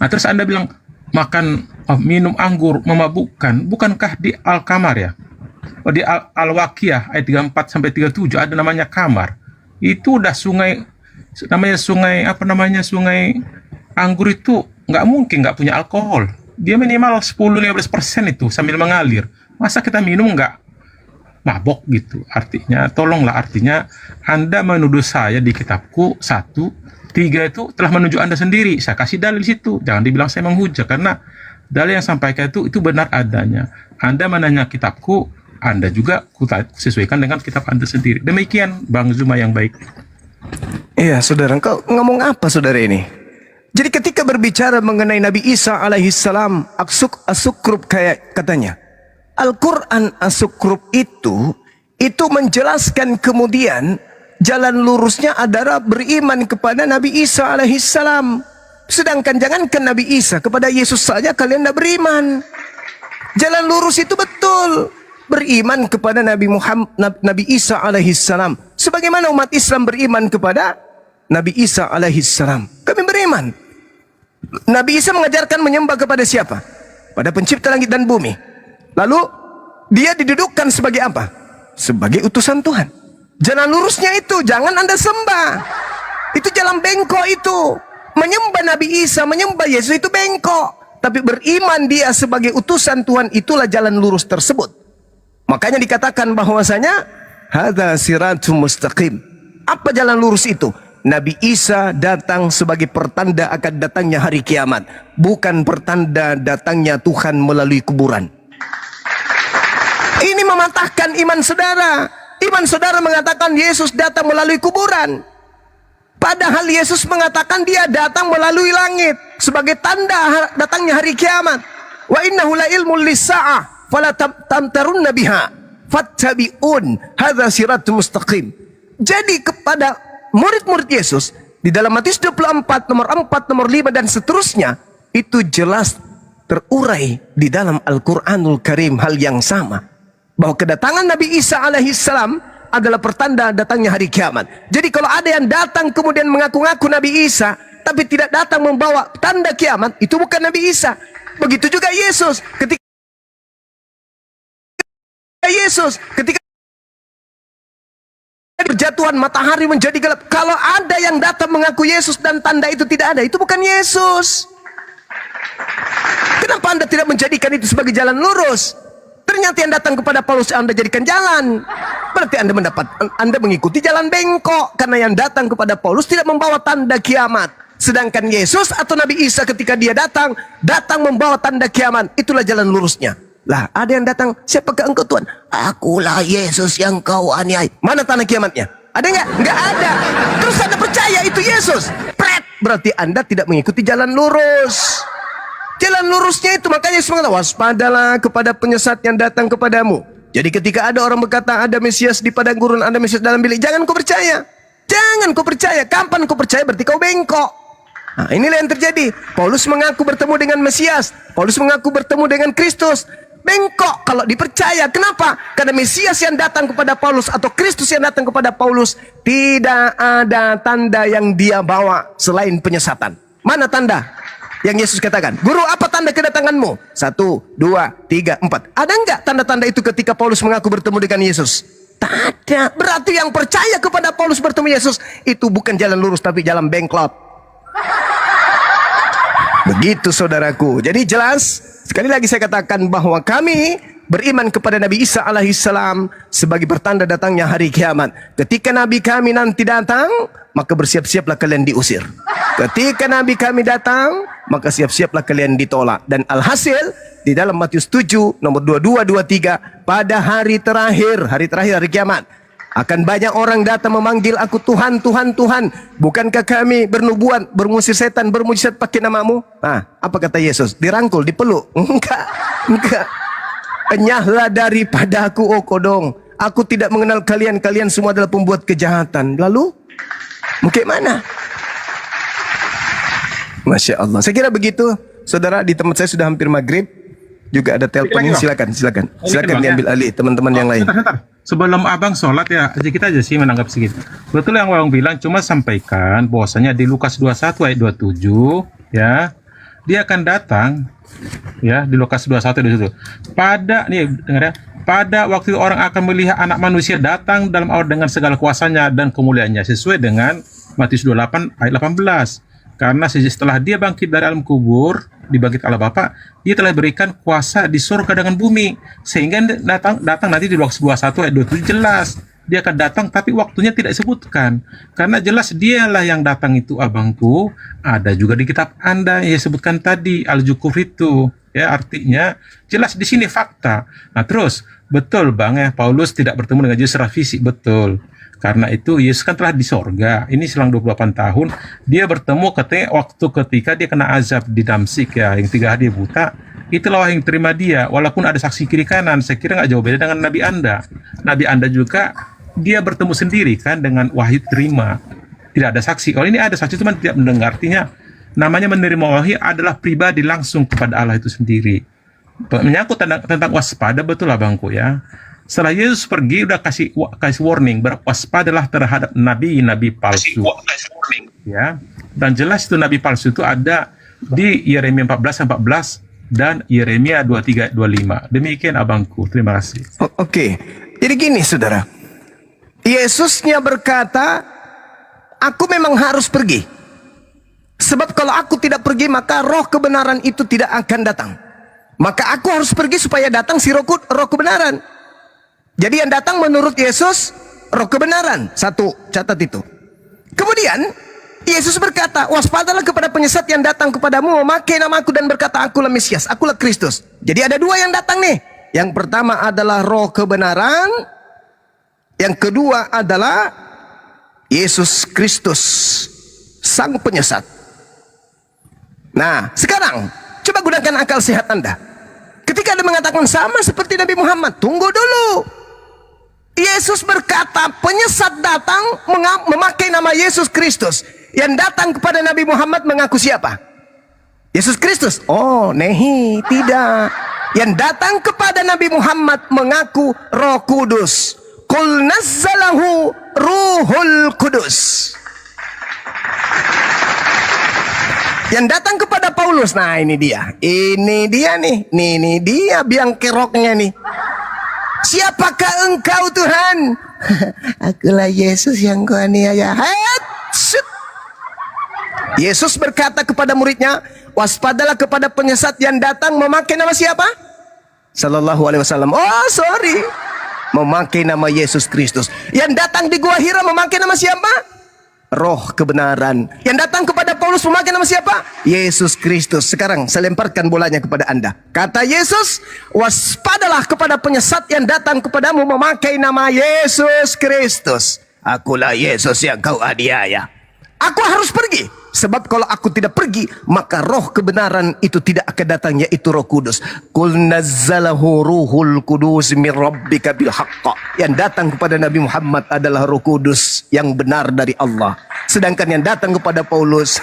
Nah, terus Anda bilang makan minum anggur memabukkan, bukankah di Al-Kamar ya? Di Al-Waqiyah ayat 34 sampai 37 ada namanya kamar. Itu udah sungai anggur itu nggak mungkin nggak punya alkohol. Dia minimal 10-15% itu sambil mengalir. Masa kita minum nggak mabok gitu? Artinya, tolonglah, artinya Anda menuduh saya di kitabku 1-3 itu telah menunjuk Anda sendiri. Saya kasih dalil situ. Jangan dibilang saya menghujat, karena dalil yang sampaikan itu benar adanya. Anda menanya kitabku, Anda juga sesuaikan dengan kitab Anda sendiri. Demikian Bang Zuma yang baik. Iya, saudara, kau ngomong apa saudara ini? Jadi ketika berbicara mengenai Nabi Isa alaihissalam, as-sukrub kayak katanya, Al-Quran as-sukrub itu menjelaskan kemudian jalan lurusnya adalah beriman kepada Nabi Isa alaihissalam. Sedangkan jangankan Nabi Isa, kepada Yesus saja kalian tidak beriman. Jalan lurus itu betul. Beriman kepada Nabi Nabi Isa alaihissalam. Sebagaimana umat Islam beriman kepada Nabi Isa alaihissalam. Kami beriman. Nabi Isa mengajarkan menyembah kepada siapa? Pada pencipta langit dan bumi. Lalu dia didudukkan sebagai apa? Sebagai utusan Tuhan. Jalan lurusnya itu jangan Anda sembah. Itu jalan bengkok itu. Menyembah Nabi Isa, menyembah Yesus itu bengkok. Tapi beriman dia sebagai utusan Tuhan, itulah jalan lurus tersebut. Makanya dikatakan bahwasanya hadza siratum mustaqim. Apa jalan lurus itu? Nabi Isa datang sebagai pertanda akan datangnya hari kiamat, bukan pertanda datangnya Tuhan melalui kuburan. Ini mematahkan iman saudara. Iman saudara mengatakan Yesus datang melalui kuburan. Padahal Yesus mengatakan dia datang melalui langit sebagai tanda datangnya hari kiamat. Wa innahu la ilmul lis-sa'ah fala tamtarunna biha fattabi'un hadza siratul mustaqim. Jadi kepada murid-murid Yesus di dalam Matius 24 nomor 4, nomor 5 dan seterusnya itu jelas terurai di dalam Al-Qur'anul Karim hal yang sama, bahwa kedatangan Nabi Isa alaihissalam adalah pertanda datangnya hari kiamat. Jadi kalau ada yang datang kemudian mengaku-ngaku Nabi Isa tapi tidak datang membawa tanda kiamat, itu bukan Nabi Isa. Begitu juga Yesus ketika berjatuhan matahari menjadi gelap. Kalau ada yang datang mengaku Yesus dan tanda itu tidak ada, itu bukan Yesus. Kenapa Anda tidak menjadikan itu sebagai jalan lurus? Ternyata yang datang kepada Paulus Anda jadikan jalan. Berarti Anda mengikuti jalan bengkok. Karena yang datang kepada Paulus tidak membawa tanda kiamat. Sedangkan Yesus atau Nabi Isa ketika dia datang membawa tanda kiamat. Itulah jalan lurusnya. Lah, ada yang datang, siapakah engkau Tuhan? Akulah Yesus yang kau aniaya. Mana tanda kiamatnya? Ada nggak? Nggak ada. Terus Anda percaya itu Yesus? Pret! Berarti Anda tidak mengikuti jalan lurus. Jalan lurusnya itu, makanya Yesus mengatakan, waspadalah kepada penyesat yang datang kepadamu. Jadi ketika ada orang berkata ada Mesias di padang gurun, ada Mesias dalam bilik, jangan kau percaya. Jangan kau percaya. Kapan kau percaya berarti kau bengkok. Nah, inilah yang terjadi. Paulus mengaku bertemu dengan Mesias. Paulus mengaku bertemu dengan Kristus. Bengkok kalau dipercaya. Kenapa? Karena Mesias yang datang kepada Paulus atau Kristus yang datang kepada Paulus tidak ada tanda yang dia bawa selain penyesatan. Mana tanda yang Yesus katakan? Guru, apa tanda kedatanganmu? 1, 2, 3, 4. Ada enggak tanda-tanda itu ketika Paulus mengaku bertemu dengan Yesus? Tak ada. Berarti yang percaya kepada Paulus bertemu Yesus itu bukan jalan lurus tapi jalan bengklot. Begitu saudaraku. Jadi jelas, sekali lagi saya katakan bahwa kami beriman kepada Nabi Isa alaihissalam sebagai pertanda datangnya hari kiamat. Ketika Nabi kami nanti datang, maka bersiap-siaplah kalian diusir. Ketika Nabi kami datang, maka siap-siaplah kalian ditolak. Dan alhasil, di dalam Matius 7, nomor 22, 23, pada hari terakhir hari kiamat, akan banyak orang datang memanggil aku Tuhan, Tuhan, Tuhan. Bukankah kami bernubuat, bermusir setan, bermujizat pakai namamu? Nah, apa kata Yesus? Dirangkul, dipeluk? Enggak. Enyahlah daripada aku, oh kodong. Aku tidak mengenal kalian, kalian semua adalah pembuat kejahatan. Lalu, bagaimana? Masya Allah. Saya kira begitu, saudara. Di tempat saya sudah hampir maghrib. Juga ada telepon ini, silakan diambil alih teman-teman yang lain. Sebentar. Sebelum abang sholat ya, kita aja sih menanggap segitu. Betul yang abang bilang, cuma sampaikan bahwasanya di Lukas 21 ayat 27 ya, dia akan datang ya di Lukas 21 ayat 27. Pada waktu itu orang akan melihat anak manusia datang dalam aur dengan segala kuasanya dan kemuliaannya, sesuai dengan Matius 28 ayat 18. Karena setelah dia bangkit dari alam kubur, dibangkit Allah Bapa, dia telah berikan kuasa di surga dengan bumi. Sehingga datang nanti di Lukas 21 ayat 27 jelas. Dia akan datang tapi waktunya tidak disebutkan. Karena jelas dialah yang datang itu abangku. Ada juga di kitab Anda yang sebutkan tadi, Al-Jukuf itu. Ya, artinya jelas di sini fakta. Nah terus, betul bang ya, Paulus tidak bertemu dengan Yesus secara fisik, betul. Karena itu Yesus kan telah di sorga. Ini selang 28 tahun. Dia bertemu ketika dia kena azab di Damsik ya. Yang 3 hari dia buta. Itulah yang terima dia. Walaupun ada saksi kiri kanan. Saya kira nggak jauh beda dengan Nabi Anda. Nabi Anda juga dia bertemu sendiri kan dengan wahyu terima. Tidak ada saksi. Kalau ini ada saksi cuma tidak mendengar. Artinya namanya menerima wahyu adalah pribadi langsung kepada Allah itu sendiri. Menyangkut tentang waspada, betul abangku ya. Setelah Yesus pergi udah kasih warning, berwaspadalah terhadap nabi-nabi palsu. Ya. Dan jelas itu nabi palsu itu ada di Yeremia 14:14 dan Yeremia 23:25. Demikian abangku. Terima kasih. Oke. Jadi gini saudara. Yesusnya berkata, aku memang harus pergi. Sebab kalau aku tidak pergi, maka roh kebenaran itu tidak akan datang. Maka aku harus pergi supaya datang si roh kebenaran. Jadi yang datang menurut Yesus, roh kebenaran. Satu, catat itu. Kemudian, Yesus berkata, waspadalah kepada penyesat yang datang kepadamu, memakai namaku dan berkata, akulah Mesias, akulah Kristus. Jadi ada dua yang datang nih. Yang pertama adalah roh kebenaran. Yang kedua adalah Yesus Kristus, sang penyesat. Nah, sekarang coba gunakan akal sehat Anda. Ketika Anda mengatakan sama seperti Nabi Muhammad, tunggu dulu. Yesus berkata, penyesat datang memakai nama Yesus Kristus. Yang datang kepada Nabi Muhammad mengaku siapa? Yesus Kristus. Oh, nehi, tidak. Yang datang kepada Nabi Muhammad mengaku Roh Kudus. Qul nazzalahu Ruhul Kudus. Yang datang kepada Paulus, nah ini dia nih, ini dia biang keroknya nih. Siapakah engkau Tuhan? Akulah Yesus yang kau aniaya. Yesus berkata kepada muridnya, waspadalah kepada penyesat yang datang memakai nama siapa? Sallallahu alaihi wasallam. Oh sorry, memakai nama Yesus Kristus. Yang datang di Gua Hira memakai nama siapa? Roh kebenaran. Yang datang kepada Paulus memakai nama siapa? Yesus Kristus. Sekarang saya lemparkan bolanya kepada Anda. Kata Yesus, waspadalah kepada penyesat yang datang kepadamu memakai nama Yesus Kristus. Akulah Yesus yang kau aniaya. Aku harus pergi. Sebab kalau aku tidak pergi, maka roh kebenaran itu tidak akan datang, yaitu Roh Kudus. Qul nazzalahu Ruhul Kudus min rabbika bil haqq. Yang datang kepada Nabi Muhammad adalah Roh Kudus yang benar dari Allah. Sedangkan yang datang kepada Paulus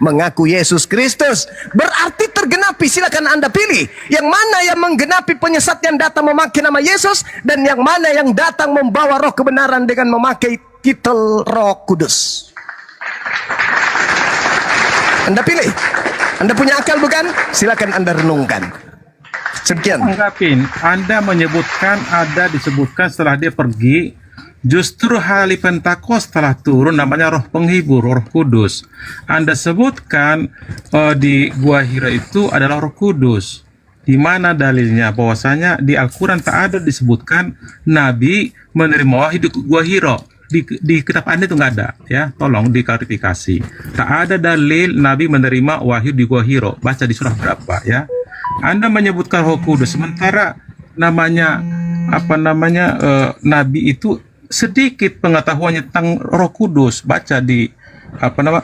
mengaku Yesus Kristus. Berarti tergenapi, silakan Anda pilih. Yang mana yang menggenapi penyesat yang datang memakai nama Yesus, dan yang mana yang datang membawa roh kebenaran dengan memakai titel Roh Kudus. Anda pilih. Anda punya akal bukan? Silakan Anda renungkan. Sekian. Anggapin, Anda menyebutkan, ada disebutkan setelah dia pergi, justru hari Pentakosta setelah turun namanya roh penghibur, Roh Kudus. Anda sebutkan di Gua Hira itu adalah Roh Kudus. Di mana dalilnya bahwasanya di Al-Quran tak ada disebutkan Nabi menerima wahyu di Gua Hira. Di kitab Anda itu nggak ada, ya, tolong diklarifikasi. Tak ada dalil Nabi menerima wahyu di Gua Hira. Baca di surah berapa, ya? Anda menyebutkan Roh Kudus, sementara namanya Nabi itu sedikit pengetahuannya tentang Roh Kudus. Baca di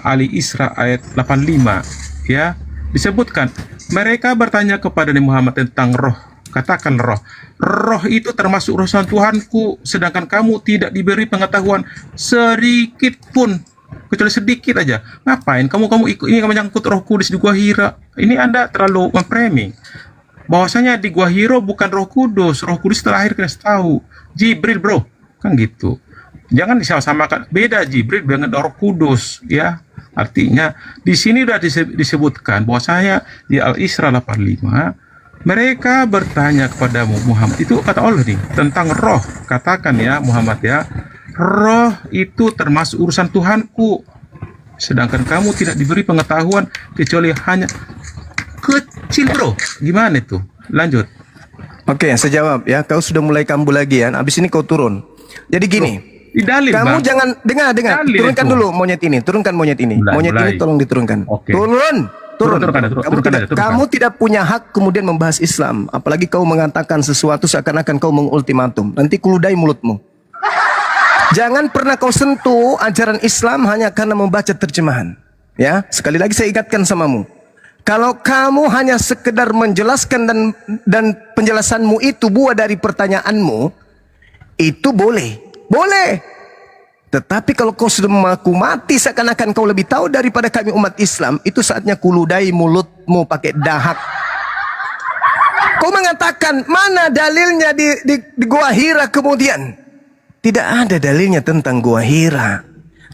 Ali Isra ayat 85, ya, disebutkan mereka bertanya kepada Nabi Muhammad tentang roh. Katakan roh. Roh itu termasuk urusan Tuhanku, sedangkan kamu tidak diberi pengetahuan sedikit pun, kecuali sedikit aja. Ngapain kamu ikut ini menyangkut Roh Kudus di Gua Hira? Ini Anda terlalu memframing. Bahwasanya di Gua Hira bukan Roh Kudus. Roh Kudus terakhir kita tahu Jibril, bro. Kan gitu. Jangan disamakan. Beda Jibril dengan Roh Kudus, ya. Artinya di sini sudah disebutkan bahwasanya di Al-Isra 85 mereka bertanya kepadamu Muhammad, itu kata Allah nih tentang roh. Katakan ya Muhammad ya, roh itu termasuk urusan Tuhanku, sedangkan kamu tidak diberi pengetahuan kecuali hanya kecil, bro. Gimana itu? Lanjut. Oke, saya jawab ya. Kau sudah mulai kambuh lagi ya. Abis ini kau turun. Jadi gini, dalil, kamu bang. jangan dengar. Dalil Turunkan itu. dulu monyet ini. Turunkan monyet ini. Monyet ini tolong diturunkan. Oke. Turun. Turunkan. Kamu tidak punya hak kemudian membahas Islam. Apalagi kau mengatakan sesuatu seakan-akan kau mengultimatum. Nanti kuludai mulutmu. Jangan pernah kau sentuh ajaran Islam hanya karena membaca terjemahan. Ya, sekali lagi saya ingatkan samamu. Kalau kamu hanya sekedar menjelaskan dan penjelasanmu itu buah dari pertanyaanmu, itu boleh. Tetapi kalau kau sudah mengaku mati seakan-akan kau lebih tahu daripada kami umat Islam, itu saatnya kuludai mulutmu pakai dahak. Kau mengatakan mana dalilnya di Gua Hira kemudian? Tidak ada dalilnya tentang Gua Hira.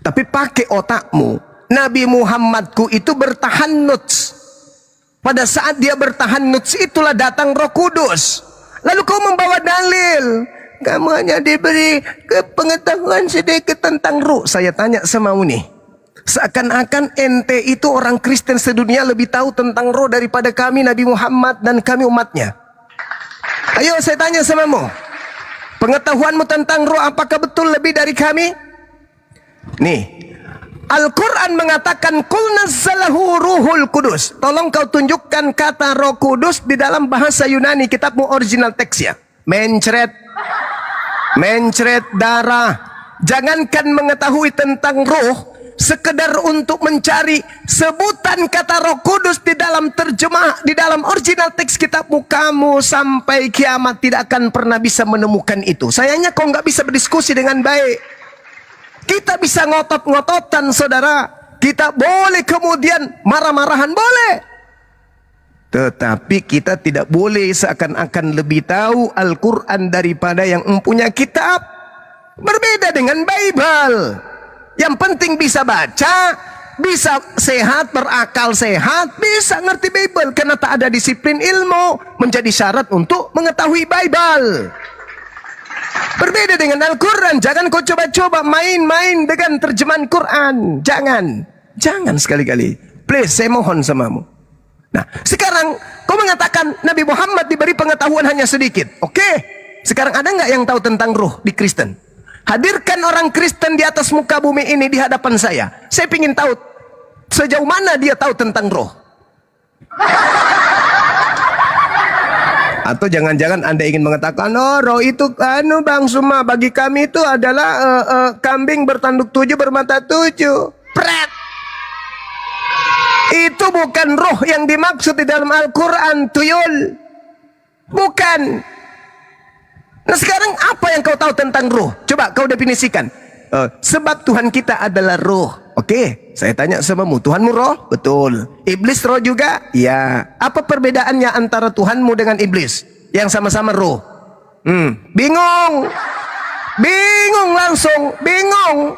Tapi pakai otakmu. Nabi Muhammadku itu bertahannuts. Pada saat dia bertahannuts itulah datang Roh Kudus. Lalu kau membawa dalil. Kamu hanya diberi pengetahuan sedikit tentang ruh. Saya tanya sama nih. Seakan-akan ente itu orang Kristen sedunia lebih tahu tentang roh daripada kami Nabi Muhammad dan kami umatnya. Ayo saya tanya samamu. Pengetahuanmu tentang roh apakah betul lebih dari kami? Nih, Al-Quran mengatakan Qul nazzalahu ruhul kudus. Tolong kau tunjukkan kata Roh Kudus di dalam bahasa Yunani, kitabmu original teksnya. Mencret darah. Jangankan mengetahui tentang roh, sekedar untuk mencari sebutan kata Roh Kudus di dalam terjemah, di dalam original teks kitabmu, kamu sampai kiamat tidak akan pernah bisa menemukan itu. Sayangnya kau nggak bisa berdiskusi dengan baik. Kita bisa ngotot-ngototan, saudara. Kita boleh kemudian marah-marahan, boleh. Tetapi kita tidak boleh seakan-akan lebih tahu Al-Quran daripada yang mempunyai kitab. Berbeda dengan Bible. Yang penting bisa baca, bisa sehat, berakal sehat, bisa ngerti Bible. Karena tak ada disiplin ilmu menjadi syarat untuk mengetahui Bible. Berbeda dengan Al-Quran. Jangan kau coba-coba main-main dengan terjemahan Quran. Jangan sekali-kali. Please, saya mohon samamu. Nah, sekarang kau mengatakan Nabi Muhammad diberi pengetahuan hanya sedikit. Oke, sekarang ada nggak yang tahu tentang ruh di Kristen? Hadirkan orang Kristen di atas muka bumi ini di hadapan saya. Saya ingin tahu sejauh mana dia tahu tentang roh. Atau jangan-jangan Anda ingin mengatakan, oh roh itu Bang Suma, bagi kami itu adalah kambing bertanduk 7 bermata 7. Pret. Itu bukan roh yang dimaksud di dalam Al-Quran, tuyul. Bukan. Nah sekarang apa yang kau tahu tentang roh? Coba kau definisikan. Sebab Tuhan kita adalah roh. Oke, saya tanya samamu, Tuhanmu roh? Betul. Iblis roh juga? Ya. Apa perbedaannya antara Tuhanmu dengan iblis yang sama-sama roh? Bingung. Bingung langsung, bingung.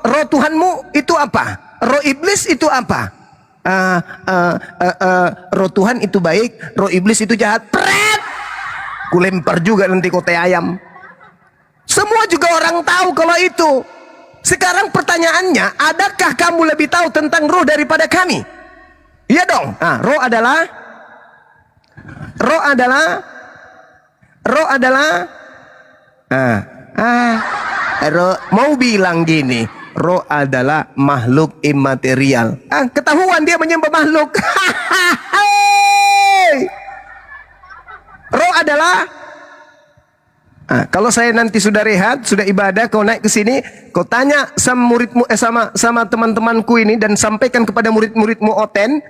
Roh Tuhanmu itu apa? Roh iblis itu apa? Roh Tuhan itu baik, roh iblis itu jahat. Pret! Kulempar juga nanti kote ayam. Semua juga orang tahu kalau itu. Sekarang pertanyaannya, adakah kamu lebih tahu tentang roh daripada kami? Iya dong. Roh adalah roh mau bilang gini, roh adalah makhluk imaterial. Ketahuan dia menyembah makhluk. Roh adalah kalau saya nanti sudah rehat, sudah ibadah, kau naik ke sini, kau tanya sama muridmu, sama teman-temanku ini dan sampaikan kepada murid-muridmu Oten,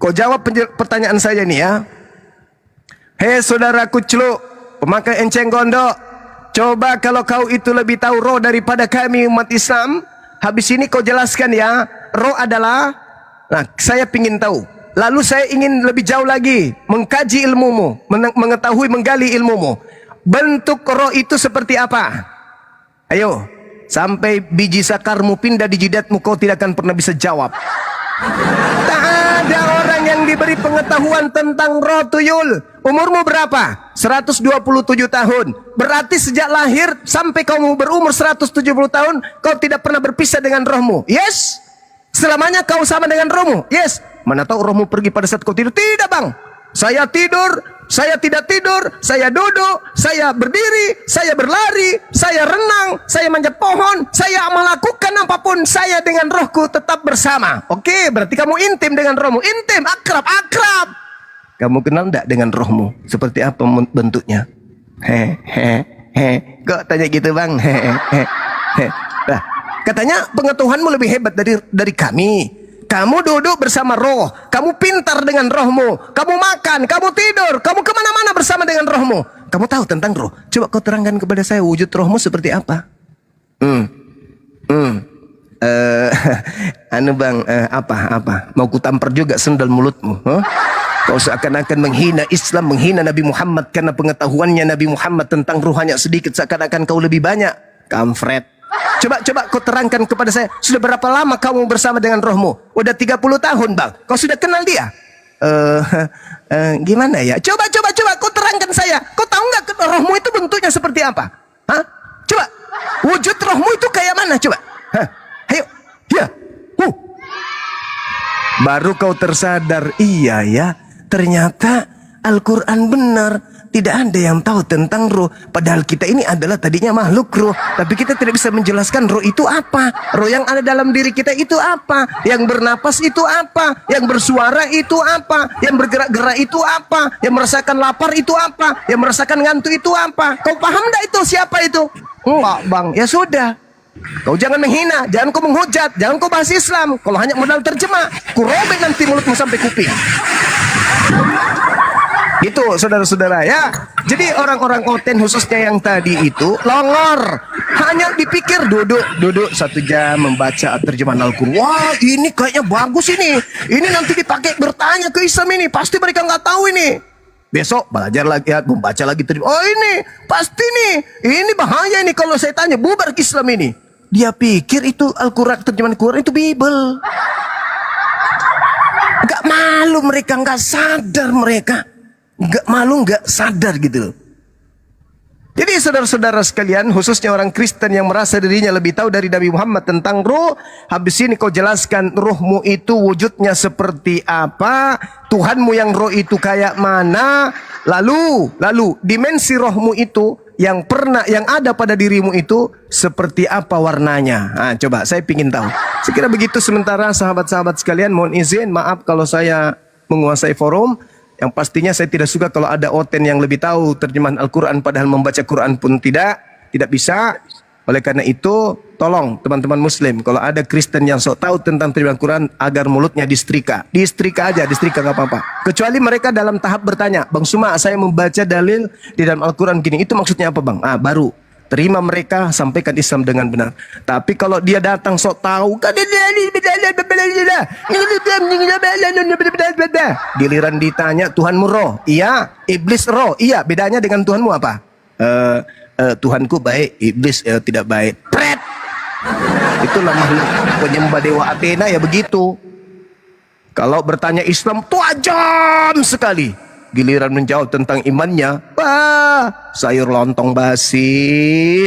kau jawab pertanyaan saya nih ya. Hei saudaraku celuk, pemakai enceng gondok, coba kalau kau itu lebih tahu roh daripada kami umat Islam, habis ini kau jelaskan ya, roh adalah, saya ingin tahu. Lalu saya ingin lebih jauh lagi, mengkaji ilmumu, mengetahui, menggali ilmumu. Bentuk roh itu seperti apa? Ayo, sampai biji sakarmu pindah di jidatmu, kau tidak akan pernah bisa jawab. Tak ada orang yang diberi pengetahuan tentang roh, tuyul. Umurmu berapa? 127 tahun. Berarti sejak lahir sampai kamu berumur 170 tahun, kau tidak pernah berpisah dengan rohmu. Yes? Selamanya kau sama dengan rohmu. Yes? Mana tahu rohmu pergi pada saat kau tidur? Tidak bang. Saya tidur, saya tidak tidur, saya duduk, saya berdiri, saya berlari, saya renang, saya manjat pohon, saya melakukan apapun, saya dengan rohku tetap bersama. Oke, berarti kamu intim dengan rohmu. Intim, akrab. Kamu kenal enggak dengan rohmu? Seperti apa bentuknya? Kok tanya gitu bang? Nah, katanya pengetahuanmu lebih hebat dari kami. Kamu duduk bersama roh, kamu pintar dengan rohmu, kamu makan, kamu tidur, kamu kemana-mana bersama dengan rohmu. Kamu tahu tentang roh. Coba kau terangkan kepada saya wujud rohmu seperti apa? Bang, apa? Mau kutampar juga sendal mulutmu? Kau seakan-akan menghina Islam, menghina Nabi Muhammad karena pengetahuannya Nabi Muhammad tentang ruh hanya sedikit, seakan-akan kau lebih banyak. Kampret. Coba kau terangkan kepada saya, sudah berapa lama kamu bersama dengan rohmu? Udah 30 tahun, Bang. Kau sudah kenal dia? Gimana ya? Coba kau terangkan saya. Kau tahu nggak rohmu itu bentuknya seperti apa? Hah? Coba. Wujud rohmu itu kayak mana? Coba. Hah? Ayo. Ya. Baru kau tersadar, iya ya. Ternyata Al-Quran benar. Tidak ada yang tahu tentang roh. Padahal kita ini adalah tadinya makhluk roh. Tapi kita tidak bisa menjelaskan roh itu apa. Roh yang ada dalam diri kita itu apa. Yang bernapas itu apa. Yang bersuara itu apa. Yang bergerak-gerak itu apa. Yang merasakan lapar itu apa. Yang merasakan ngantuk itu apa. Kau paham tidak itu siapa itu? Enggak, Bang. Ya sudah. Kau jangan menghina. Jangan kau menghujat. Jangan kau bahas Islam. Kalau hanya modal terjemah, ku robek nanti mulutmu sampai kuping. Itu saudara-saudara ya. Jadi orang-orang oten khususnya yang tadi itu longor. Hanya dipikir duduk 1 jam membaca terjemahan Al-Quran. Wah, ini kayaknya bagus ini. Ini nanti dipakai bertanya ke Islam ini. Pasti mereka nggak tahu ini. Besok belajar lagi, ya, membaca lagi terjemahan. Oh ini pasti nih. Ini bahaya ini kalau saya tanya bubar ke Islam ini. Dia pikir itu Al-Quran, terjemahan Al-Quran itu Bible. Gak malu mereka, gak sadar mereka. Gak malu, gak sadar gitu loh. Jadi saudara-saudara sekalian, khususnya orang Kristen yang merasa dirinya lebih tahu dari Nabi Muhammad tentang ruh, habis ini kau jelaskan ruhmu itu wujudnya seperti apa, Tuhanmu yang roh itu kayak mana, lalu dimensi rohmu itu yang ada pada dirimu itu seperti apa warnanya. Nah, coba saya ingin tahu. Sekira begitu sementara sahabat-sahabat sekalian, mohon izin, maaf kalau saya menguasai forum. Yang pastinya saya tidak suka kalau ada oten yang lebih tahu terjemahan Al-Quran padahal membaca Quran pun tidak bisa. Oleh karena itu, tolong teman-teman muslim, kalau ada Kristen yang sok tahu tentang terjemahan Quran, agar mulutnya disetrika. Disetrika aja, disetrika gak apa-apa. Kecuali mereka dalam tahap bertanya, Bang Suma, saya membaca dalil di dalam Al-Quran gini, itu maksudnya apa Bang? Baru terima mereka, sampaikan Islam dengan benar. Tapi kalau dia datang sok tahu, giliran ditanya Tuhanmu roh, iya. Iblis roh, iya. Bedanya dengan Tuhanmu apa? Tuhanku baik, iblis tidak baik. Pret. Itulah makhluk penyembah dewa Athena ya begitu. Kalau bertanya Islam tajam sekali. Giliran menjawab tentang imannya, sayur lontong basi.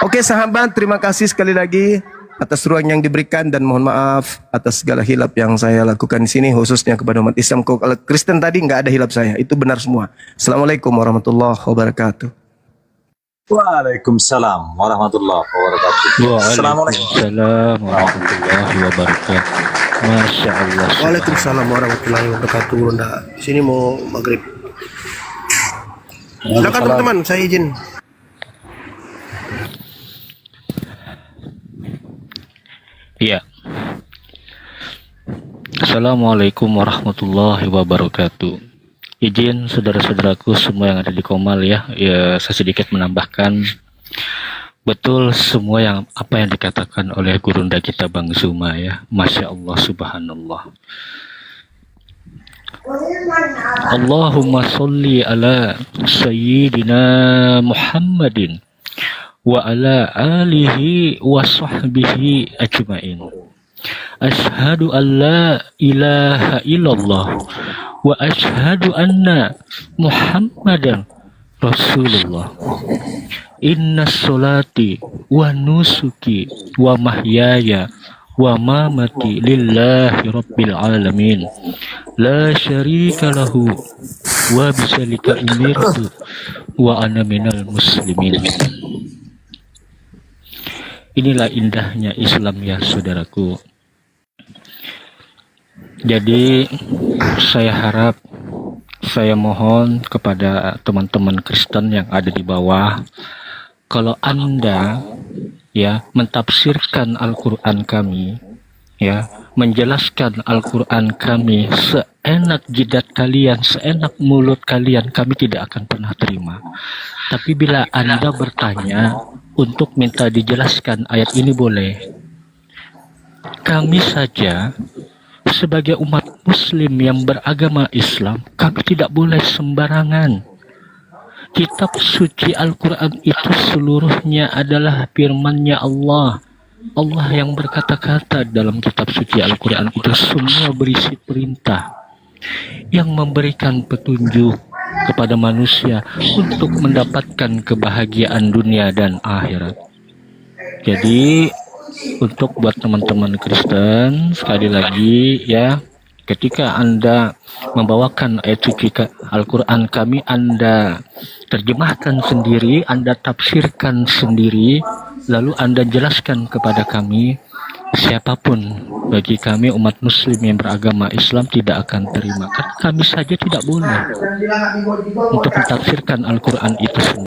Oke sahabat, terima kasih sekali lagi atas ruang yang diberikan dan mohon maaf atas segala hilap yang saya lakukan di sini khususnya kepada umat Islam. Kalau Kristen tadi nggak ada hilap saya, itu benar semua. Assalamualaikum warahmatullahi wabarakatuh. Waalaikumsalam warahmatullahi wabarakatuh. Waalaikumsalam warahmatullahi wabarakatuh. Masya Allah. Waalaikumsalam warahmatullahi wabarakatuh. Bunda, di sini mau maghrib. Silakan teman-teman, saya izin. Iya. Assalamualaikum warahmatullahi wabarakatuh. Izin saudara-saudaraku semua yang ada di Komal ya, saya sedikit menambahkan. Betul semua apa yang dikatakan oleh gurunda kita Bang Zuma ya. Masya Allah subhanallah. Allahumma sholli ala sayyidina Muhammadin wa ala alihi wa sahbihi ajma'in. Ashhadu an la ilaha illallah wa ashhadu anna Muhammadan Rasulullah. Inna sholati wa nusuki wa mahyaya wa mamati lillahi rabbil alamin la syarika lahu wa bisalika umirtu wa ana minal muslimin. Inilah indahnya Islam ya saudaraku. Jadi saya mohon kepada teman-teman Kristen yang ada di bawah, kalau Anda ya mentafsirkan Al-Quran kami, ya menjelaskan Al-Quran kami seenak jidat kalian, seenak mulut kalian, kami tidak akan pernah terima. Tapi bila Anda bertanya untuk minta dijelaskan ayat ini boleh. Kami saja sebagai umat muslim yang beragama Islam, kami tidak boleh sembarangan. Kitab suci Al-Quran itu seluruhnya adalah firman-Nya Allah. Allah yang berkata-kata dalam kitab suci Al-Quran itu semua berisi perintah yang memberikan petunjuk kepada manusia untuk mendapatkan kebahagiaan dunia dan akhirat. Jadi untuk buat teman-teman Kristen, sekali lagi ya, ketika Anda membawakan ayat suci Al-Quran kami, Anda terjemahkan sendiri, Anda tafsirkan sendiri, lalu Anda jelaskan kepada kami. Siapapun bagi kami umat muslim yang beragama Islam tidak akan terima, karena kami saja tidak boleh untuk mentafsirkan Al-Quran itu sendiri.